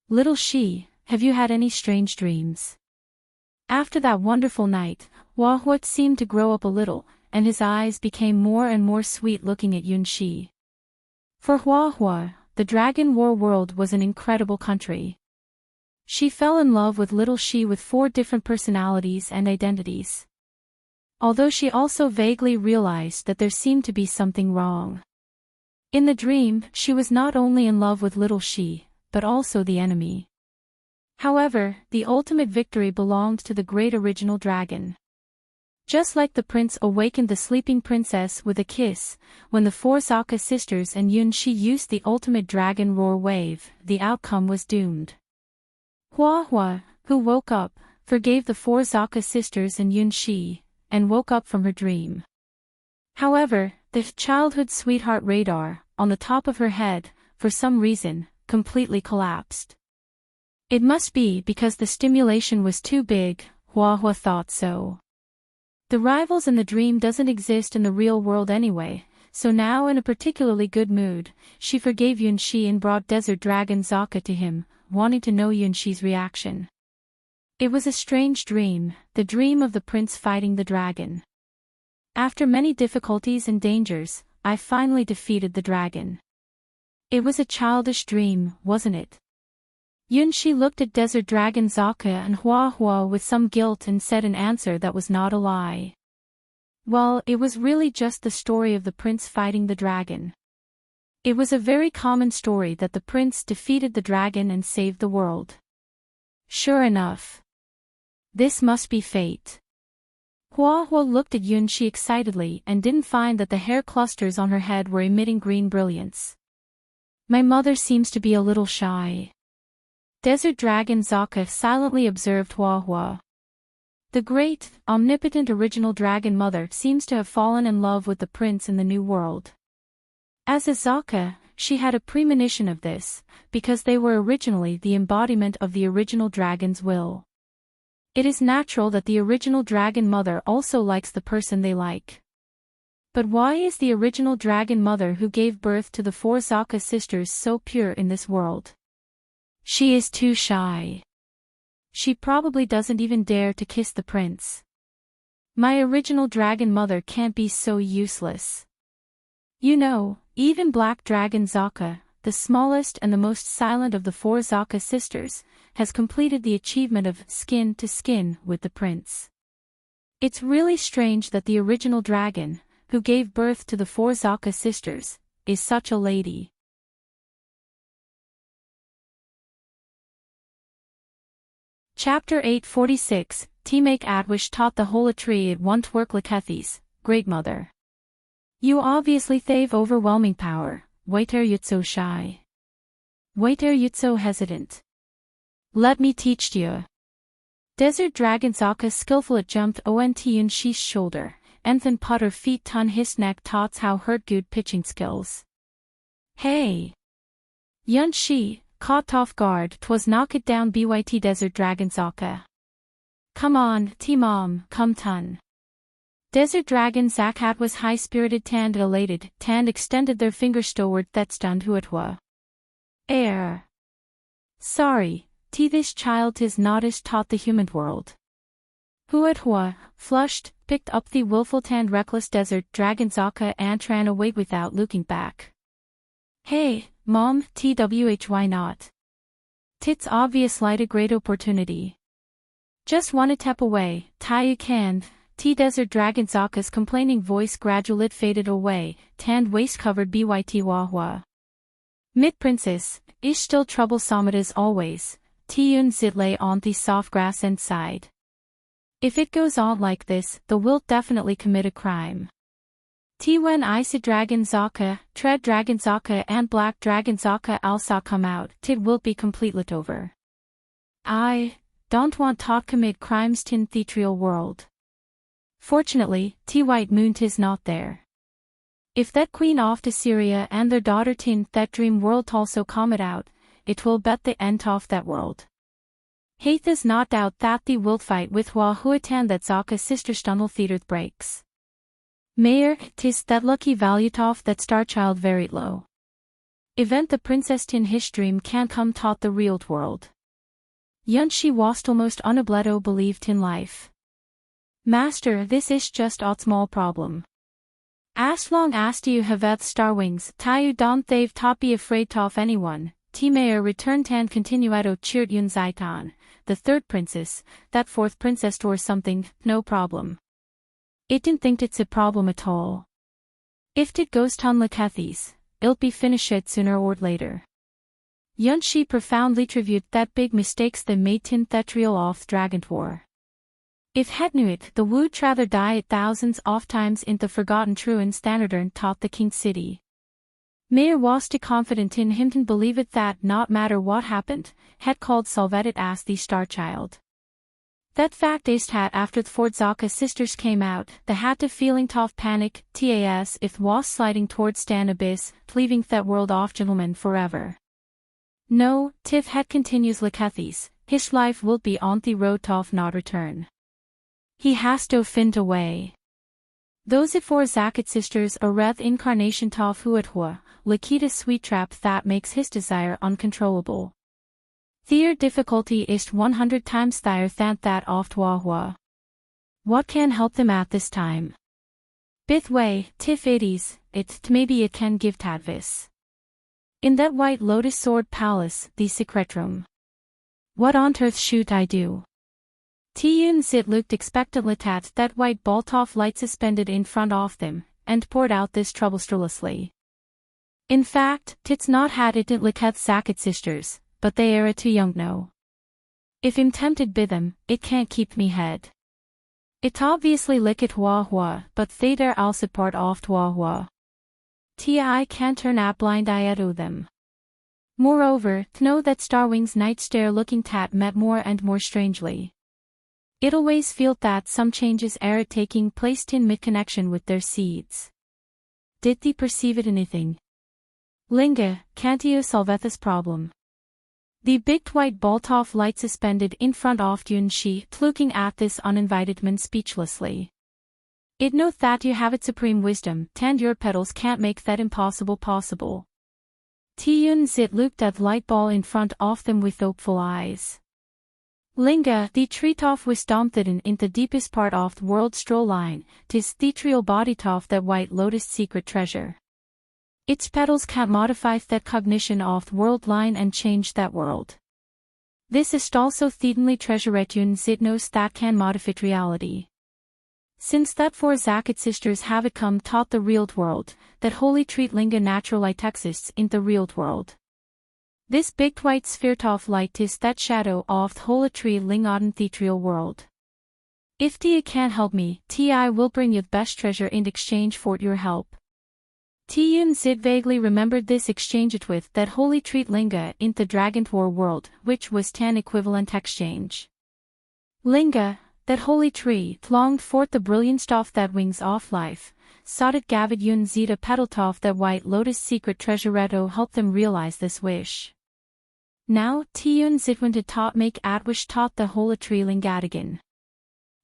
Little Shi, have you had any strange dreams? After that wonderful night, Hua Hua seemed to grow up a little, and his eyes became more and more sweet looking at Yunxi. For Hua Hua, the Dragon War world was an incredible country. She fell in love with little Shi with 4 different personalities and identities. Although she also vaguely realized that there seemed to be something wrong. In the dream, she was not only in love with little Shi, but also the enemy. However, the ultimate victory belonged to the great original dragon. Just like the prince awakened the sleeping princess with a kiss, when the 4 Zaka sisters and Yunxi used the ultimate dragon roar wave, the outcome was doomed. Hua Hua, who woke up, forgave the four Zaka sisters and Yunxi, and woke up from her dream. However, the childhood sweetheart radar, on the top of her head, for some reason, completely collapsed. It must be because the stimulation was too big, Hua Hua thought so. The rivals in the dream doesn't exist in the real world anyway, so now in a particularly good mood, she forgave Yunxi and brought Desert Dragon Zaka to him, wanting to know Yunxi's reaction. It was a strange dream, the dream of the prince fighting the dragon. After many difficulties and dangers, I finally defeated the dragon. It was a childish dream, wasn't it? Yunxi looked at Desert Dragon Zaka and Hua Hua with some guilt and said in answer that was not a lie. Well, it was really just the story of the prince fighting the dragon. It was a very common story that the prince defeated the dragon and saved the world. Sure enough. This must be fate. Hua Hua looked at Yunxi excitedly and didn't find that the hair clusters on her head were emitting green brilliance. My mother seems to be a little shy. Desert Dragon Zaka silently observed Hua Hua. The great, omnipotent original dragon mother seems to have fallen in love with the prince in the new world. As a Zaka, she had a premonition of this, because they were originally the embodiment of the original dragon's will. It is natural that the original dragon mother also likes the person they like. But why is the original dragon mother who gave birth to the four Zaka sisters so pure in this world? She is too shy. She probably doesn't even dare to kiss the prince. My original dragon mother can't be so useless. You know, even Black Dragon Zaka, the smallest and the most silent of the four Zaka sisters, has completed the achievement of skin to skin with the prince. It's really strange that the original dragon, who gave birth to the four Zaka sisters, is such a lady. Chapter 846, Teammake Atwish taught the whole a tree it won't work Lakethis, Great Mother. You obviously thave overwhelming power, wait are you so shy? Wait are you so hesitant? Let me teach you. Desert Dragon Zaka skillful at jumped ont Yunxi's shoulder, Enthan putter feet ton his neck tots how hurt good pitching skills. Hey! Yunxi, caught off guard, 'twas knock it down byt Desert Dragon Zaka. Come on, T-Mom, come ton. Desert Dragon Zakat was high-spirited tand elated, tand extended their fingers toward Thetstand Huatwa. Air. Sorry, this child tis notice taught the human world. Huatwa, flushed, picked up the willful tand reckless Desert Dragon Zaka and ran away without looking back. Hey, Mom, why not? Tits obvious light a great opportunity. Just wanna tap away, you can. Desert Dragon Zaka's complaining voice gradually faded away, tanned waist covered byt wahwa. Mid princess, ish still troublesome as always, Tiyun zit lay on the soft grass and sighed. If it goes on like this, the wilt definitely commit a crime. When Ice Dragon Zaka, Tread Dragon Zaka and Black Dragon Zaka also come out, tid wilt be completed over. I don't want to commit crimes tin theatrial world. Fortunately, White Moon tis not there. If that queen off to Syria and their daughter tin that dream world also comet out, it will bet the end off that world. Hath is not doubt that the wilt fight with Wahuatan that Zaka sister Stunnel theater breaks. Mayor, tis that lucky Valutoff that Starchild very low. Event the princess tin his dream can come taught the real world. Yunxi was almost unableto believed in life. Master, this is just a small problem. As long as you have star wings, you don't thave top be afraid of anyone. Mayor returned and continuado cheered Yun Zaitan, the third princess, that fourth princess or something, no problem. It didn't think it's a problem at all. If it goes ton Lakethis, it'll be finished sooner or later. Yunxi profoundly reviewed that big mistakes they made tin thetrial off Dragon War. If had knew it, the would rather die at thousands of times in the forgotten truant standardern taught the king city. Mayor was too confident in him to believe it that not matter what happened, had called Solvetit as the star child. That fact is that after the Fordzaka sisters came out, they had the feeling of panic, tas if was sliding towards Stan Abyss, leaving that world off gentlemen forever. No, Tiff had continues Lekethis, his life will be on the road of not return. He has to find a way. Those four Zakat sisters are red incarnation of Huathua, Lakita's sweet trap that makes his desire uncontrollable. Their difficulty is 100 times higher than that of Tuahua. What can help them at this time? Bithway, Tiff maybe it can give Tadvis. In that white lotus sword palace, the secret room. What on earth should I do? Tiyun Zit looked expectantly at that white bolt of light suspended in front of them, and poured out this troublestrously. In fact, Tits not had it Leketh Zakat sisters, but they are too young no. If I'm tempted by them, it can't keep me head. It obviously lick it Tuahua, but they dare also part of Tuahua. I can't turn a blind eye at them. Moreover, to know that Starwing's night stare looking tat met more and more strangely. It always felt that some changes are taking place in mid-connection with their seeds. Did they perceive it anything? Linga, can't you solve this problem? The big white bolt of light suspended in front of Yunshi, looking at this uninvited man speechlessly. It knows that you have its supreme wisdom, and your petals can't make that impossible possible. Tiyun Zit looked at the light ball in front of them with hopeful eyes. Linga, the treetop wisdom hidden in the deepest part of the world's stroll line, 'tis the trio body of that white lotus secret treasure. Its petals can't modify that cognition of the world line and change that world. This is also the only treasure Yun Zit knows that can modify reality. Since that four Zakat sisters have come taught the real world, that holy treat Linga natural light exists in the real world. This big white sphere of light is that shadow of the holy tree Lingodan thetrial world. If Tia can't help me, Ti will bring you the best treasure in exchange for your help. Tiyun Zid vaguely remembered this exchange with that holy treat Linga in the Dragon War world, which was an equivalent exchange. Linga, that holy tree, longed for the brilliant stuff that wings off life, sought it Gavid Yun Zita Petaltov that white lotus secret treasure Reto helped them realize this wish. Now, Tiyun Zitwinta taught make Atwish taught the holy tree Lingadigan.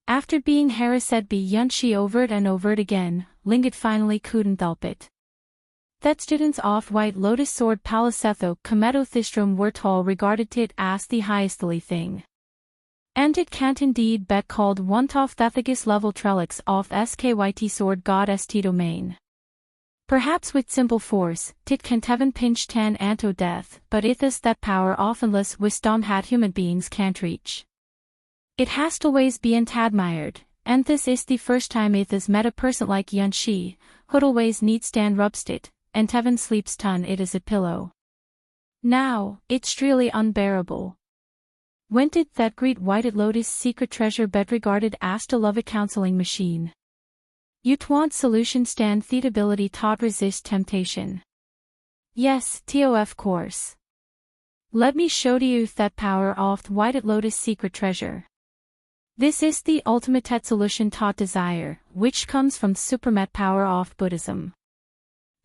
After being harassed by Yunshi over and over again, Lingat finally couldn't help it. That students of White Lotus Sword Palasetho Kometo Thistrom were tall regarded it as the highestly thing. And it can't indeed bet called one of Thethagus level Trelix of Skyt Sword God St domain. Perhaps with simple force, tit can Tevin pinch tan anto death, but it is that power oftenless wisdom had human beings can't reach. It has to always be admired, and this is the first time it has met a person like Yunshi, who'd always need stand rubst it, and Tevin sleeps ton it is a pillow. Now, it's really unbearable. When did that great whited lotus secret treasure bed regarded as to love a counseling machine? You'd want solution stand the ability taught resist temptation. Yes, TOF course. Let me show to you that power of the whited lotus secret treasure. This is the ultimate solution taught desire, which comes from the supremate power of Buddhism.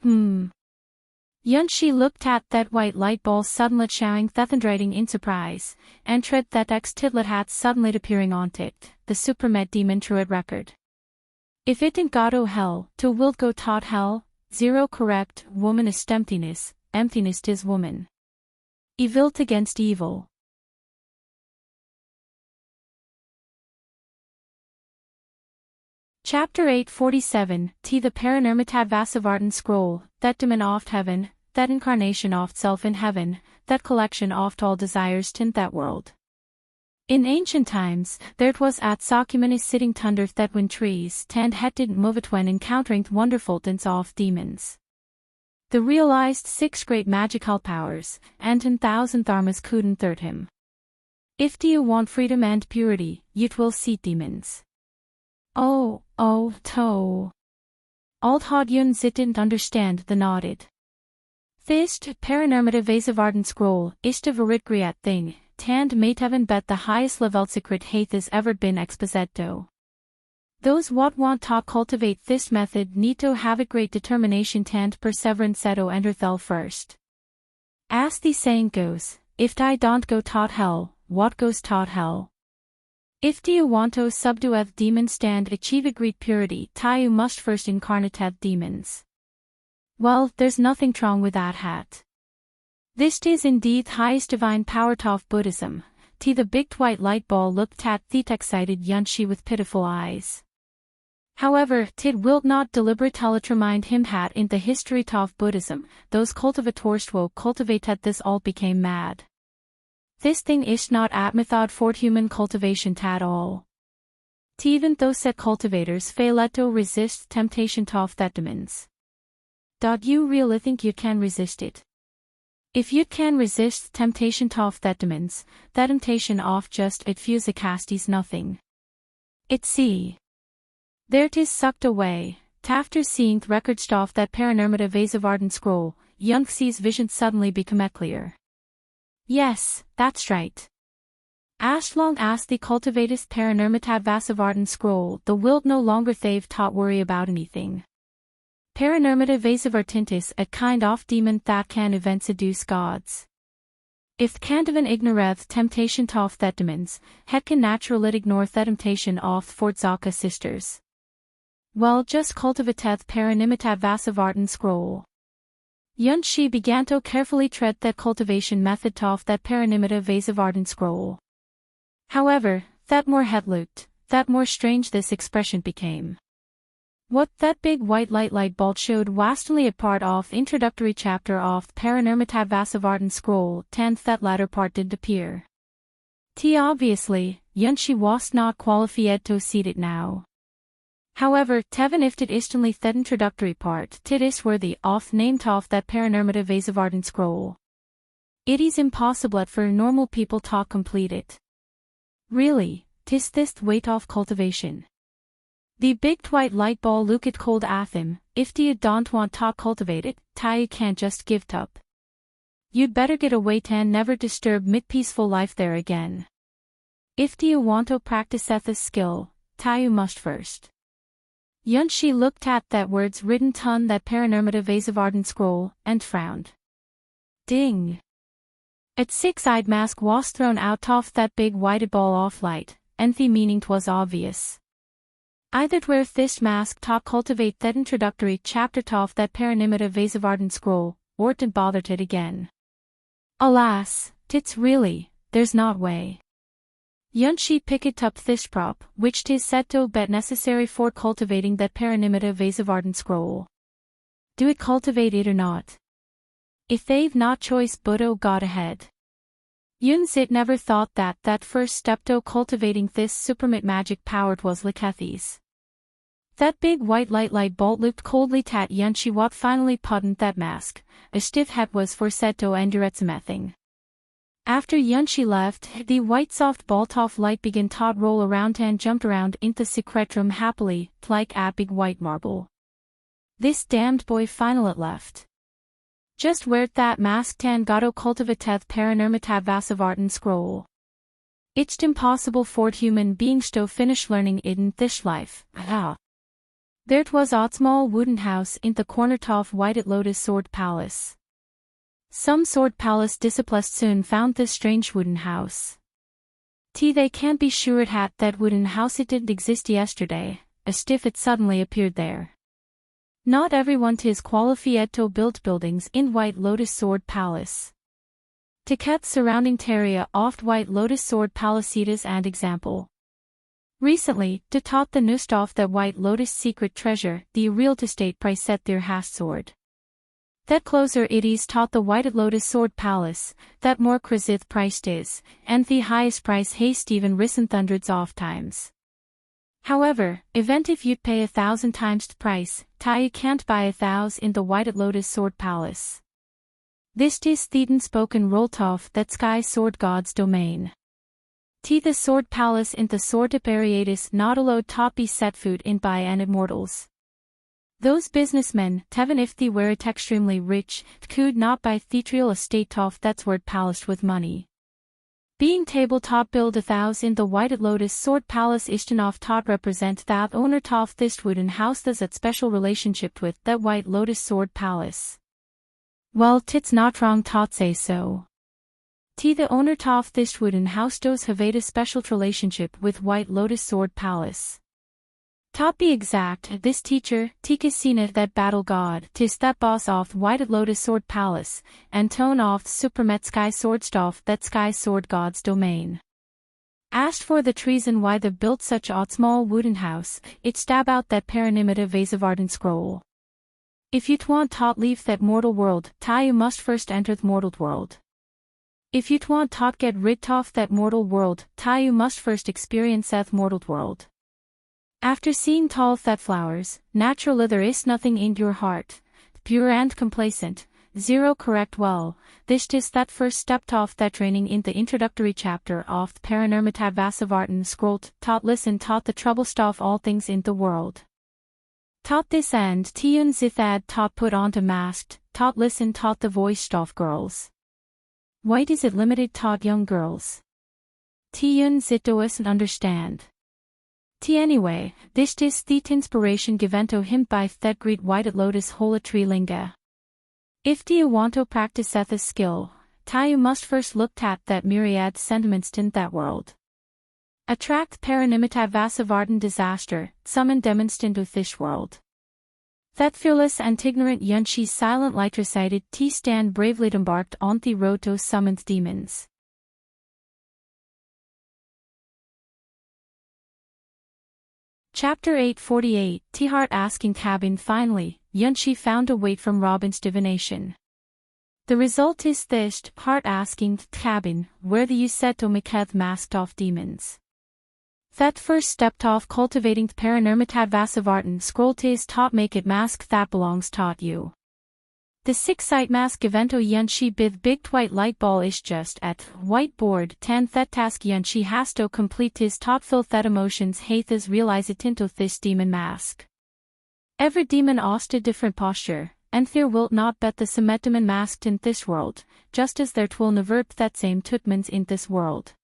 Yunshi looked at that white light ball suddenly showing Thethendrating in surprise, and tread that ex-tidlet hat suddenly appearing on it, the supremate demon trued record. If it didn't go to hell, to will go taught hell, zero correct, woman is emptiness is woman. Evil against evil. Chapter 847, T the Paranermitad Vasavartan Scroll, that demon oft heaven, that incarnation oft self in heaven, that collection oft all desires tint that world. In ancient times, there it was at Sakyamuni sitting thunder that when trees tend head didn't move it when encountering the wonderful tints of demons. The realized 6 great magical powers, and 10,000 dharmas couldn't third him. If do you want freedom and purity, you'd will see demons. Oh, to. Old Hod Yun Zit didn't understand the nodded. Thist, paranormative Vasavarden scroll, ishta varitgriat thing, tand matavan bet the highest level secret hath is ever been exposetto. Those what want to cultivate this method need to have a great determination tand perseverance to enter thel first. As the saying goes, if I don't go tot hell, what goes tot hell? If you want to subdueth demons stand achieve a great purity, you must first incarnate demons. Well, there's nothing wrong with that hat. This is indeed highest divine power of Buddhism. The big white light ball looked at the excited Yunshi with pitiful eyes. However, tid will not deliberately remind him that in the history of Buddhism, those cultivators who cultivated this all became mad. This thing is not at method for human cultivation at all. Even though said cultivators fail to resist temptation of that demons. You really think you can resist it? If you can resist temptation of that demons, that temptation of just it fuse is nothing. It's see. There 'tis sucked away. After seeing the record of that paranormative Vasavarden scroll, Yunxi's vision suddenly became clear. Yes, that's right. As long as the cultivatest paranormative Vasavarden scroll, the will no longer they've taught worry about anything. Paranormative Vasavartintis a kind of demon that can even seduce gods. If can't even ignoreth temptation of that demons, het can naturally ignore the temptation of Fortzaka sisters. Well, just cultivateth paranormative Vasavarden scroll. Yunshi began to carefully tread that cultivation method of that paranormative Vasavarden scroll. However, that more het looked, that more strange this expression became. What that big white light bulb showed vastly a part of introductory chapter of paranormative Vasavarden scroll, and that latter part did appear. Obviously, Yunshi was not qualified to see it now. However, even if it instantly that introductory part, it is worthy of named of that paranormative Vasavarden scroll. It is impossible for normal people to complete it. Really, 'tis this weight of cultivation. The big white light ball looked cold at him. If you don't want to cultivate it, you can't just give it up. You'd better get away and never disturb mid peaceful life there again. If you want to practice this skill, you must first. Yunshi looked at that words written on that paranormative Vasavarden scroll, and frowned. Ding! A six-eyed mask was thrown out of that big white ball of light, and the meaning was obvious. Either wear this mask to cultivate that introductory chapter of that paranormative Vasavarden scroll, or to bother it again. Alas, it's really, there's not way. Yunshi picked up this prop, which 'tis said to be necessary for cultivating that paranormative Vasavarden scroll. Do it cultivate it or not? If they've not choice Buddha got ahead. Yunzit never thought that first step to cultivating this supermit magic powered was Lakethi's. That big white light bolt looked coldly at Yunshi what finally putted that mask, a stiff head was for said to endurance mething. After Yunshi left, the white soft bolt of light began to roll around and jumped around in the secret room happily, like a big white marble. This damned boy finally left. Just where'd that masked and goto cultivateth paranormative Vasavarden scroll. It's impossible for human beings to finish learning it in this life. There was a small wooden house in the corner of White Lotus Sword Palace. Some sword palace disciples soon found this strange wooden house. They can't be sure it had that wooden house it didn't exist yesterday, as if it suddenly appeared there. Not everyone is qualified to build buildings in White Lotus Sword Palace. Ticket surrounding area of White Lotus Sword Palace is an example. Recently, to taught the news of the White Lotus secret treasure, the real estate price set their hast sword. That closer it is taught the White Lotus Sword Palace, that more crisith priced is, and the highest price haste even risen hundreds of times. However, event if you'd pay 1,000 times the price, you can't buy 1,000 in the White Lotus Sword Palace. This is Thetan spoken Roltov that Sky Sword God's domain. The Sword Palace in the Sword Apparatus not allowed to be set foot in by an immortals. Those businessmen, even if they were extremely rich, could not buy theatrical estate of that sword palace with money. Being tabletop build a house in the White Lotus Sword Palace Ishtanov tot represent that owner of this wooden house has a special relationship with that White Lotus Sword Palace. Well, tit's not wrong tot say so. The owner of this wooden house does have a special relationship with White Lotus Sword Palace. Tot be exact, this teacher, Tikasina that battle god, tis that boss of White Lotus Sword Palace, and tone of Supremet Sky Sword Stoff that Sky Sword God's domain. Asked for the reason why they built such a small wooden house, it stab out that paranimita vase of ardent scroll. If you want tot leave that mortal world, you must first enter the mortal world. If you want tot get rid of that mortal world, you must first experience that mortal world. After seeing tall that flowers, naturally there is nothing in your heart, pure and complacent, zero correct well, this is that first step of that training in the introductory chapter of the Paranormatab Vasavartan scrolled, tot listen tot the trouble stuff all things in the world. Tot this and Tiyun zithad tot put onto masked, tot listen tot the voice stuff girls. White is it limited tot young girls. Tiyun zit doesn't understand. Anyway, this is the inspiration given to him by that great White Lotus Holy Tree Linga. If you want to practice this skill, you must first look at that myriad sentiments in that world. Attract paranimita vasavartan disaster, summon demons into this world. That fearless and ignorant Yunshi silent light recited stand bravely embarked on the road to summoned demons. Chapter 848, Heart asking cabin. Finally, Yunshi found a weight from Robin's divination. The result is this Heart asking cabin, where the Useto Miketh masked off demons. That first step of cultivating the Paranormatad Vasavartan scroll is taught make it mask that belongs taught you. The 6-site mask evento Yunshi bith big white light ball is just at whiteboard 10 that task Yunshi has to complete his top fill that emotions hathas realize it into this demon mask. Every demon ost a different posture, and there wilt not bet the Semet masked in this world, just as there twill never that same tutmans in this world.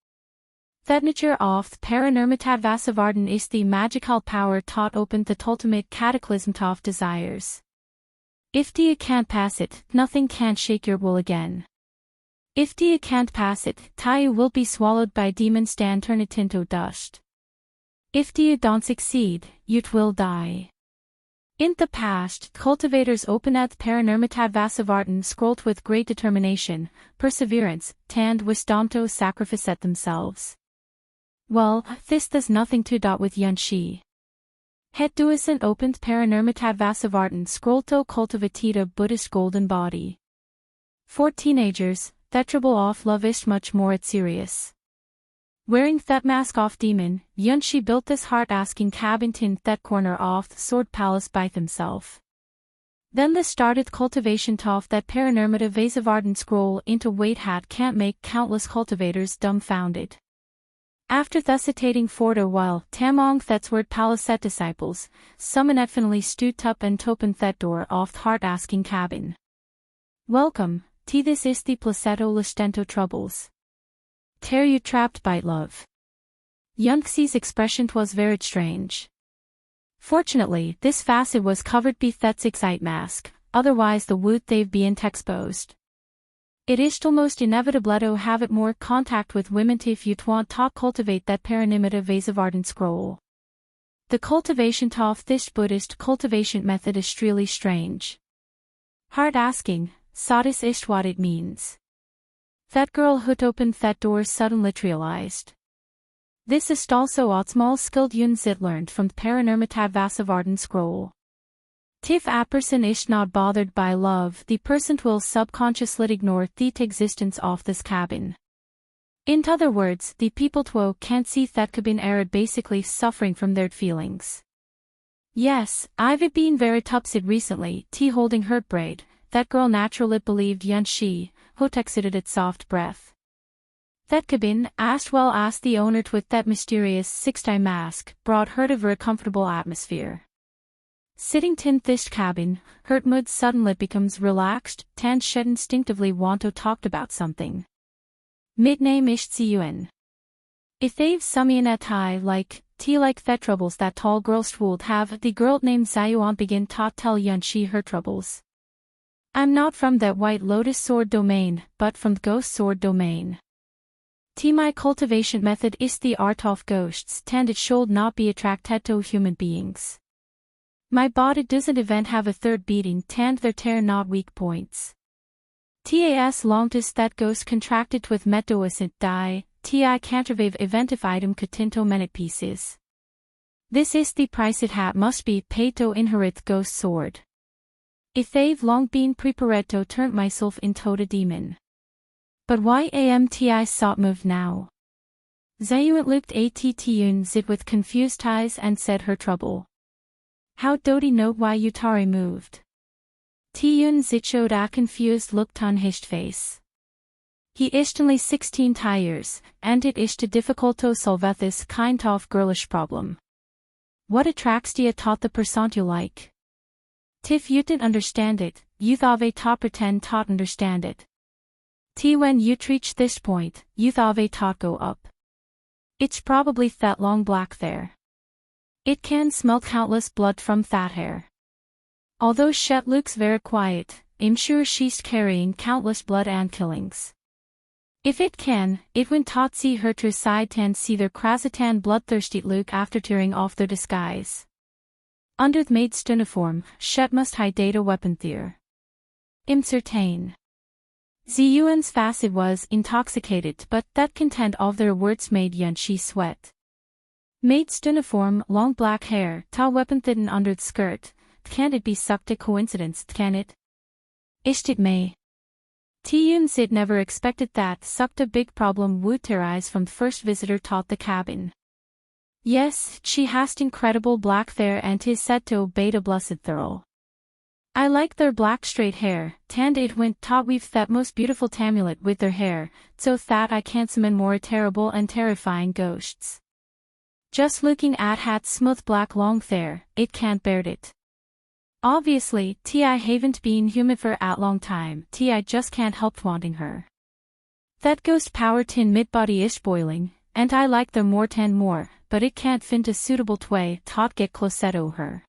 That nature of the Paranormatad Vasavartan is the magical power taught open the ultimate cataclysm of desires. If you can't pass it, nothing can shake your will again. If you can't pass it, you will be swallowed by demons and turn it into dust. If you don't succeed, you will die. In the past, cultivators opened at the Paranormatad Vasavartan scrolled with great determination, perseverance, and wisdom to sacrifice at themselves. Well, this does nothing to dot with Yunshi. Het duisent opened Paranormatad Vasavartan scroll to cultivate a Buddhist golden body. For teenagers, that trouble off love is much more at serious. Wearing that mask off demon, Yunshi built this heart-asking cabin in that corner of the sword palace by himself. Then the started cultivation of that Paranormata Vasavartan scroll into weight hat can't make countless cultivators dumbfounded. After thusitating for a while, Tamong that sword palace set disciples, summon finally stood up and opened that door of the heart-asking cabin. Welcome, this is the placeto listento troubles. Tear you trapped by love. Yunxi's expression was very strange. Fortunately, this facet was covered by that 6-site mask, otherwise the would they've been exposed. It is almost inevitable to have it more contact with women if you want to cultivate that Paranormata Vasavartan scroll. The cultivation of this Buddhist cultivation method is really strange. Heart asking, sadis is what it means. That girl who opened that door suddenly realized. This is also a small skilled Yunzit learned from the Paranormatad Vasavartan scroll. If a person is not bothered by love, the person will subconsciously ignore the existence of this cabin. In other words, the people can't see that cabin are basically suffering from their feelings. Yes, I've been very upset recently, holding her braid, that girl naturally believed Yunshi, who exited its soft breath. That cabin, as well as the owner with that mysterious 6-site mask, brought her to a very comfortable atmosphere. Sitting tin this cabin, hurt mood suddenly becomes relaxed, tan shed instinctively want to talk about something. Mid-name ish Tsiyuan. If they've summon at high like that troubles that tall girls would have, the girl named Zayuan begin to tell Yunshi her troubles. I'm not from that white lotus sword domain, but from the ghost sword domain. My cultivation method is the art of ghosts, and it should not be attracted to human beings. My body doesn't even have a third beating, and there tear not weak points. Tas longest that ghost contracted with metoacid die, ti cantervave eventive item catinto menit pieces. This is the price it had must be paid to inherit ghost sword. If they've long been prepared to turn myself into a demon. But why amti sought move now? Zayuan looked at Tiyun Zit with confused eyes and said her trouble. How did he know why Yutari moved? Tiyun Zit showed a confused look on his face. He is only 16 years, and it is too difficult to solve this kind of girlish problem. What attracts you taught the person you like? If you didn't understand it, you thought they taught pretend taught understand it. When you reach this point, you thought they taught go up. It's probably that long black there. It can smell countless blood from that hair. Although Shet looks very quiet, I'm sure she's carrying countless blood and killings. If it can, it went taught see her to side and see their Krasatan bloodthirsty look after tearing off their disguise. Under the maid's uniform, Shet must hide data weapon there. I'm certain. Ziyuan's facet was intoxicated, but that content of their words made Yunshi sweat. Maid's uniform, long black hair, tall weapon hidden under the skirt. Can't it be such a coincidence, can it? It may. Tiyun Zid never expected that such a big problem would arise from the first visitor taught the cabin. Yes, she has incredible black hair and is said to obey the blessed thorough. I like their black straight hair, and it went taught weave that most beautiful amulet with their hair, so that I can't summon more terrible and terrifying ghosts. Just looking at Hat's smooth black long hair, it can't bear it. Obviously, I haven't been human for a long time, I just can't help wanting her. That ghost power tin mid-body ish boiling, and I like them more and more, but it can't find a suitable way to get closer to her.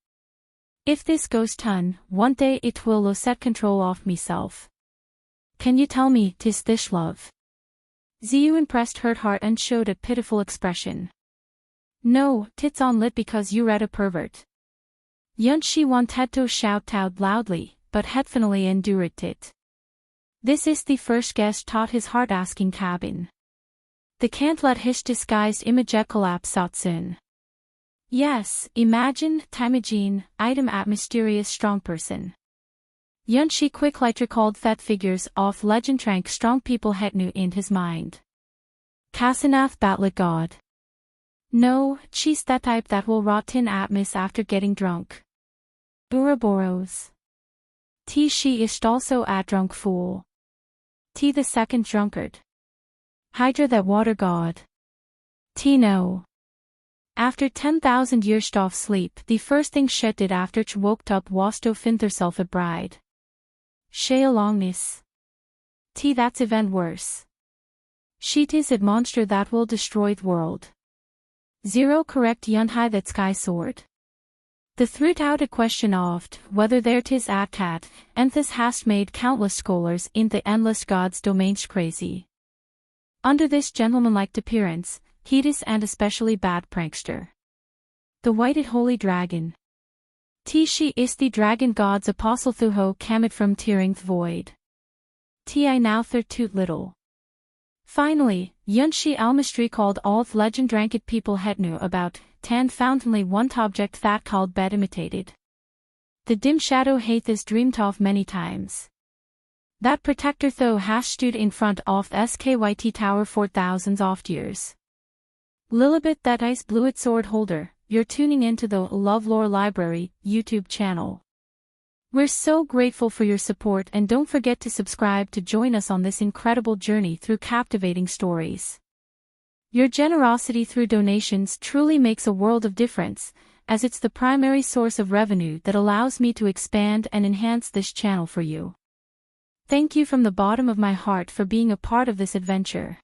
If this goes ton, one day it will lose control of myself. Can you tell me, 'tis this love? Ziyuan pressed her heart and showed a pitiful expression. No, tits on lit because you read a pervert. Yunshi wanted to shout out loudly, but had finally endured it. This is the first guest taught his heart-asking cabin. They can't let his disguised image collapse out soon. Yes, imagine, Timogene, item at mysterious strong person. Yunshi quickly recalled that figures of legend trank strong people had new in his mind. Kasanath Batlet God. No, she's that type that will rot in atmos after getting drunk. Ouroboros. She is also a drunk fool. The second drunkard. Hydra that water god. No. After 10,000 years of sleep, the first thing she did after she woke up was to find herself a bride. She alongness. That's even worse. She is a monster that will destroy the world. Zero correct Yunhai that sky sword. The threw out a question of whether there tis at cat, and this has made countless scholars in the endless gods' domains crazy. Under this gentlemanlike appearance, he is and especially bad prankster. The whited holy dragon. She is the dragon god's apostle Thuho camid from tearing the void. I now they're too little. Finally, Yunshi Almistry called all the legend dranked people had knew about, and found only one object that called bed imitated. The dim shadow hath is dreamed of many times. That protector though has stood in front of the SKYT tower for thousands of years. Lilibet that ice bluet sword holder, you're tuning into the LoveLore Library YouTube channel. We're so grateful for your support and don't forget to subscribe to join us on this incredible journey through captivating stories. Your generosity through donations truly makes a world of difference, as it's the primary source of revenue that allows me to expand and enhance this channel for you. Thank you from the bottom of my heart for being a part of this adventure.